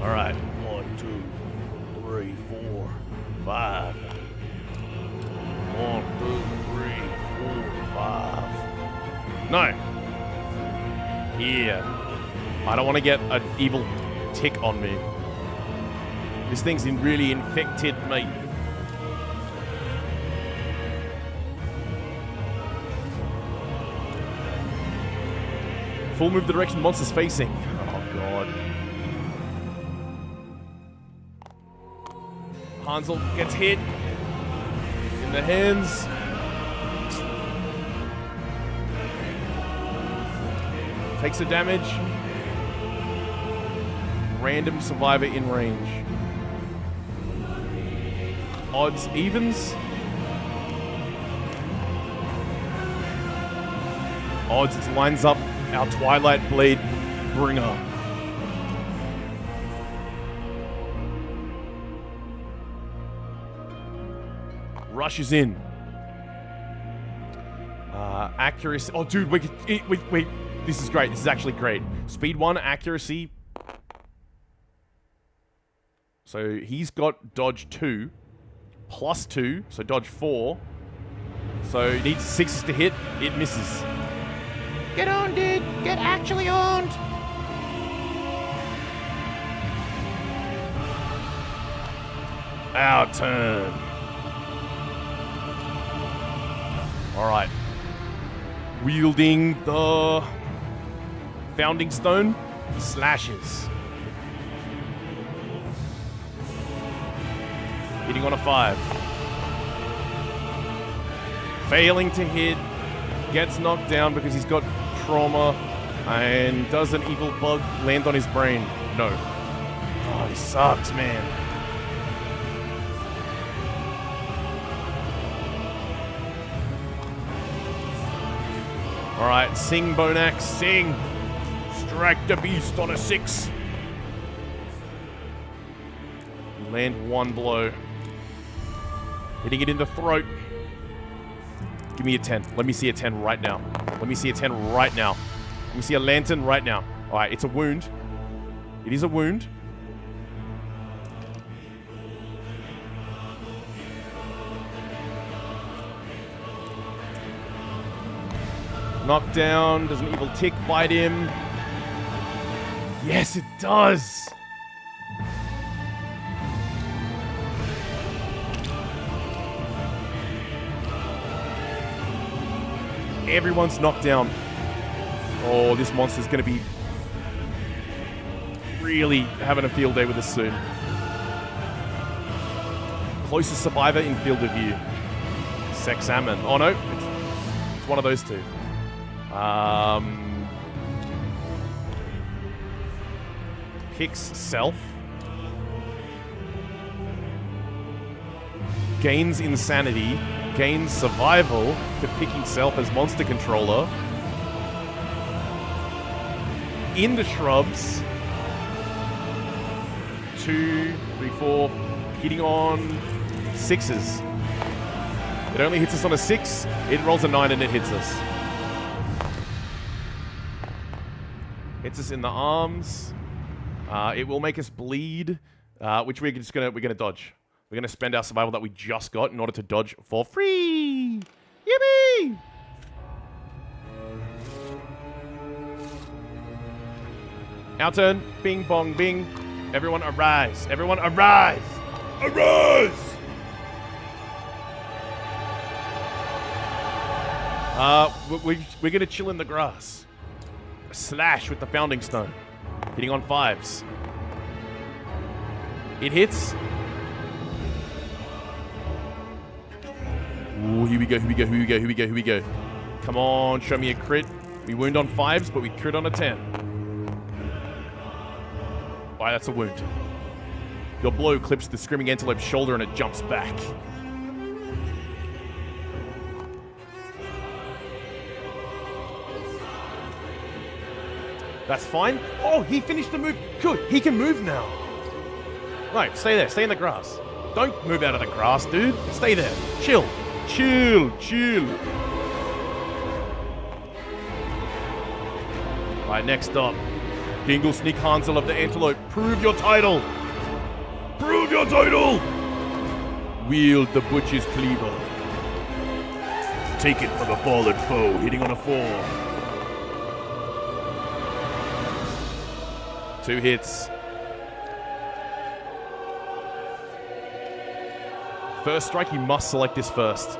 Alright. 1, 2, 3, 4, 5. 1, 2, 3, 4, 5. No. Here. I don't want to get an evil tick on me. This thing's really infected me. Full move the direction monster's facing. Oh, God. Hansel gets hit. In the hands. Takes the damage. Random survivor in range. Odds, evens. Odds, it lines up our Twilight Blade bringer. Rushes in. Accuracy. Oh, dude, wait. This is great. This is actually great. Speed 1, accuracy. So he's got dodge 2, plus 2, so dodge 4. So he needs 6 to hit. It misses. Get on, dude. Get actually owned. Our turn. All right. Wielding the Founding Stone, he slashes. Hitting on a 5. Failing to hit. Gets knocked down because he's got trauma. And does an evil bug land on his brain? No. Oh, this sucks, man. Alright, sing, Bone Axe, sing! Strike the beast on a 6. Land 1 blow. Hitting it in the throat. Give me a 10. Let me see a 10 right now. Let me see a 10 right now. Let me see a lantern right now. Alright, it's a wound. It is a wound. Knocked down. Does an evil tick bite him? Yes, it does! Everyone's knocked down. Oh, this monster's going to be really having a field day with us soon. Closest survivor in field of view. Sex Salmon. Oh, no. It's one of those two. Picks self. Gains insanity. Gains survival for picking self as monster controller. In the shrubs. 2, 3, 4. Hitting on 6s. It only hits us on a 6. It rolls a 9 and it hits us. Hits us in the arms. It will make us bleed, which we're gonna dodge. We're gonna spend our survival that we just got in order to dodge for free. Yippee! Our turn. Bing, bong, bing. Everyone arise. Everyone arise. Arise! We're going to chill in the grass. Slash with the founding stone. Hitting on 5s. It hits. Ooh, here we go, here we go, here we go, here we go, here we go. Come on, show me a crit. We wound on 5s, but we crit on a 10. Alright, that's a wound. Your blow clips the screaming antelope's shoulder and it jumps back. That's fine. Oh, he finished the move. Good, he can move now. No, stay there. Stay in the grass. Don't move out of the grass, dude. Stay there. Chill. Chill. Chill. Alright, next up. Dingle Sneak Hansel of the Antelope. Prove your title. Prove your title. Wield the Butcher's Cleaver. Take it for the fallen foe. Hitting on a 4. 2 hits. First strike, you must select this first.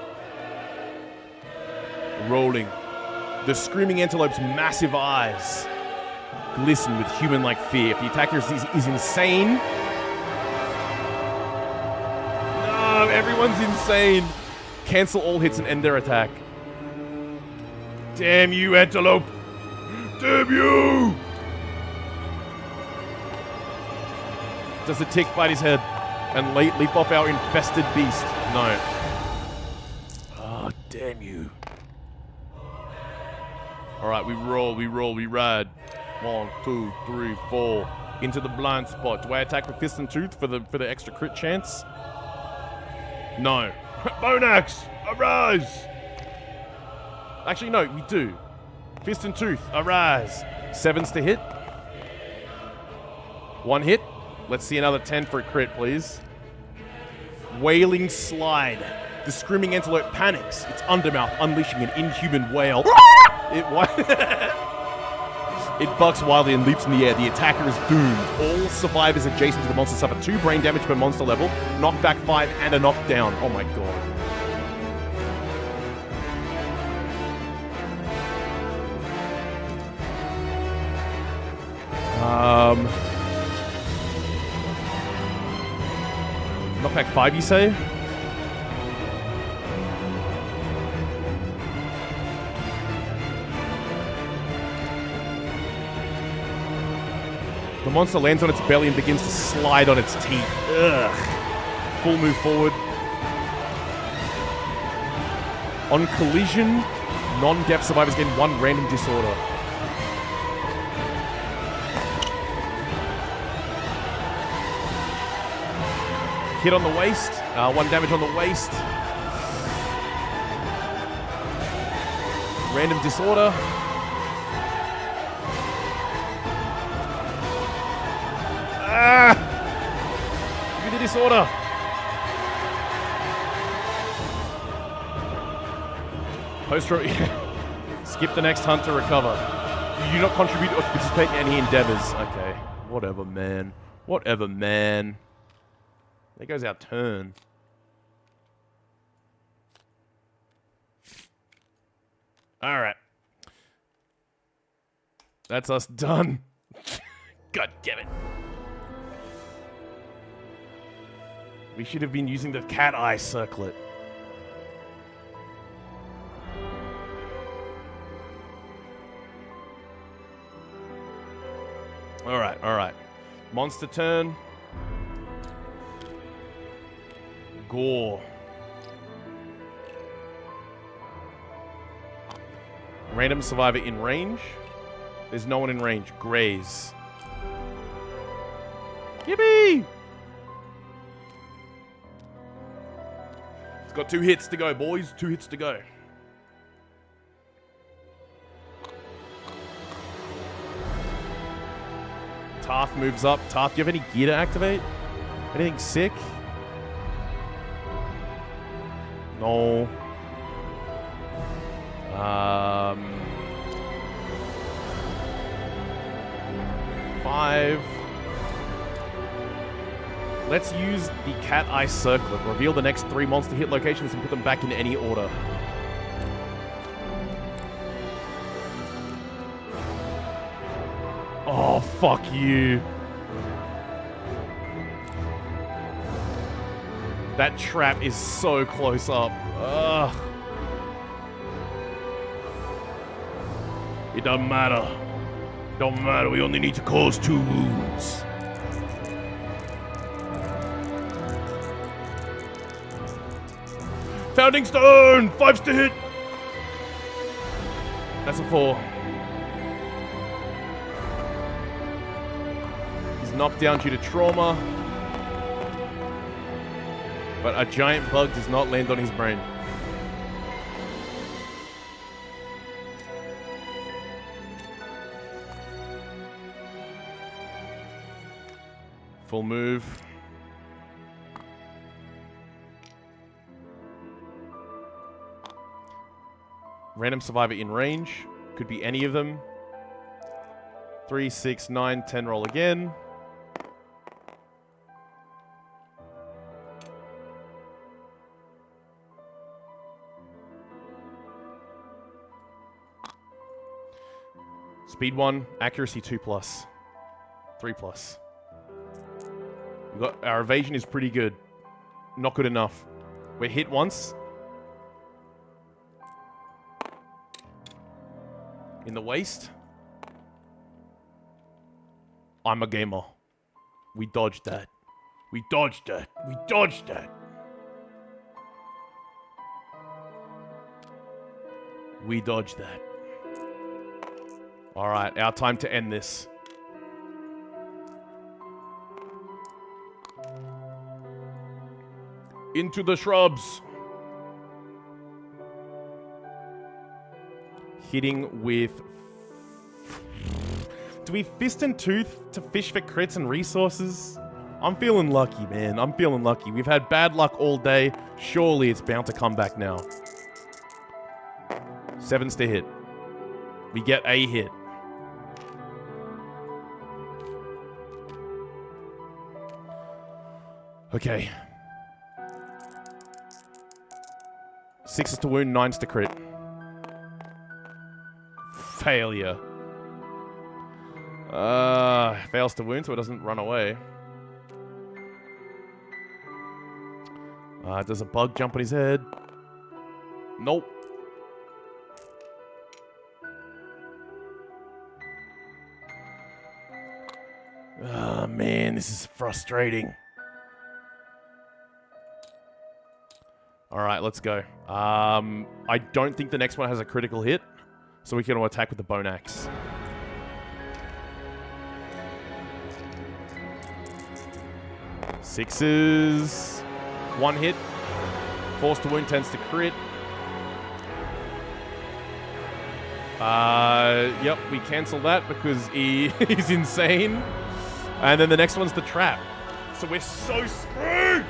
Rolling. The screaming antelope's massive eyes glisten with human-like fear. If the attacker is insane... No, everyone's insane. Cancel all hits and end their attack. Damn you, antelope! Damn you! Does the tick bite his head and leap off our infested beast? No. Oh, damn you. Alright, we roll, we ride. 1, 2, 3, 4. Into the blind spot. Do I attack with Fist and Tooth for the extra crit chance? No. Bone Axe! Arise! Actually, no, we do. Fist and Tooth, arise. 7s to hit. 1 hit. Let's see another 10 for a crit, please. Wailing Slide. The screaming antelope panics, its undermouth unleashing an inhuman wail. It bucks wildly and leaps in the air. The attacker is doomed. All survivors adjacent to the monster suffer 2 brain damage per monster level, knockback 5, and a knockdown. Oh my god. Knockback 5, you say? The monster lands on its belly and begins to slide on its teeth. Ugh. Full move forward. On collision, non-deaf survivors gain 1 random disorder. Hit on the waist. 1 damage on the waist. Random disorder. Give me the disorder. Skip the next hunt to recover. You do not contribute or participate in any endeavors. Okay. Whatever, man. Whatever, man. There goes our turn. Alright. That's us done. God damn it. We should have been using the cat eye circlet. Alright, alright. Monster turn. Gore. Random survivor in range. There's no one in range. Graze. Yippee! It's got 2 hits to go, boys. 2 hits to go. Tarth moves up. Tarth, do you have any gear to activate? Anything sick? No. 5. Let's use the cat eye circlet. Reveal the next 3 monster hit locations and put them back in any order. Oh, fuck you. That trap is so close up. Ugh. It doesn't matter. Don't matter. We only need to cause 2 wounds. Founding Stone! 5's to hit! That's a 4. He's knocked down due to trauma. But a giant bug does not land on his brain. Full move. Random survivor in range. Could be any of them. 3, 6, 9, 10 roll again. Speed 1, accuracy 2+. 3+. Our evasion is pretty good. Not good enough. We're hit once. In the waist. I'm a gamer. We dodged that. We dodged that. We dodged that. We dodged that. Alright, our time to end this. Into the shrubs. Hitting with... Do we fist and tooth to fish for crits and resources? I'm feeling lucky, man. I'm feeling lucky. We've had bad luck all day. Surely it's bound to come back now. 7's to hit. We get a hit. Okay. 6's to wound, 9's to crit. Failure. Fails to wound so it doesn't run away. Does a bug jump on his head? Nope. Oh, man, this is frustrating. Alright, let's go. I don't think the next one has a critical hit, so we can attack with the bone axe. Sixes. 1 hit. Force to wound, 10's to crit. Yep, we cancel that because he is insane. And then the next one's the trap. So we're so screwed!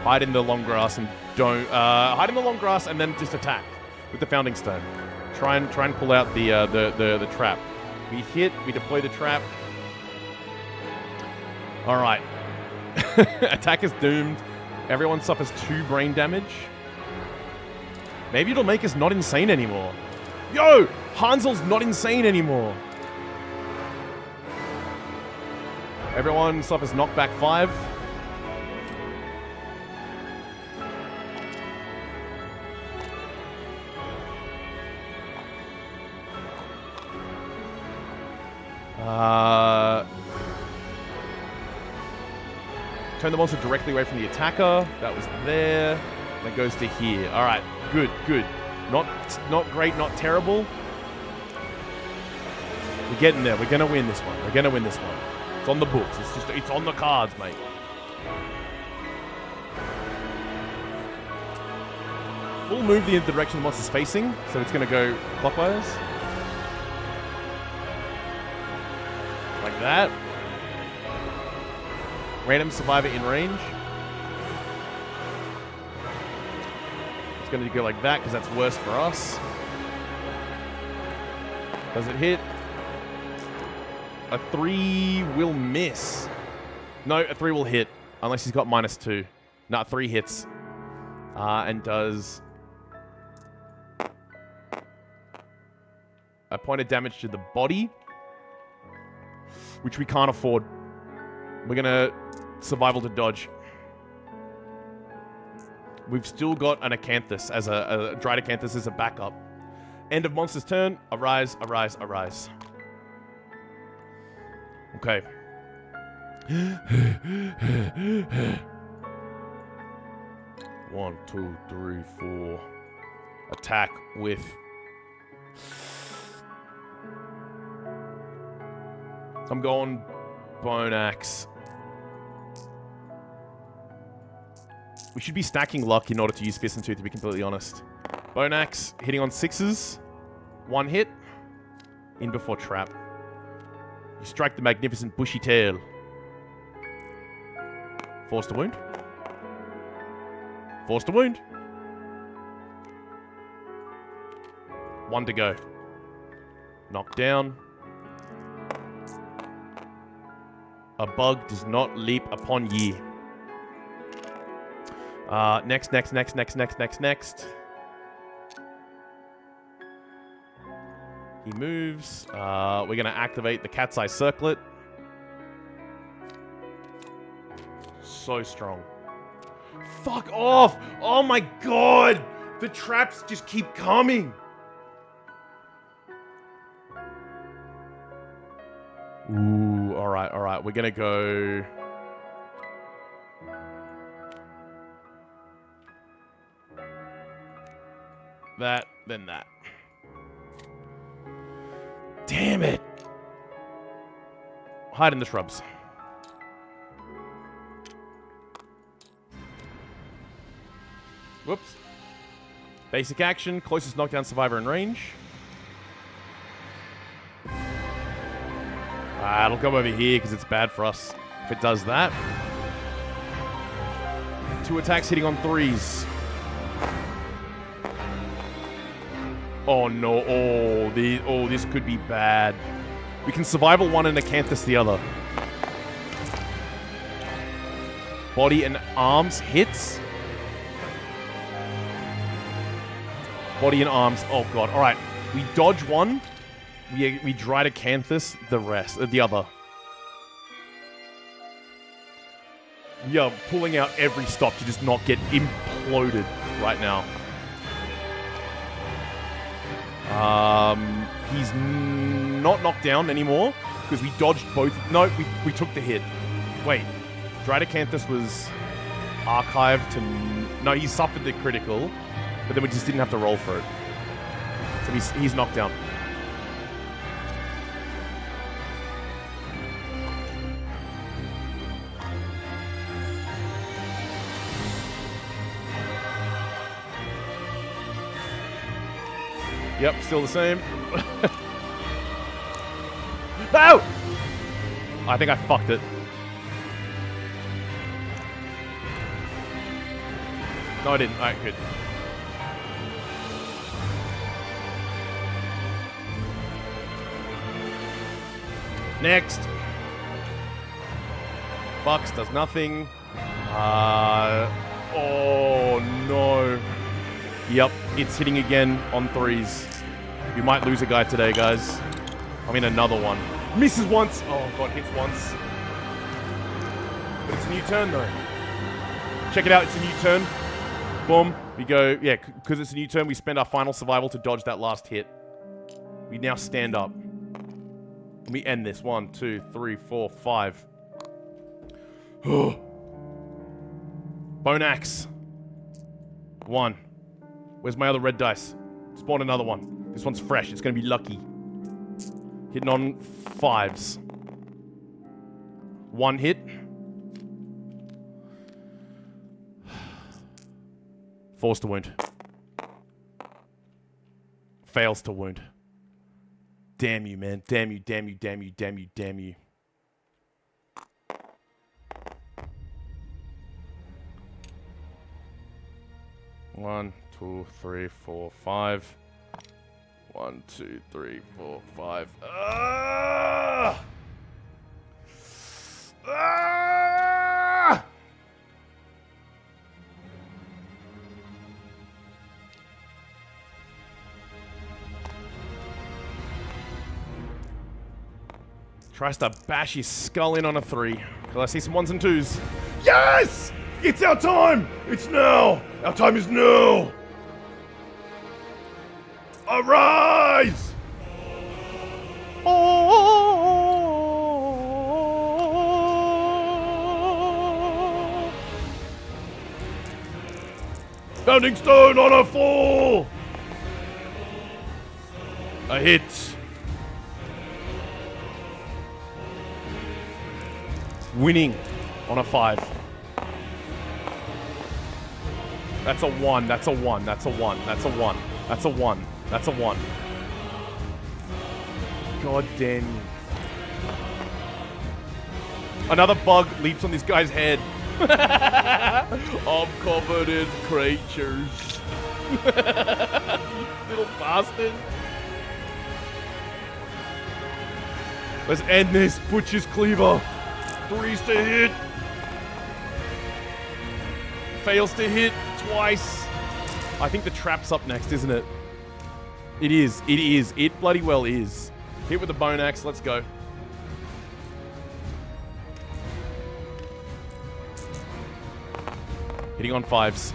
Hide in the long grass and don't... hide in the long grass and then just attack with the Founding Stone. Try and pull out the trap. We hit, we deploy the trap. Alright. Attack is doomed. Everyone suffers 2 brain damage. Maybe it'll make us not insane anymore. Yo! Hansel's not insane anymore. Everyone suffers knockback 5. Turn the monster directly away from the attacker. That was there. That goes to here. Alright, good, good. Not great, not terrible. We're getting there. We're gonna win this one. We're gonna win this one. It's on the books. It's on the cards, mate. We'll move the direction the monster's facing, so it's gonna go clockwise. Like that. Random survivor in range. It's going to go like that because that's worse for us. Does it hit? A 3 will miss. No, a 3 will hit. Unless he's got -2. No, 3 hits. And does a point of damage to the body, which we can't afford. We're going to survival to dodge. We've still got an Acanthus as a dried Acanthus as a backup. End of monster's turn. Arise, arise, arise. Okay. 1, 2, 3, 4. Attack with... I'm going Bone Axe. We should be stacking luck in order to use Fist and Tooth, to be completely honest. Bone Axe, hitting on 6s. 1 hit. In before trap. You strike the magnificent bushy tail. Force to wound. Force to wound. 1 to go. Knock down. A bug does not leap upon ye. Next. He moves. We're going to activate the Cat's Eye Circlet. So strong. Fuck off! Oh my god! The traps just keep coming! Ooh, alright. We're going to go... that, then that. Damn it! Hide in the shrubs. Whoops. Basic action, closest knockdown survivor in range. It'll come over here because it's bad for us if it does that. 2 attacks hitting on 3s. Oh no, this could be bad. We can survival 1 and Acanthus the other. Body and arms hits. Body and arms, oh god, alright. We dodge 1, we dried Acanthus the other. We are pulling out every stop to just not get imploded right now. He's not knocked down anymore because we dodged both. No, we took the hit. Wait, dried Acanthus was archived to... No, he suffered the critical, but then we just didn't have to roll for it. So he's knocked down. Yep, still the same. No! I think I fucked it. No, I didn't. Alright, good. Next. Bucks does nothing. Oh, no. Yep, it's hitting again on 3s. We might lose a guy today, guys. I mean, another one. Misses once. Oh, God, hits once. But it's a new turn, though. Check it out, it's a new turn. Boom. We go, yeah, because it's a new turn, we spend our final survival to dodge that last hit. We now stand up. And we end this. 1, 2, 3, 4, 5. Bone Axe. 1. Where's my other red dice? Spawn another one. This one's fresh. It's going to be lucky. Hitting on 5s. 1 hit. Force to wound. Fails to wound. Damn you, man. Damn you, damn you, damn you, damn you, damn you. 1, 2, 3, 4, 5. 1, 2, 3, 4, 5. Ah! Ah! Tries to bash his skull in on a 3. Can I see some 1s and 2s? Yes! It's our time! It's now! Our time is now! Arise! Oh! Founding stone on a 4! A hit. Winning on a 5. That's a 1. That's a 1. That's a 1. That's a 1. That's a 1. That's a 1. God damn you. Another bug leaps on this guy's head. I'm covered in creatures. Little bastard. Let's end this. Butcher's Cleaver. 3s to hit. Fails to hit twice. I think the trap's up next, isn't it? It is. It is. It bloody well is. Hit with the bone axe. Let's go. Hitting on 5s.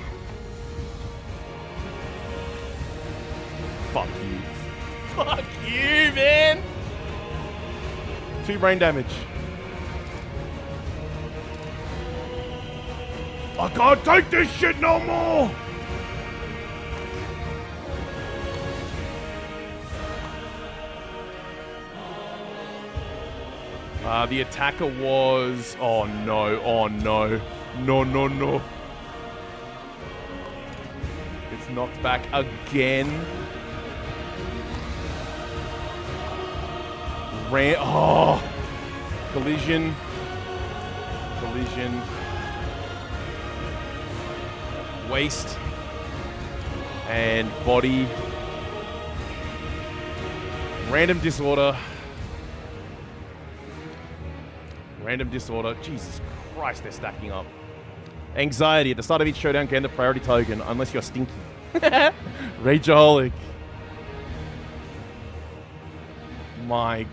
Fuck you. Fuck you, man. 2 brain damage. I can't take this shit no more! The attacker was... Oh no, oh no. No, no, no. It's knocked back again. Oh! Collision. Collision. Waist. And body. Random disorder. Random disorder. Jesus Christ, they're stacking up. Anxiety. At the start of each showdown, gain the priority token, unless you're stinky. Rageaholic. My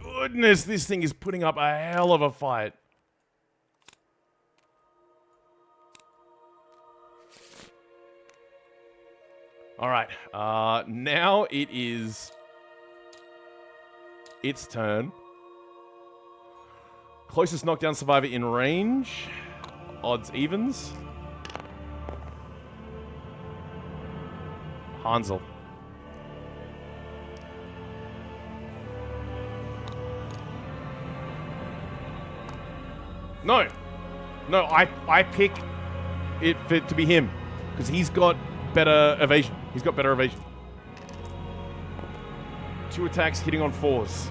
goodness, this thing is putting up a hell of a fight. Alright, now it is its turn. Closest knockdown survivor in range. Odds evens. Hansel. No. No, I pick it to be him. Because he's got better evasion. He's got better evasion. 2 attacks hitting on 4s.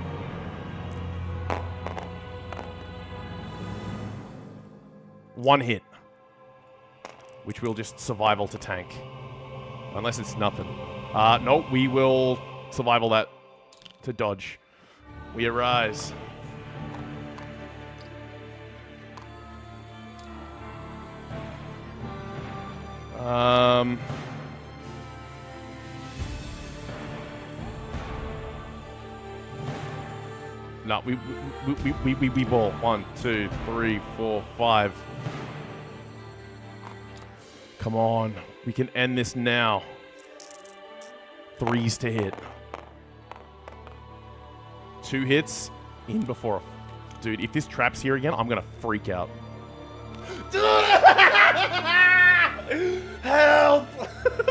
One hit. Which we'll just survival to tank. Unless it's nothing. No, we will survival that to dodge. We arise. No, we ball. 1, 2, 3, 4, 5. Come on. We can end this now. 3s to hit. 2 hits in before. Dude, if this trap's here again, I'm gonna freak out. Help!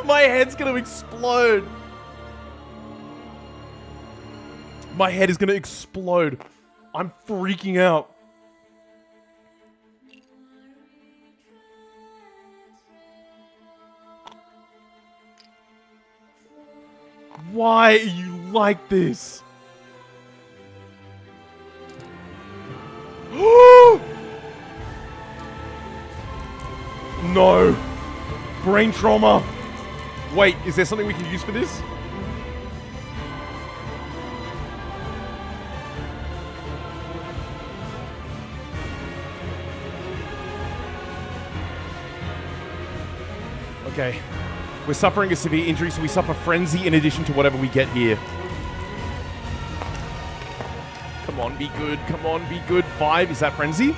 My head's gonna explode. My head is gonna explode. I'm freaking out. Why are you like this? No. Brain trauma. Wait, is there something we can use for this? Okay. We're suffering a severe injury, so we suffer frenzy in addition to whatever we get here. Come on, be good. Come on, be good. 5, is that frenzy?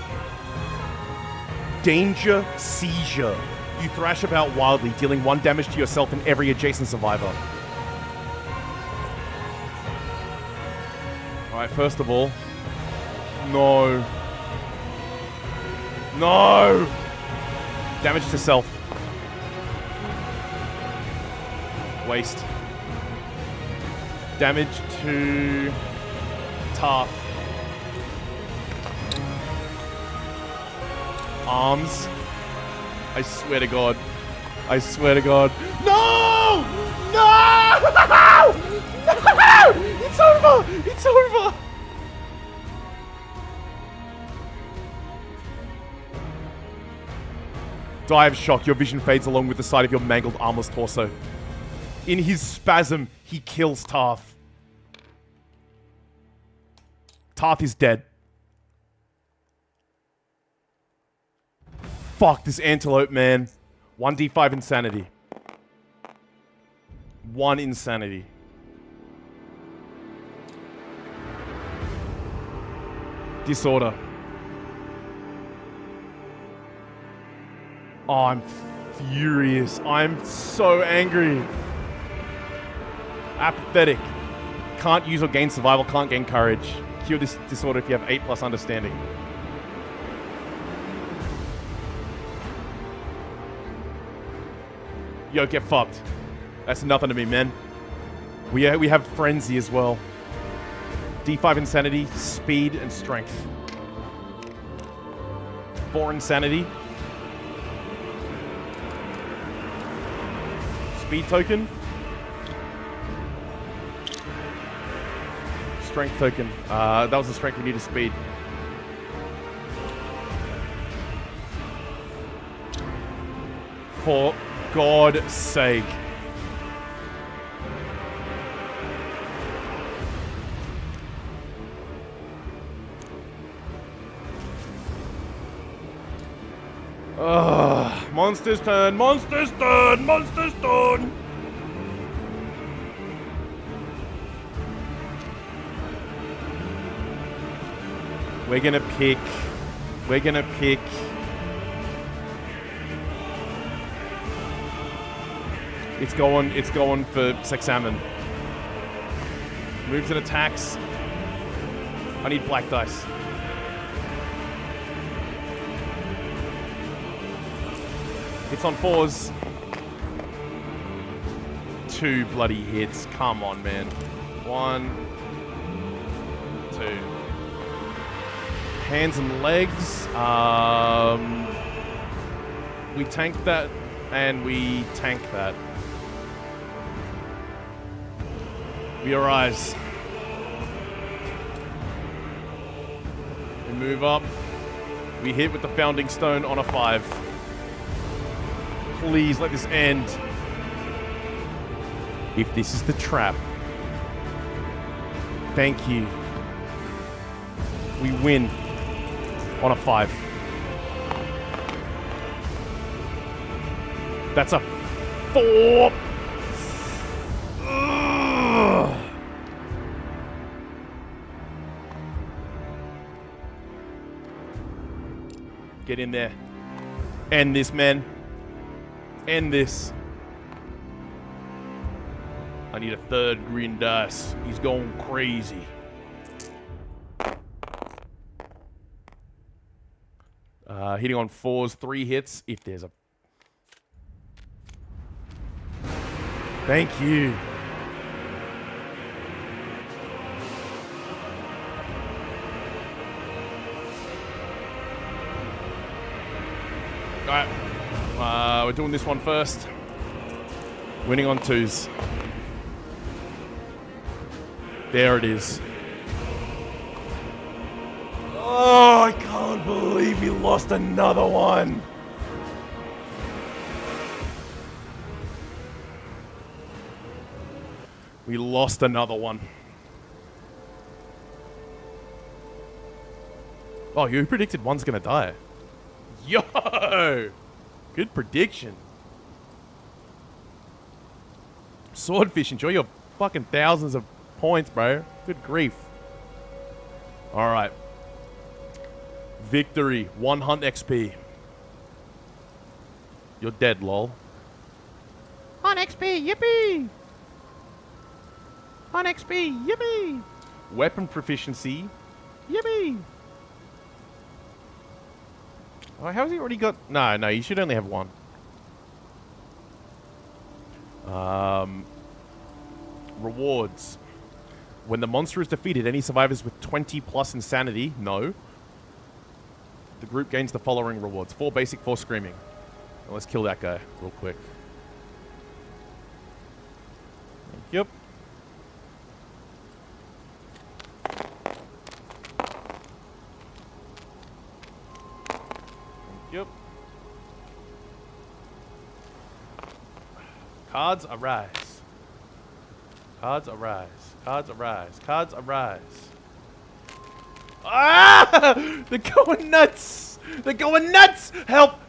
Danger seizure. You thrash about wildly, dealing 1 damage to yourself and every adjacent survivor. Alright, first of all. No. No! Damage to self. Waste. Damage to Tarth. Arms. I swear to God. I swear to God. No! No! No! It's over! It's over! Die of shock. Your vision fades along with the sight of your mangled, armless torso. In his spasm, he kills Tarth. Tarth is dead. Fuck this antelope, man. 1d5 insanity. 1 insanity. Disorder. Oh, I'm furious. I'm so angry. Apathetic. Can't use or gain survival, can't gain courage. Cure this disorder if you have 8+ understanding. Yo, get fucked. That's nothing to me, man. We have frenzy as well. D5 insanity, speed, and strength. 4 insanity. Speed token. Strength token. That was the strength we needed. Speed. For God's sake. Ugh. Monster's turn. Monster's turn. Monster's turn. We're gonna pick. We're gonna pick. It's going for Sexamen. Moves and attacks. I need black dice. Hits on 4s. 2 bloody hits. Come on, man. 1, 2. Hands and legs. We tank that, and we tank that. We arise. We move up. We hit with the founding stone on a 5. Please let this end. If this is the trap. Thank you. We win on a 5. That's a 4. Ugh. Get in there. End this, man. End this. I need a 3rd green dice. He's going crazy. Hitting on 4s, 3 hits. If there's a... Thank you. Alright. We're doing this one first. Winning on 2s. There it is. Oh, I can't believe we lost another one. We lost another one. Oh, you predicted one's gonna die. Yo! Good prediction. Swordfish, enjoy your fucking thousands of points, bro. Good grief. Alright. Victory. 1 hunt XP. You're dead, lol. On XP, yippee! On XP, yippee! Weapon proficiency. Yippee! Oh, how's he already got... No, you should only have one. Rewards. When the monster is defeated, any survivors with 20 plus insanity, no. The group gains the following rewards. 4 basic, 4 screaming. Now let's kill that guy real quick. Yep. Yep. Cards arise. Cards arise. Cards arise. Cards arise. Ah! They're going nuts! They're going nuts! Help!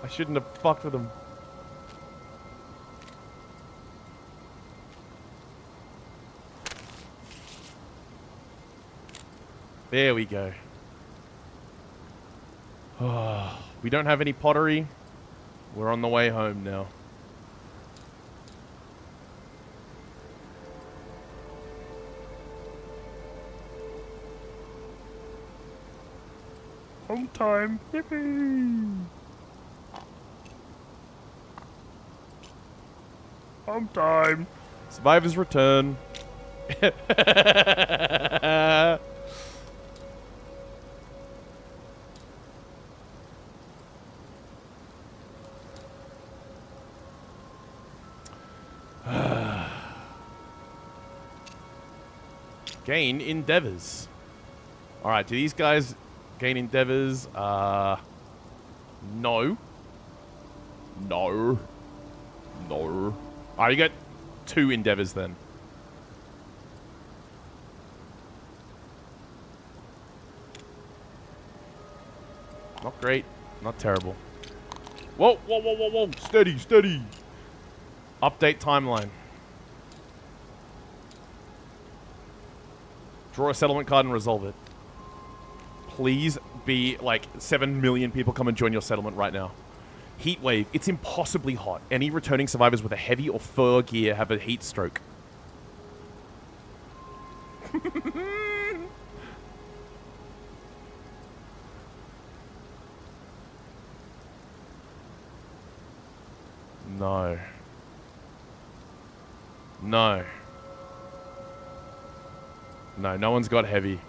I shouldn't have fucked with them. There we go. Oh, we don't have any pottery. We're on the way home now. Home time. Yippee! Home time. Survivors return. Gain endeavors. Alright, do these guys gain endeavors? No. No. No. Alright, you get 2 endeavors then. Not great. Not terrible. Whoa, whoa, whoa, whoa, whoa. Steady, steady. Update timeline. Draw a settlement card and resolve it. Please be like 7 million people come and join your settlement right now. Heat wave. It's impossibly hot. Any returning survivors with a heavy or fur gear have a heat stroke. No. No. No one's got heavy.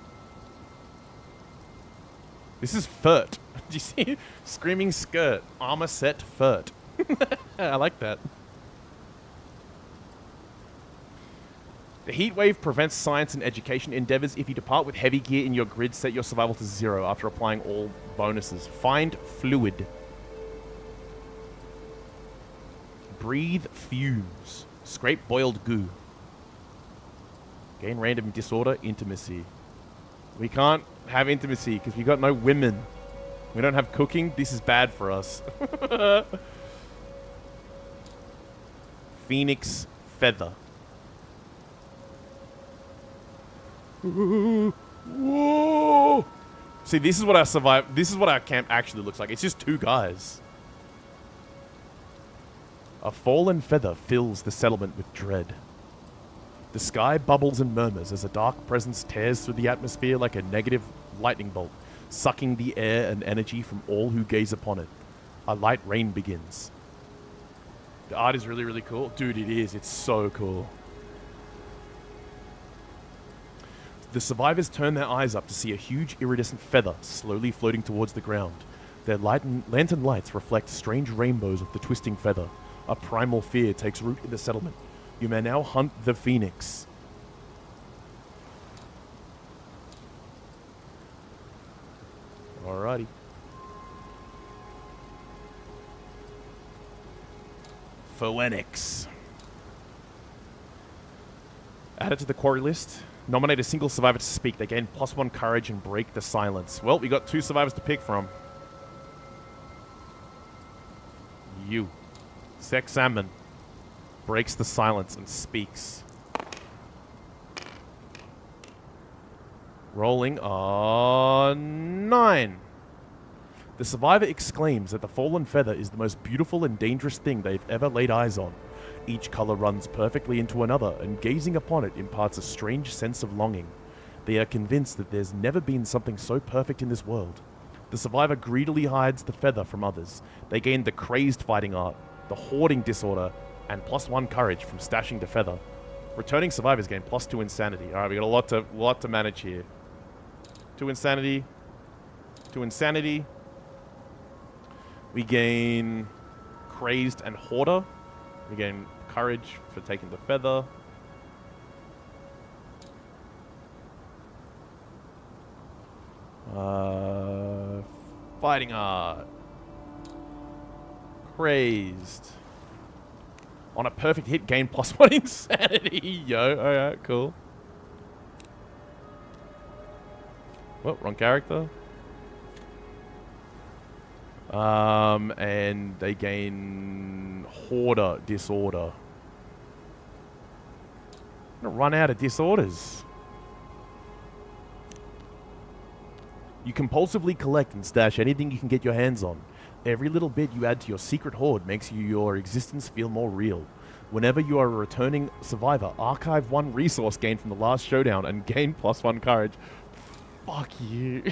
This is Furt. Do you see? Screaming skirt. Armor set Furt. I like that. The heat wave prevents science and education endeavors. If you depart with heavy gear in your grid, set your survival to 0 after applying all bonuses. Find fluid. Breathe fumes. Scrape boiled goo. Gain random disorder, intimacy. We can't have intimacy because we got no women. We don't have cooking. This is bad for us. Phoenix feather. Whoa! See, this is what our This is what our camp actually looks like. It's just 2 guys. A fallen feather fills the settlement with dread. The sky bubbles and murmurs as a dark presence tears through the atmosphere like a negative lightning bolt, sucking the air and energy from all who gaze upon it. A light rain begins. The art is really, really cool. Dude, it is. It's so cool. The survivors turn their eyes up to see a huge iridescent feather slowly floating towards the ground. Their lantern lights reflect strange rainbows of the twisting feather. A primal fear takes root in the settlement. You may now hunt the phoenix. Alrighty. Phoenix. Added to the quarry list. Nominate a single survivor to speak. They gain +1 courage and break the silence. Well, we got 2 survivors to pick from. You. Sex Salmon. Breaks the silence and speaks. Rolling on 9. The survivor exclaims that the fallen feather is the most beautiful and dangerous thing they've ever laid eyes on. Each color runs perfectly into another, and gazing upon it imparts a strange sense of longing. They are convinced that there's never been something so perfect in this world. The survivor greedily hides the feather from others. They gain the crazed fighting art, the hoarding disorder, and +1 courage from stashing the feather. Returning survivors gain +2 insanity. Alright, we got a lot to manage here. 2 insanity. 2 insanity. We gain crazed and hoarder. We gain courage for taking the feather. Fighting art. Crazed. On a perfect hit, gain +1 insanity. Yo, alright, cool. Oh, wrong character. And they gain hoarder disorder. I'm gonna run out of disorders. You compulsively collect and stash anything you can get your hands on. Every little bit you add to your secret hoard makes your existence feel more real. Whenever you are a returning survivor, archive 1 resource gained from the last showdown and gain +1 courage. Fuck you.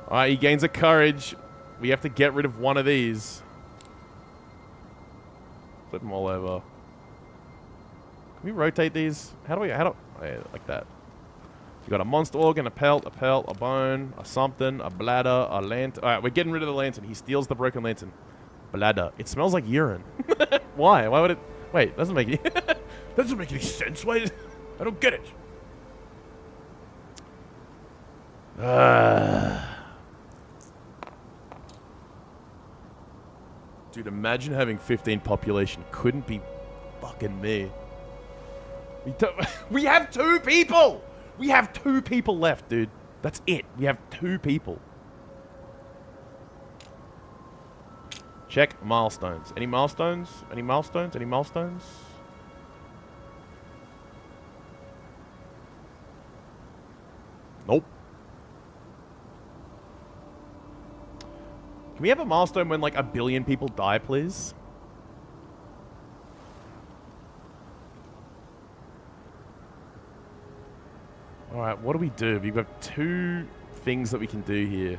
Alright, he gains a courage. We have to get rid of one of these. Flip them all over. Can we rotate these? Oh, yeah, like that. You got a monster organ, a pelt, a bone, a something, a bladder, a lantern. Alright, we're getting rid of the lantern. He steals the broken lantern. Bladder. It smells like urine. Why? Why would it... Wait, doesn't make any... doesn't make any sense. Why? I don't get it. Dude, imagine having 15 population. Couldn't be fucking me. We have 2 people! We have 2 people left, dude. That's it. We have 2 people. Check milestones. Any milestones? Any milestones? Any milestones? Nope. Can we have a milestone when like 1 billion people die, please? Alright, what do we do? We've got 2 things that we can do here.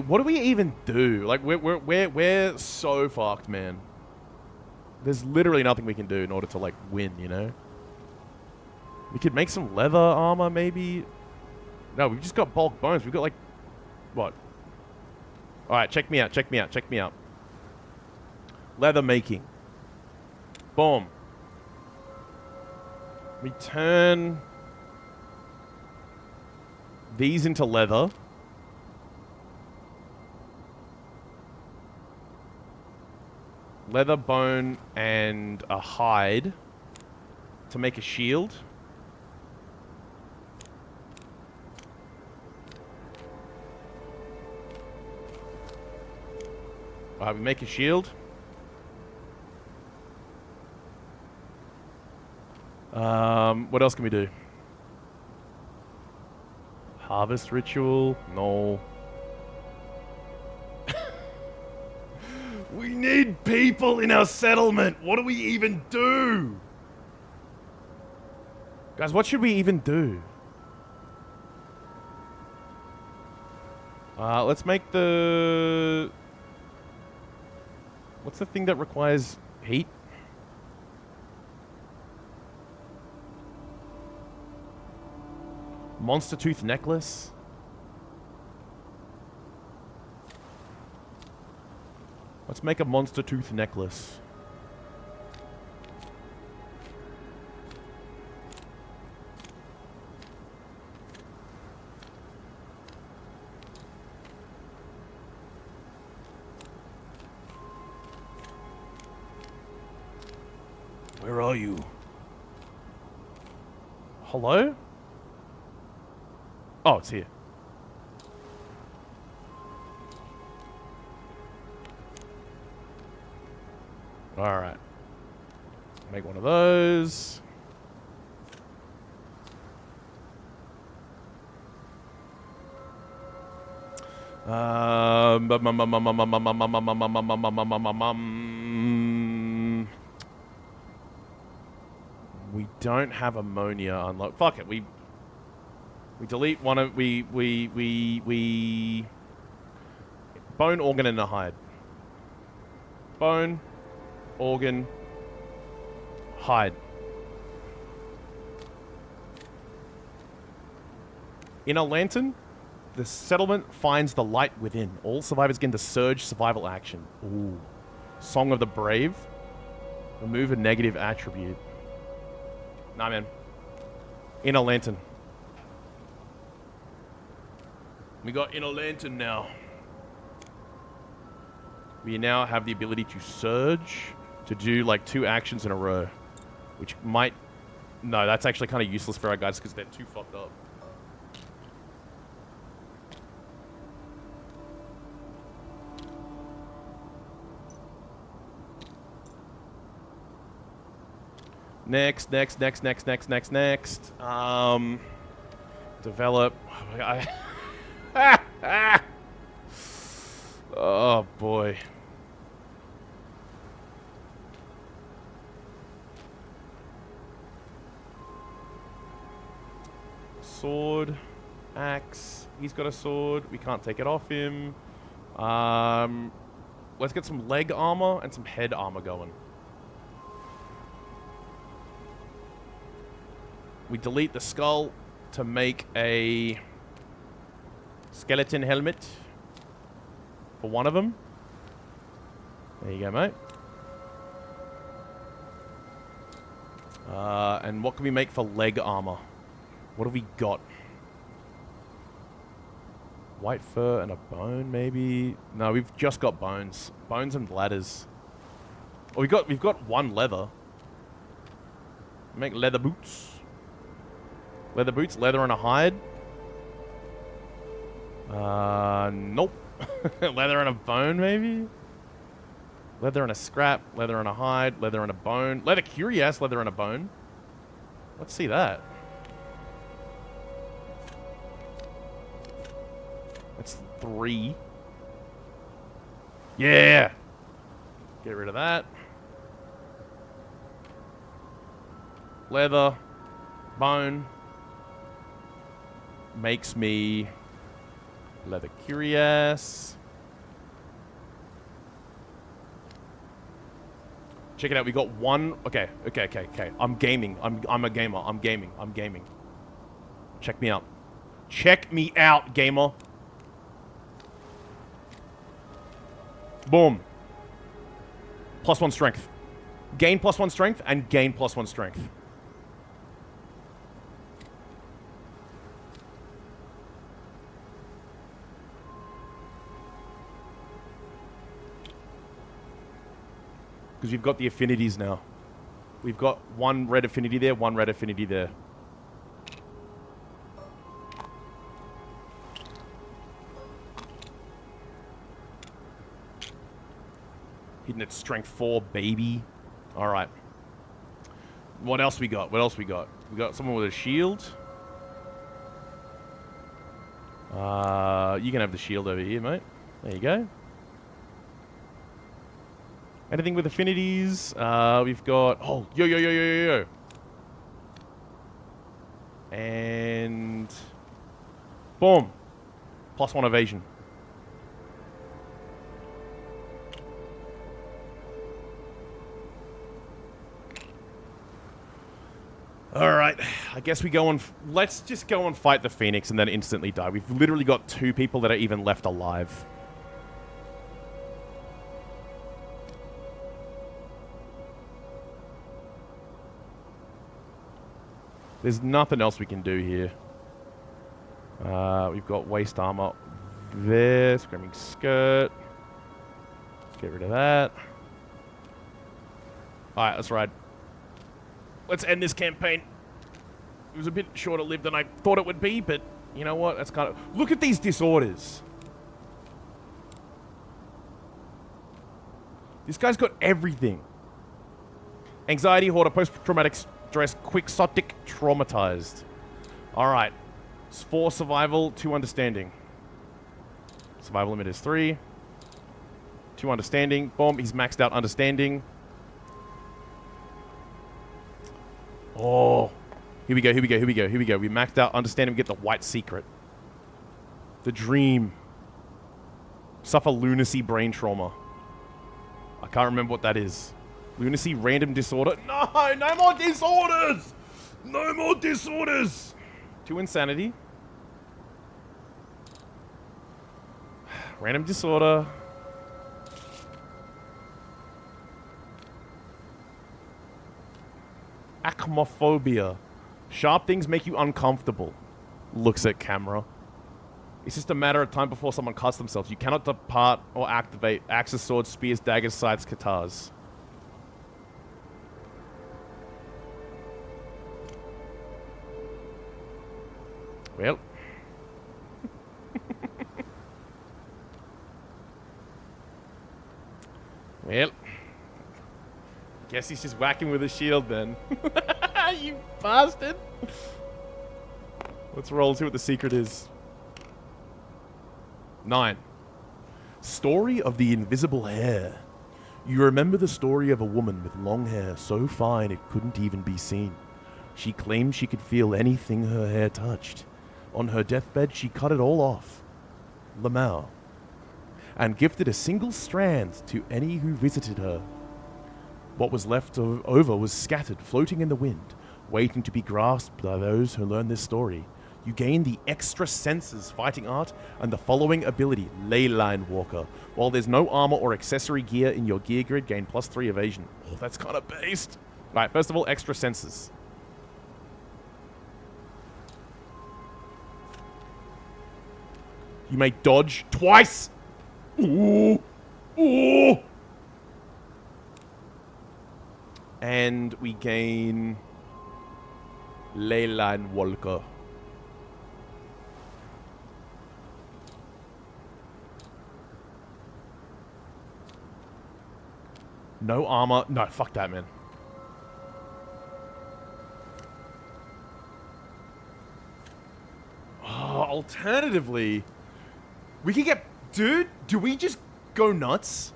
What do we even do? Like we're so fucked, man. There's literally nothing we can do in order to like win, you know? We could make some leather armor maybe. No, we've just got bulk bones. We've got like what? Alright, check me out, check me out, check me out. Leather making. Boom. We turn these into leather. Leather, bone, and a hide to make a shield. Alright, we make a shield. What else can we do? Harvest ritual? No. We need people in our settlement. What do we even do? Guys, what should we even do? Let's make the... What's the thing that requires heat? Monster tooth necklace. Let's make a monster tooth necklace. Where are you? Hello? Oh, it's here. Alright. Make one of those. We don't have ammonia unlocked. Fuck it. We delete one of we bone, organ, and a hide. Bone, organ, hide. In a lantern, the settlement finds the light within. All survivors get into surge survival action. Ooh. Song of the Brave. Remove a negative attribute. Nah, man. In a lantern. We got in a lantern now. We now have the ability to surge, to do like 2 actions in a row. Which might... No, that's actually kind of useless for our guys because they're too fucked up. Next. Develop. Oh, boy. Sword. Axe. He's got a sword. We can't take it off him. Let's get some leg armor and some head armor going. We delete the skull to make a skeleton helmet for one of them. There you go, mate. And what can we make for leg armor? What have we got? White fur and a bone, maybe? No, we've just got bones. Bones and bladders. Oh, we've got 1 leather. Make leather boots. Leather boots, leather and a hide. Nope. Leather and a bone, maybe? Leather and a scrap, leather and a hide, leather and a bone. Leather curious, leather and a bone. Let's see that. That's 3. Yeah! Get rid of that. Leather. Bone. Makes me leather curious. Check it out. We got 1. Okay. I'm gaming. I'm a gamer. I'm gaming. Check me out. Check me out, gamer. Boom. +1 strength. Gain +1 strength and gain +1 strength. Because we've got the affinities now. We've got 1 red affinity there, 1 red affinity there. Hitting at strength 4, baby. Alright. What else we got? We got someone with a shield. You can have the shield over here, mate. There you go. Anything with affinities? We've got... Oh, yo. And... Boom. +1 evasion. Alright, I guess we go on... Let's just go and fight the Phoenix and then instantly die. We've literally got 2 people that are even left alive. There's nothing else we can do here. We've got waist armor there. Screaming skirt. Let's get rid of that. Alright, let's ride. Let's end this campaign. It was a bit shorter lived than I thought it would be, but you know what? That's kind of... Look at these disorders. This guy's got everything. Anxiety, hoarder, post-traumatic stress, quixotic, traumatized. Alright. It's 4 survival, 2 understanding. Survival limit is 3. 2 understanding. Boom, he's maxed out understanding. Oh. Here we go, here we go, here we go, here we go. We maxed out understanding, we get the white secret. The dream. Suffer lunacy brain trauma. I can't remember what that is. Lunacy, random disorder. No, no more disorders! No more disorders! 2 insanity. Random disorder. Acmophobia. Sharp things make you uncomfortable. Looks at camera. It's just a matter of time before someone cuts themselves. You cannot depart or activate axes, swords, spears, daggers, scythes, katars. Well. Well. Guess he's just whacking with a shield then. You bastard. Let's roll and see what the secret is. 9. Story of the invisible hair. You remember the story of a woman with long hair so fine it couldn't even be seen. She claimed she could feel anything her hair touched. On her deathbed, she cut it all off. Lamau. And gifted a single strand to any who visited her. What was left over was scattered, floating in the wind, waiting to be grasped by those who learn this story. You gain the extra senses fighting art and the following ability, Leyline Walker. While there's no armor or accessory gear in your gear grid, gain +3 evasion. Oh, that's kind of based. Alright, first of all, extra senses. You may dodge twice. Ooh. Ooh. And we gain Leyline Walker. No armor. No, fuck that, man. Oh, alternatively, we could get... Dude, do we just go nuts?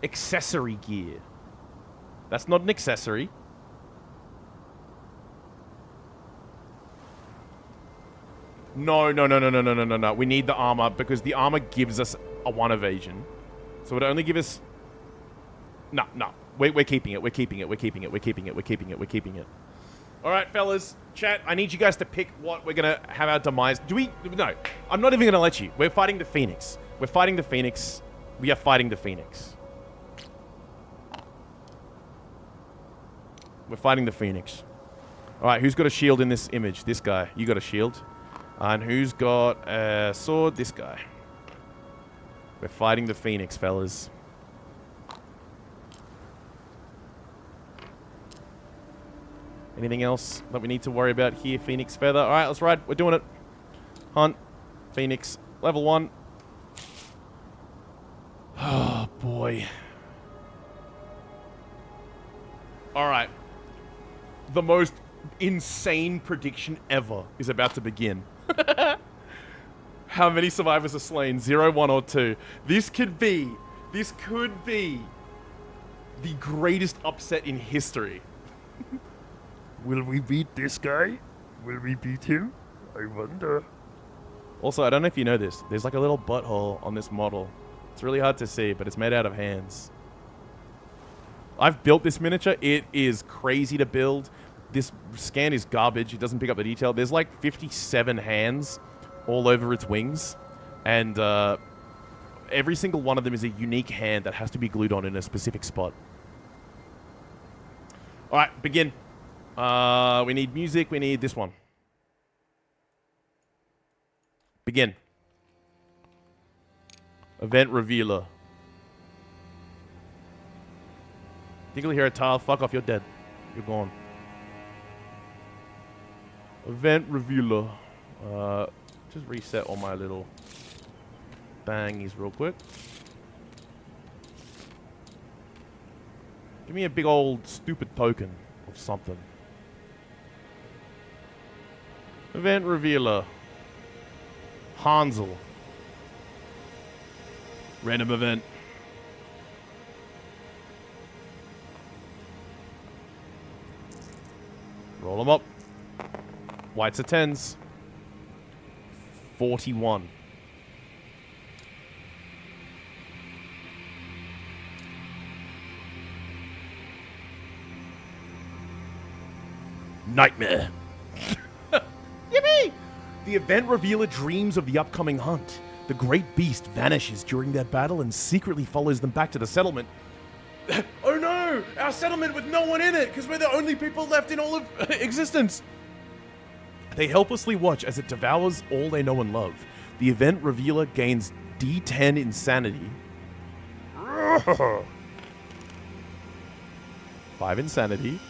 Accessory gear. That's not an accessory. No, no, no, no, no, no, no, no, no. We need the armor because the armor gives us a 1 evasion. So it only give us... No, no. We're keeping it. We're keeping it. We're keeping it. We're keeping it. We're keeping it. We're keeping it. All right, fellas. Chat, I need you guys to pick what we're going to have our demise. Do we... No. I'm not even going to let you. We're fighting the Phoenix. We're fighting the Phoenix. We are fighting the Phoenix. We're fighting the Phoenix. All right, who's got a shield in this image? This guy. You got a shield. And who's got a sword? This guy. We're fighting the Phoenix, fellas. Anything else that we need to worry about here? Phoenix Feather. All right, let's ride. We're doing it. Hunt. Phoenix. Level 1. Oh, boy. All right. The most insane prediction ever is about to begin. How many survivors are slain? 0, 1, or 2. This could be the greatest upset in history. Will we beat this guy? Will we beat him? I wonder. Also, I don't know if you know this. There's like a little butthole on this model. It's really hard to see, but it's made out of hands. I've built this miniature. It is crazy to build. This scan is garbage. It doesn't pick up the detail. There's like 57 hands all over its wings. And every single one of them is a unique hand that has to be glued on in a specific spot. All right, begin. We need music. We need this one. Begin. Event revealer. Think you'll hear a tile. Fuck off. You're dead. You're gone. Event revealer. Just reset all my little bangies real quick. Give me a big old stupid token of something. Event revealer. Hansel. Random event. Roll them up. Whites are 10s. 41. Nightmare. Yippee! The event revealer dreams of the upcoming hunt. The great beast vanishes during their battle and secretly follows them back to the settlement. Oh no! Our settlement with no one in it, because we're the only people left in all of existence. They helplessly watch as it devours all they know and love. The event revealer gains D10 insanity. 5 insanity.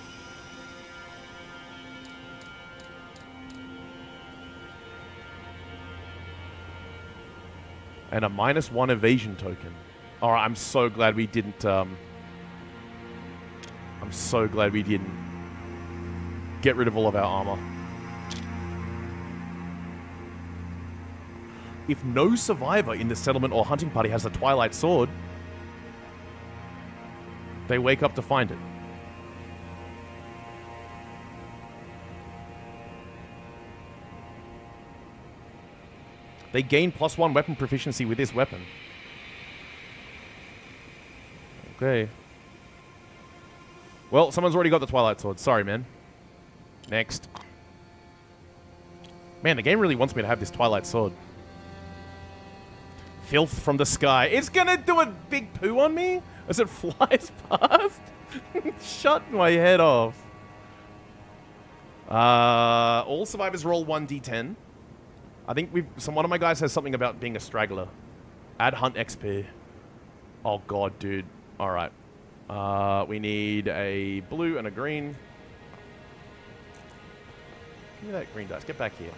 And a -1 evasion token. Alright, I'm so glad we didn't, I'm so glad we didn't get rid of all of our armor. If no survivor in the settlement or hunting party has a Twilight Sword, they wake up to find it. They gain +1 weapon proficiency with this weapon. Okay. Well, someone's already got the Twilight Sword. Sorry, man. Next. Man, the game really wants me to have this Twilight Sword. Filth from the sky. It's gonna do a big poo on me as it flies past. Shut my head off. All survivors roll 1d10. I think one of my guys has something about being a straggler. Add hunt XP. Oh god, dude. Alright. We need a blue and a green. Give me that green dice. Get back here.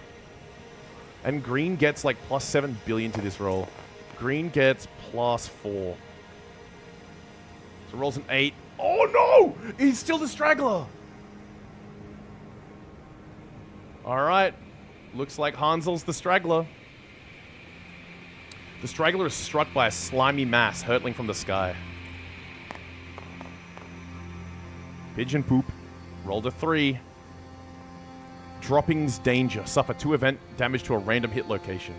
And green gets like +7 billion to this roll. Green gets +4. So rolls an 8. Oh no! He's still the straggler! Alright. Looks like Hansel's the straggler. The straggler is struck by a slimy mass hurtling from the sky. Pigeon poop. Rolled a 3. Droppings danger. Suffer 2 event damage to a random hit location.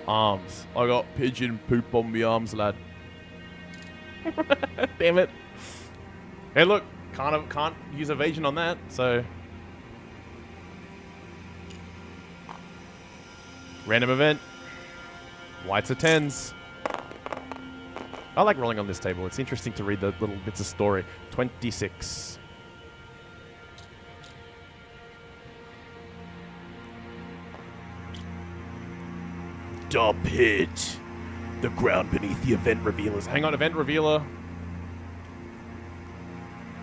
Arms. I got pigeon poop on my arms, lad. Damn it. Hey, look. Can't use evasion on that, so... Random event. Whites are 10s. I like rolling on this table. It's interesting to read the little bits of story. 26. The pit. The ground beneath the event revealers. Hang on, event revealer.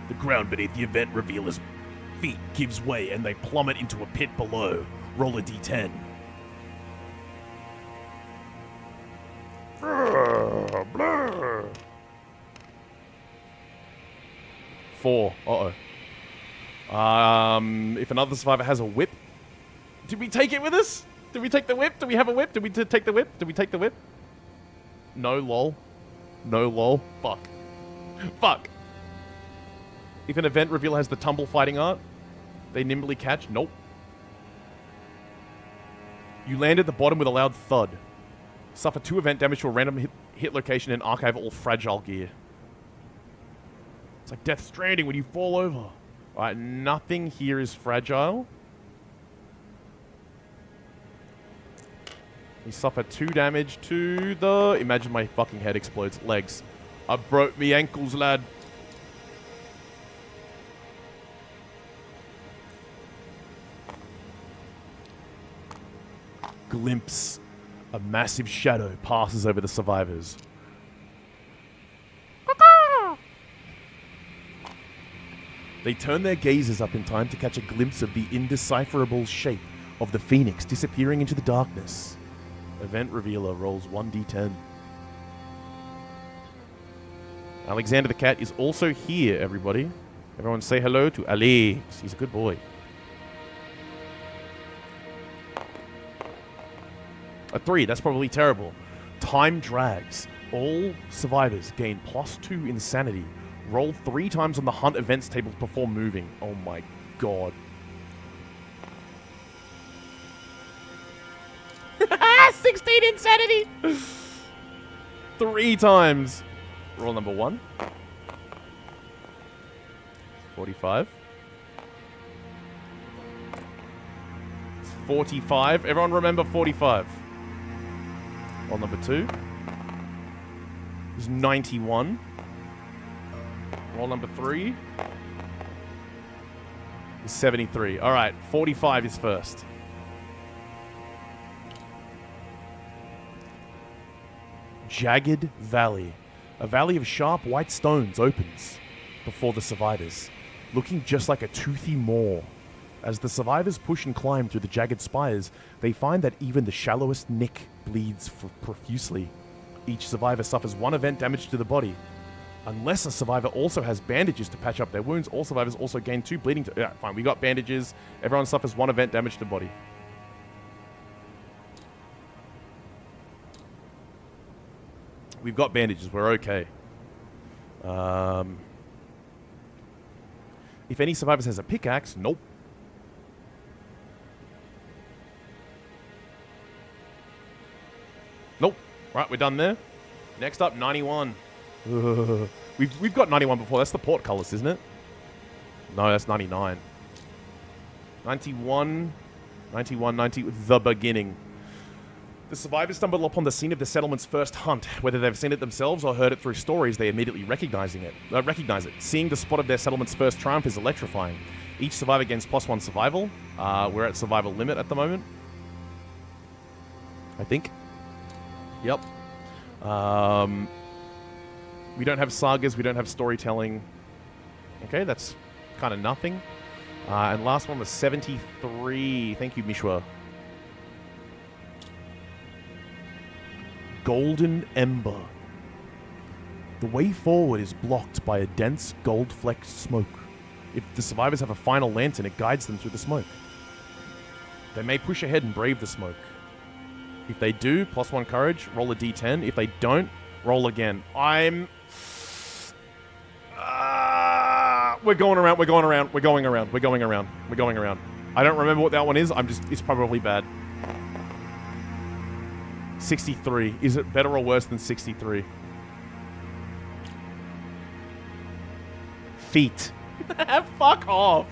The ground beneath the event revealer's feet gives way and they plummet into a pit below. Roll a d10. Blur. 4. Uh-oh. If another survivor has a whip... Did we take it with us? Did we take the whip? Do we have a whip? Did we take the whip? Did we take the whip? No, lol. No, lol. Fuck. Fuck. If an event reveal has the tumble fighting art, they nimbly catch. Nope. You land at the bottom with a loud thud. Suffer 2 event damage to a random hit location and archive all fragile gear. It's like Death Stranding when you fall over. Alright, nothing here is fragile. You suffer 2 damage to the... Imagine my fucking head explodes. Legs. I broke me ankles, lad. Glimpse. A massive shadow passes over the survivors. They turn their gazes up in time to catch a glimpse of the indecipherable shape of the phoenix disappearing into the darkness. Event revealer rolls 1d10. Alexander the cat is also here, everybody. Everyone say hello to Alex. He's a good boy. A 3, that's probably terrible. Time drags. All survivors gain +2 insanity. Roll 3 times on the hunt events table before moving. Oh my god. 16 insanity! 3 times. Roll number 1. 45. It's 45. Everyone remember 45. Roll number 2 is 91. Roll number 3 is 73. All right, 45 is first. Jagged Valley. A valley of sharp white stones opens before the survivors, looking just like a toothy maw. As the survivors push and climb through the jagged spires, they find that even the shallowest nick bleeds profusely. Each survivor suffers 1 event damage to the body. Unless a survivor also has bandages to patch up their wounds, all survivors also gain 2 bleeding. Yeah, fine, we got bandages. Everyone suffers 1 event damage to the body. We've got bandages. We're okay. If any survivors has a pickaxe, nope. Nope. Right, we're done there. Next up, 91. We've got 91 before. That's the portcullis, isn't it? No, that's 99. 91, 91, 90. The beginning. The survivors stumble upon the scene of the settlement's first hunt. Whether they've seen it themselves or heard it through stories, they immediately recognize it. Seeing the spot of their settlement's first triumph is electrifying. Each survivor gains +1 survival. We're at survival limit at the moment, I think. Yep. We don't have sagas. We don't have storytelling. Okay, that's kind of nothing. And last one was 73. Thank you, Mishwa. Golden Ember. The way forward is blocked by a dense, gold-flecked smoke. If the survivors have a final lantern, it guides them through the smoke. They may push ahead and brave the smoke. If they do, +1 courage, roll a d10. If they don't, roll again. We're going around, we're going around, we're going around, we're going around, we're going around. I don't remember what that one is. It's probably bad. 63. Is it better or worse than 63? Feet. Fuck off.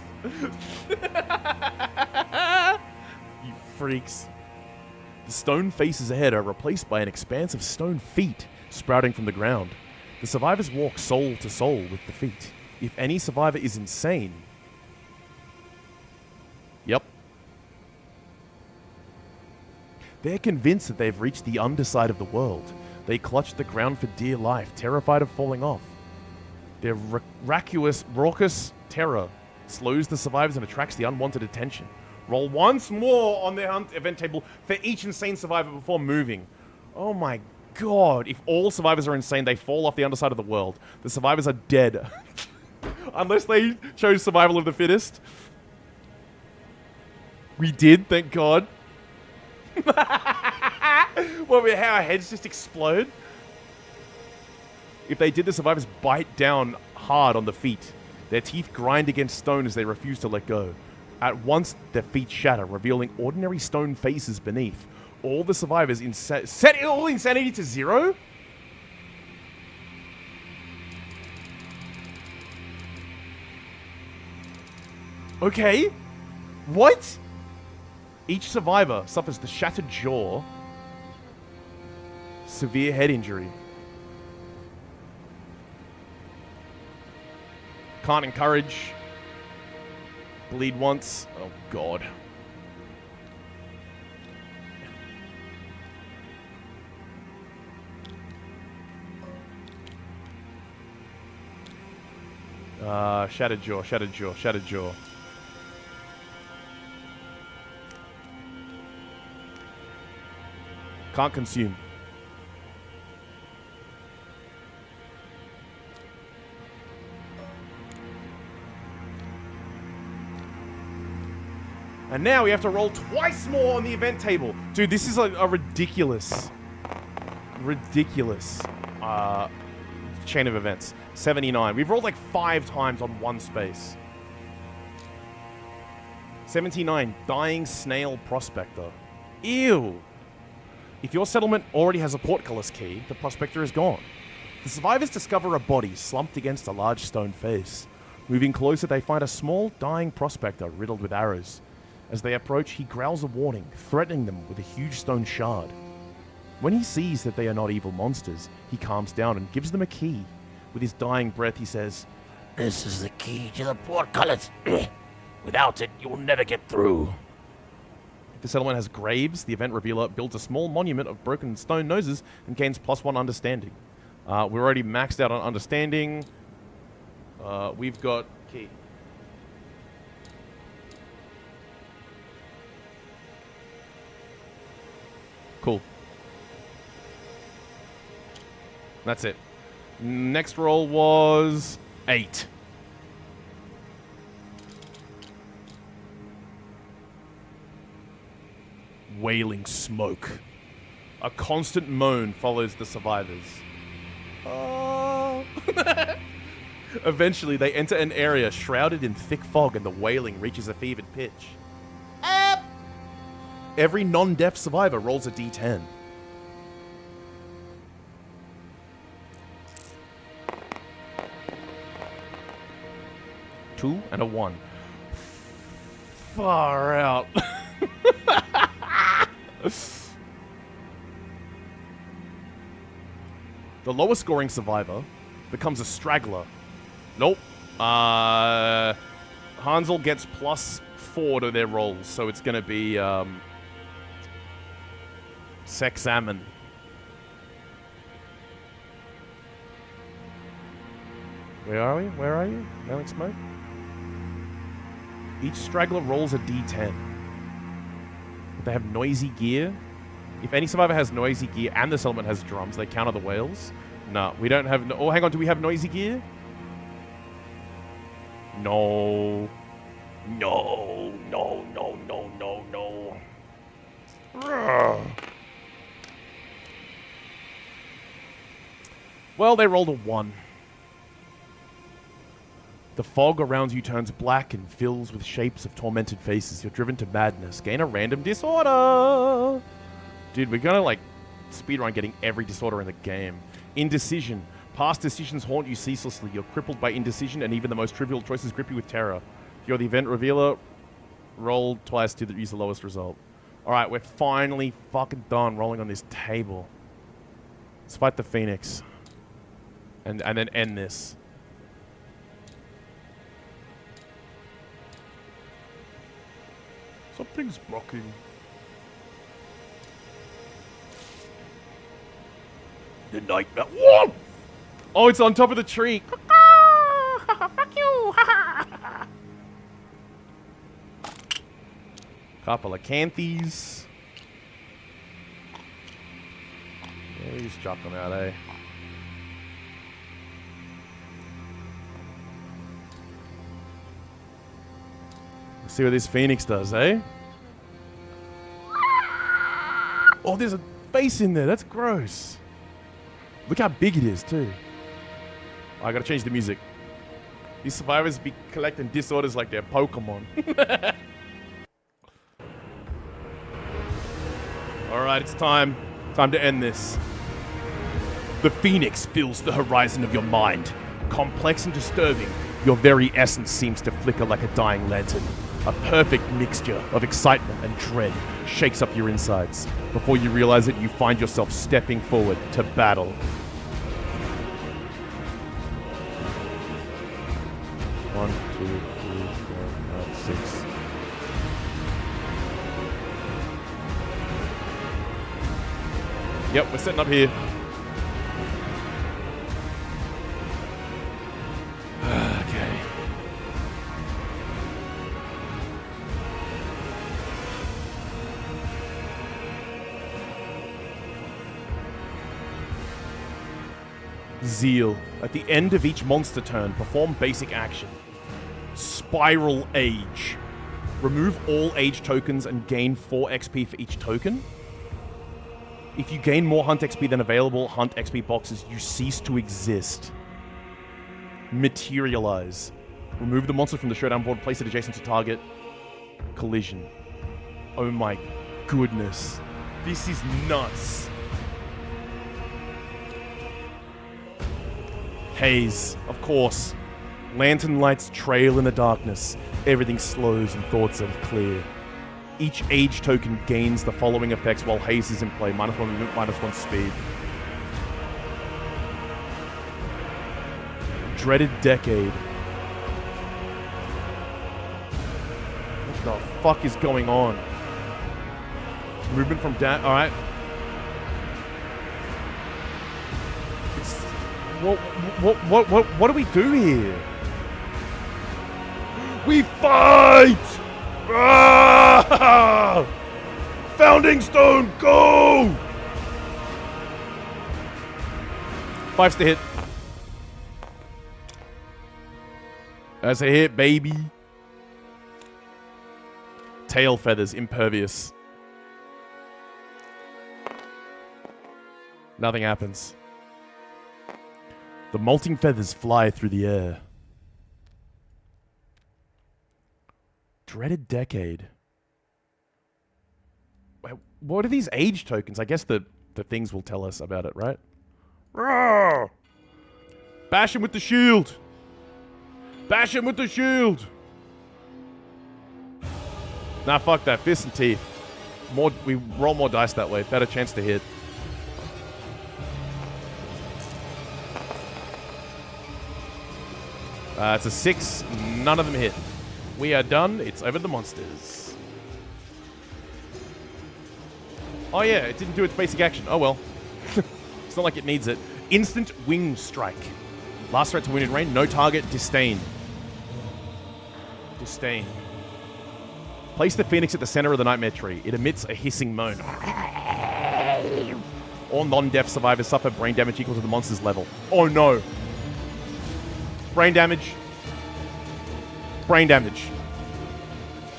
You freaks. The stone faces ahead are replaced by an expanse of stone feet sprouting from the ground. The survivors walk soul to soul with the feet. If any survivor is insane... Yep. They're convinced that they've reached the underside of the world. They clutch the ground for dear life, terrified of falling off. Their raucous terror slows the survivors and attracts the unwanted attention. Roll once more on their hunt event table for each insane survivor before moving. Oh my god. If all survivors are insane, they fall off the underside of the world. The survivors are dead. Unless they chose survival of the fittest. We did, thank god. Well, how our heads just explode? If they did, the survivors bite down hard on the feet. Their teeth grind against stone as they refuse to let go. At once, their feet shatter, revealing ordinary stone faces beneath. All the survivors set all insanity to 0? Okay. What? Each survivor suffers the shattered jaw Severe head injury. Can't encourage. Bleed once. Oh, God. Shattered jaw, shattered jaw, shattered jaw. Can't consume. And now we have to roll twice more on the event table. Dude, this is like a ridiculous chain of events. 79. We've rolled like 5 times on one space. 79. Dying snail prospector. Ew. If your settlement already has a portcullis key, the prospector is gone. The survivors discover a body slumped against a large stone face. Moving closer, they find a small, dying prospector riddled with arrows. As they approach, he growls a warning, threatening them with a huge stone shard. When he sees that they are not evil monsters, he calms down and gives them a key. With his dying breath, he says, This is the key to the portcullis. Without it, you will never get through. If the settlement has graves, the event revealer builds a small monument of broken stone noses and gains +1 understanding. We're already maxed out on understanding. We've got key. Cool. That's it. Next roll was 8. Wailing smoke. A constant moan follows the survivors. Oh. Eventually, they enter an area shrouded in thick fog and the wailing reaches a fevered pitch. Every non-deaf survivor rolls a d10. Two and a 1. Far out. The lowest scoring survivor becomes a straggler. Nope. Hansel gets +4 to their rolls, so it's going to be Sexamen. Where are we? Where are you? Wailing smoke? Each straggler rolls a d10. If they have noisy gear, if any survivor has noisy gear and the settlement has drums, they counter the whales. No, we don't have... Oh, hang on. Do we have noisy gear? No. No. No, no, no, no, no. Ugh. Well, they rolled a 1. The fog around you turns black and fills with shapes of tormented faces. You're driven to madness. Gain a random disorder. Dude, we're gonna, like, speedrun getting every disorder in the game. Indecision. Past decisions haunt you ceaselessly. You're crippled by indecision, and even the most trivial choices grip you with terror. If you're the event revealer, roll twice to use the lowest result. Alright, we're finally fucking done rolling on this table. Let's fight the Phoenix. And then end this. Something's blocking. The nightmare. Whoa! Oh, it's on top of the tree. Fuck you. Couple of canthies. Yeah, we just chuck them out, eh? Let's see what this Phoenix does, eh? Oh, there's a face in there. That's gross. Look how big it is, too. Oh, I gotta change the music. These survivors be collecting disorders like they're Pokemon. Alright, it's time. Time to end this. The Phoenix fills the horizon of your mind. Complex and disturbing, your very essence seems to flicker like a dying lantern. A perfect mixture of excitement and dread shakes up your insides. Before you realize it, you find yourself stepping forward to battle. One, two, three, four, 5, 6. Yep, we're setting up here. Okay. Zeal. At the end of each monster turn, perform basic action. Spiral Age. Remove all age tokens and gain 4 XP for each token. If you gain more Hunt XP than available Hunt XP boxes, you cease to exist. Materialize. Remove the monster from the showdown board, place it adjacent to target. Collision. Oh my goodness. This is nuts. Haze, of course. Lantern lights trail in the darkness. Everything slows and thoughts are clear. Each age token gains the following effects while Haze is in play. -1 movement, -1 speed. Dreaded Decade. What the fuck is going on? Movement from down. Alright. What do we do here? We fight! Ah! Founding Stone, go! 5's to hit. That's a hit, baby. Tail feathers, impervious. Nothing happens. The molting feathers fly through the air. Dreaded Decade. Wait, what are these age tokens? I guess the things will tell us about it, right? Rawr! Bash him with the shield! Bash him with the shield! Nah, fuck that. Fists and teeth. We roll more dice that way. Better chance to hit. It's a 6. None of them hit. We are done. It's over the monsters. Oh yeah, it didn't do its basic action. Oh well. It's not like it needs it. Instant Wing Strike. Last threat to win in range. No target. Disdain. Disdain. Place the Phoenix at the center of the Nightmare Tree. It emits a hissing moan. All non-deaf survivors suffer brain damage equal to the monster's level. Oh no. Brain damage. Brain damage.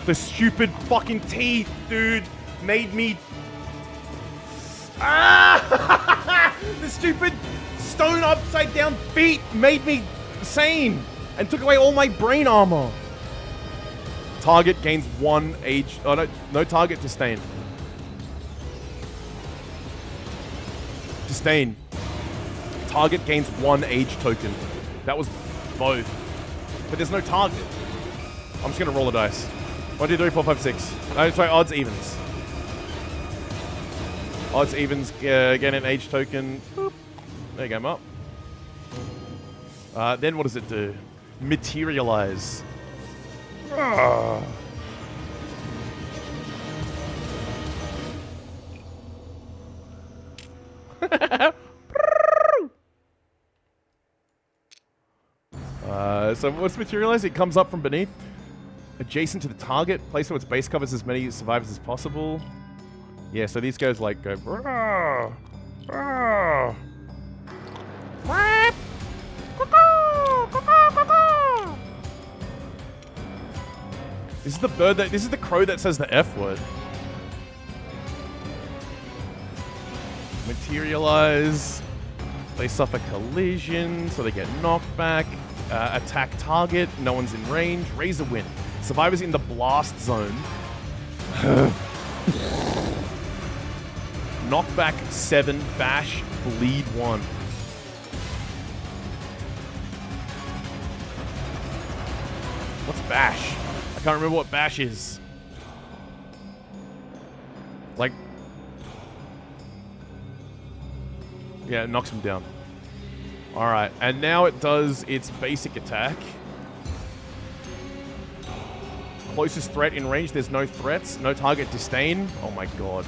The stupid fucking teeth, dude, made me... Ah! The stupid stone upside down feet made me sane and took away all my brain armor. Target gains 1 age... Oh, no target disdain. Disdain. Target gains 1 age token. That was both. But there's no target. I'm just going to roll the dice. 1, 2, 3, 4, 5, 6. Oh, sorry, odds, evens. Odds, evens, get an age token. Boop. There you go, up. Then what does it do? Materialize. Ah. So what's materialize? It comes up from beneath, adjacent to the target. Place so its base covers as many survivors as possible. Yeah, so these guys like go. Rah, rah. This is the bird that. This is the crow that says the F word. Materialize. They suffer collision, so they get knocked back. Attack target. No one's in range. Razor win. Survivors in the blast zone. Knockback 7. Bash. Bleed 1. What's bash? I can't remember what bash is. Like... Yeah, it knocks him down. Alright, and now it does its basic attack. Closest threat in range, there's no threats. No target disdain. Oh my god.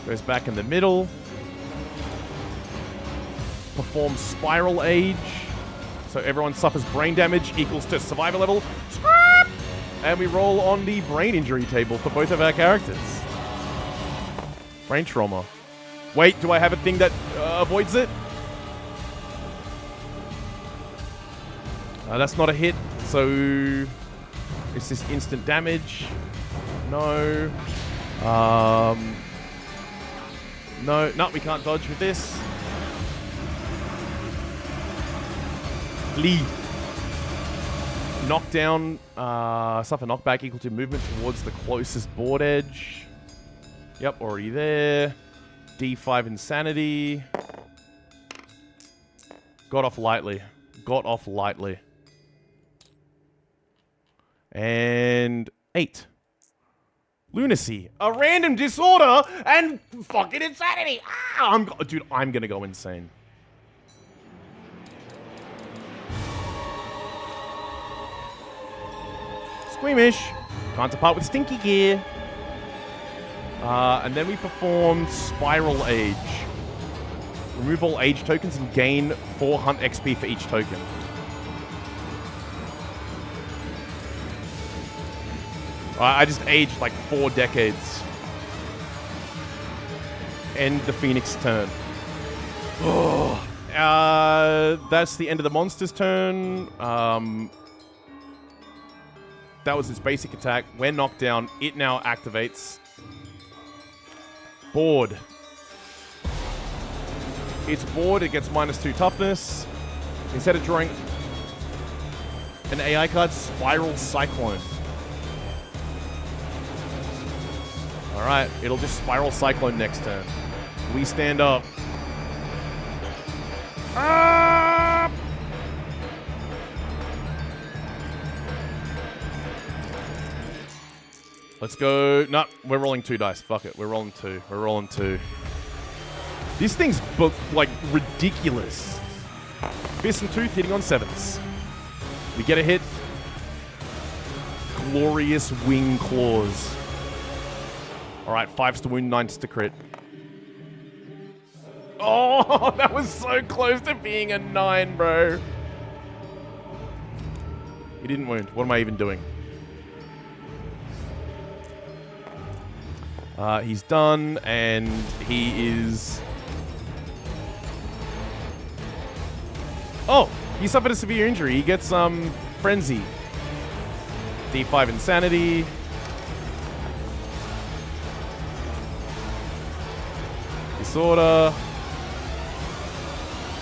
Goes back in the middle. Performs Spiral Age. So everyone suffers brain damage equals to survivor level. And we roll on the brain injury table for both of our characters. Brain trauma. Wait, do I have a thing that avoids it? That's not a hit, so... Is this instant damage? No. No, we can't dodge with this. Flee. Knockdown, suffer knockback equal to movement towards the closest board edge. Yep, already there. D5 Insanity. Got off lightly. Got off lightly. And 8. Lunacy. A random disorder and fucking insanity. Ah, dude, I'm gonna go insane. Squeamish. Can't depart with stinky gear. And then we performed Spiral Age. Remove all age tokens and gain 4 hunt XP for each token. I just aged like 4 decades. End the Phoenix turn. Oh. That's the end of the monster's turn. That was its basic attack. We're knocked down. It now activates. Board. It's bored. It gets -2 toughness. Instead of drawing an AI card, Spiral Cyclone. Alright, it'll just Spiral Cyclone next turn. We stand up. Up! Let's go. No, we're rolling 2 dice. Fuck it. We're rolling 2. We're rolling 2. This thing's like ridiculous. Fist and Tooth hitting on 7s. We get a hit. Glorious Wing Claws. Alright, 5s to wound, 9s to crit. Oh, that was so close to being a 9, bro. He didn't wound. What am I even doing? He's done, and he is... Oh! He suffered a severe injury. He gets, Frenzy. D5 Insanity. Disorder.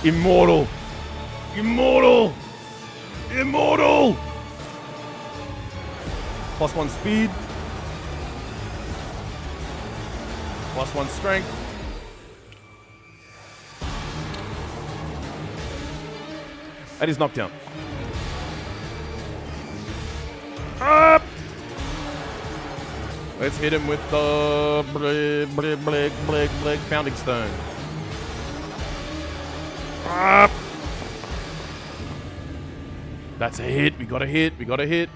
Immortal. Immortal! Immortal! +1 speed. +1 strength. That is knocked down. Up! Let's hit him with the Founding Stone. Up! That's a hit. We got a hit. We got a hit.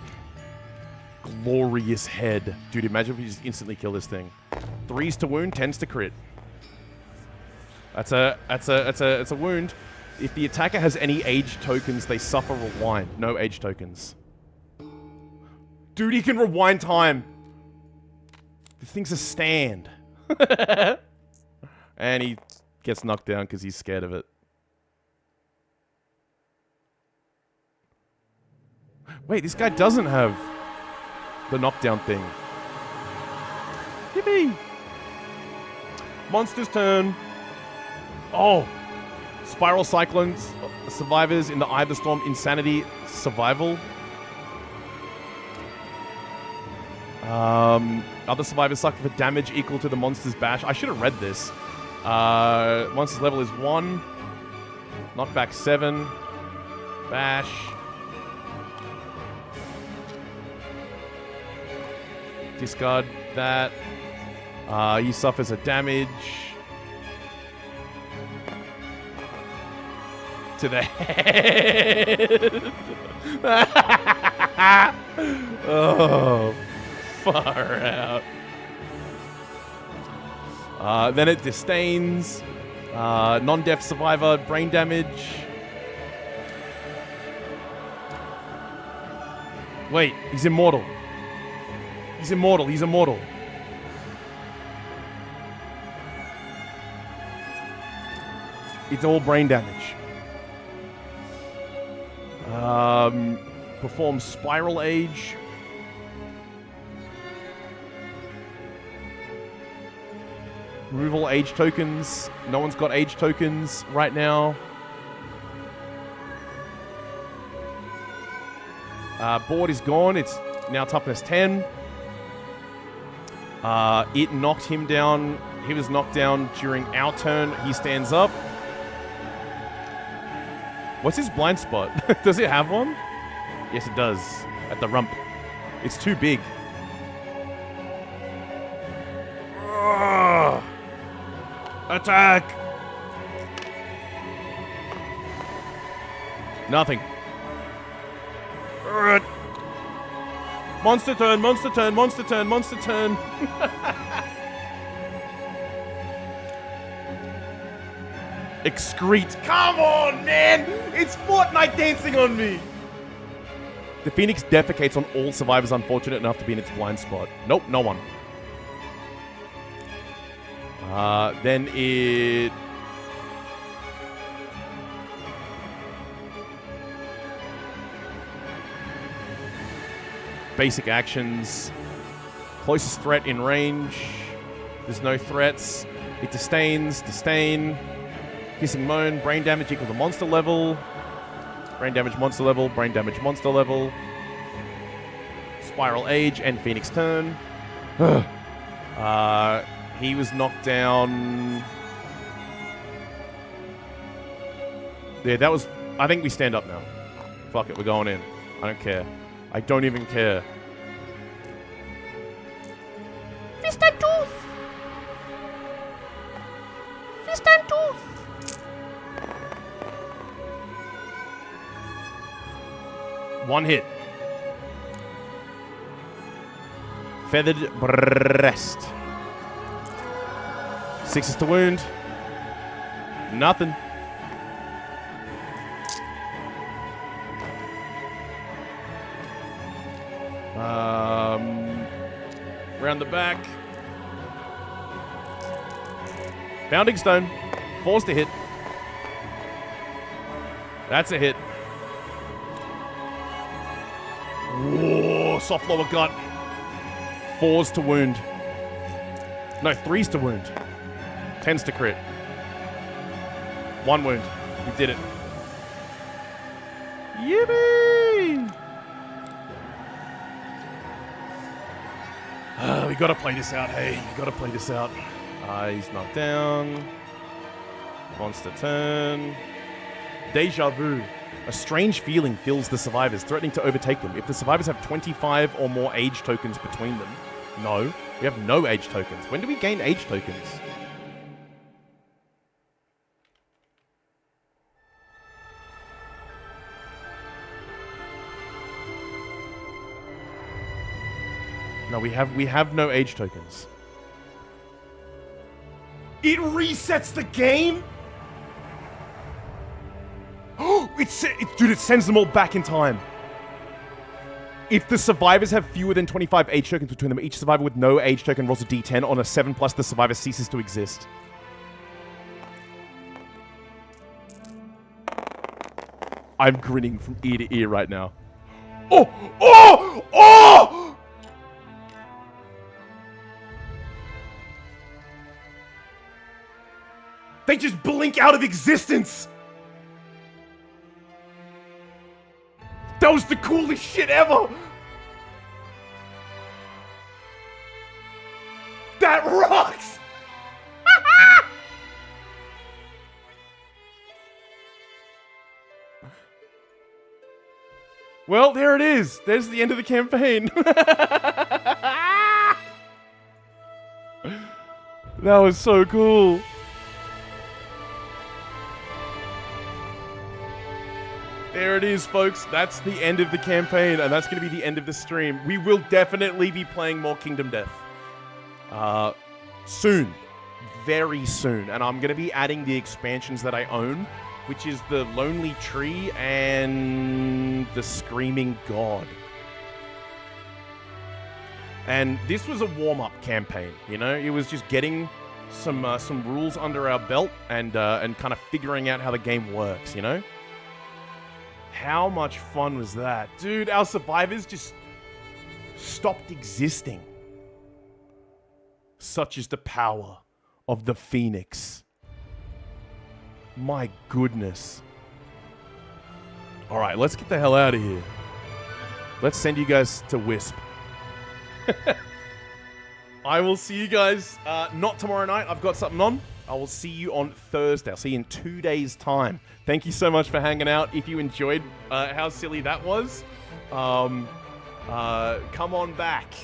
Glorious head. Dude, imagine if we just instantly kill this thing. 3s to wound, 10s to crit. That's a wound. If the attacker has any age tokens, they suffer rewind. No age tokens. Dude, he can rewind time. The thing's a stand. And he gets knocked down because he's scared of it. Wait, this guy doesn't have the knockdown thing. Yippee! Monster's turn. Oh! Spiral Cyclones, survivors in the Eye of the Storm, Insanity, Survival. Other survivors suffer for damage equal to the monster's bash. I should have read this. Monster's level is 1. Knockback 7. Bash. Discard that. You suffer a damage to the head. Oh, far out. Then it disdains. Non-deaf survivor, brain damage. Wait, he's immortal. He's immortal, he's immortal. It's all brain damage. Performs Spiral Age. Removal age tokens. No one's got age tokens right now. Board is gone. It's now toughness 10. It knocked him down. He was knocked down during our turn. He stands up. What's his blind spot? Does it have one? Yes, it does. At the rump. It's too big. Ugh. Attack! Nothing. Alright. Monster turn, monster turn, monster turn, monster turn. Excrete. Come on, man! It's Fortnite dancing on me! The Phoenix defecates on all survivors unfortunate enough to be in its blind spot. Nope, no one. Then it... Basic actions. Closest threat in range. There's no threats. It disdains, disdain. Hissing Moan, brain damage equal to monster level. Brain damage monster level, brain damage monster level. Spiral Age and Phoenix turn. He was knocked down. Yeah, that was... I think we stand up now. Fuck it, we're going in. I don't care. I don't even care. Fist and tooth! Fist and tooth! One hit. Feathered breast. 6 to wound. Nothing. Round the back. Founding Stone. Forced to hit. That's a hit. Whoa, soft lower gut. 4s to wound. No, 3s to wound. 10s to crit. 1 wound. We did it. Yippee! We gotta play this out, hey. We gotta play this out. He's knocked down. Monster turn. Deja vu. A strange feeling fills the survivors, threatening to overtake them. If the survivors have 25 or more age tokens between them. No, we have no age tokens. When do we gain age tokens? No, we have no age tokens. It resets the game? Dude, it sends them all back in time. If the survivors have fewer than 25 age tokens between them, each survivor with no age token rolls a d10. On a 7+, the survivor ceases to exist. I'm grinning from ear to ear right now. Oh! Oh! Oh! They just blink out of existence! That was the coolest shit ever! That rocks! Well, there it is. There's the end of the campaign. That was so cool. There it is, folks. That's the end of the campaign, and that's going to be the end of the stream. We will definitely be playing more Kingdom Death. Soon. Very soon. And I'm going to be adding the expansions that I own, which is the Lonely Tree and the Screaming God. And this was a warm-up campaign, you know? It was just getting some rules under our belt and kind of figuring out how the game works, you know? How much fun was that? Dude, our survivors just stopped existing. Such is the power of the Phoenix. My goodness. All right, let's get the hell out of here. Let's send you guys to Wisp. I will see you guys not tomorrow night. I've got something on. I will see you on Thursday. I'll see you in 2 days' time. Thank you so much for hanging out. If you enjoyed how silly that was, come on back.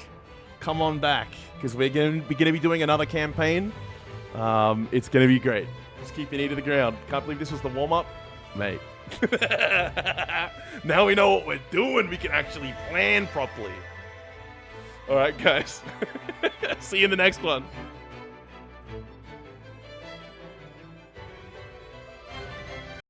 Come on back, because we're going to be doing another campaign. It's going to be great. Just keep your knee to the ground. Can't believe this was the warm-up. Mate. Now we know what we're doing. We can actually plan properly. All right, guys. See you in the next one.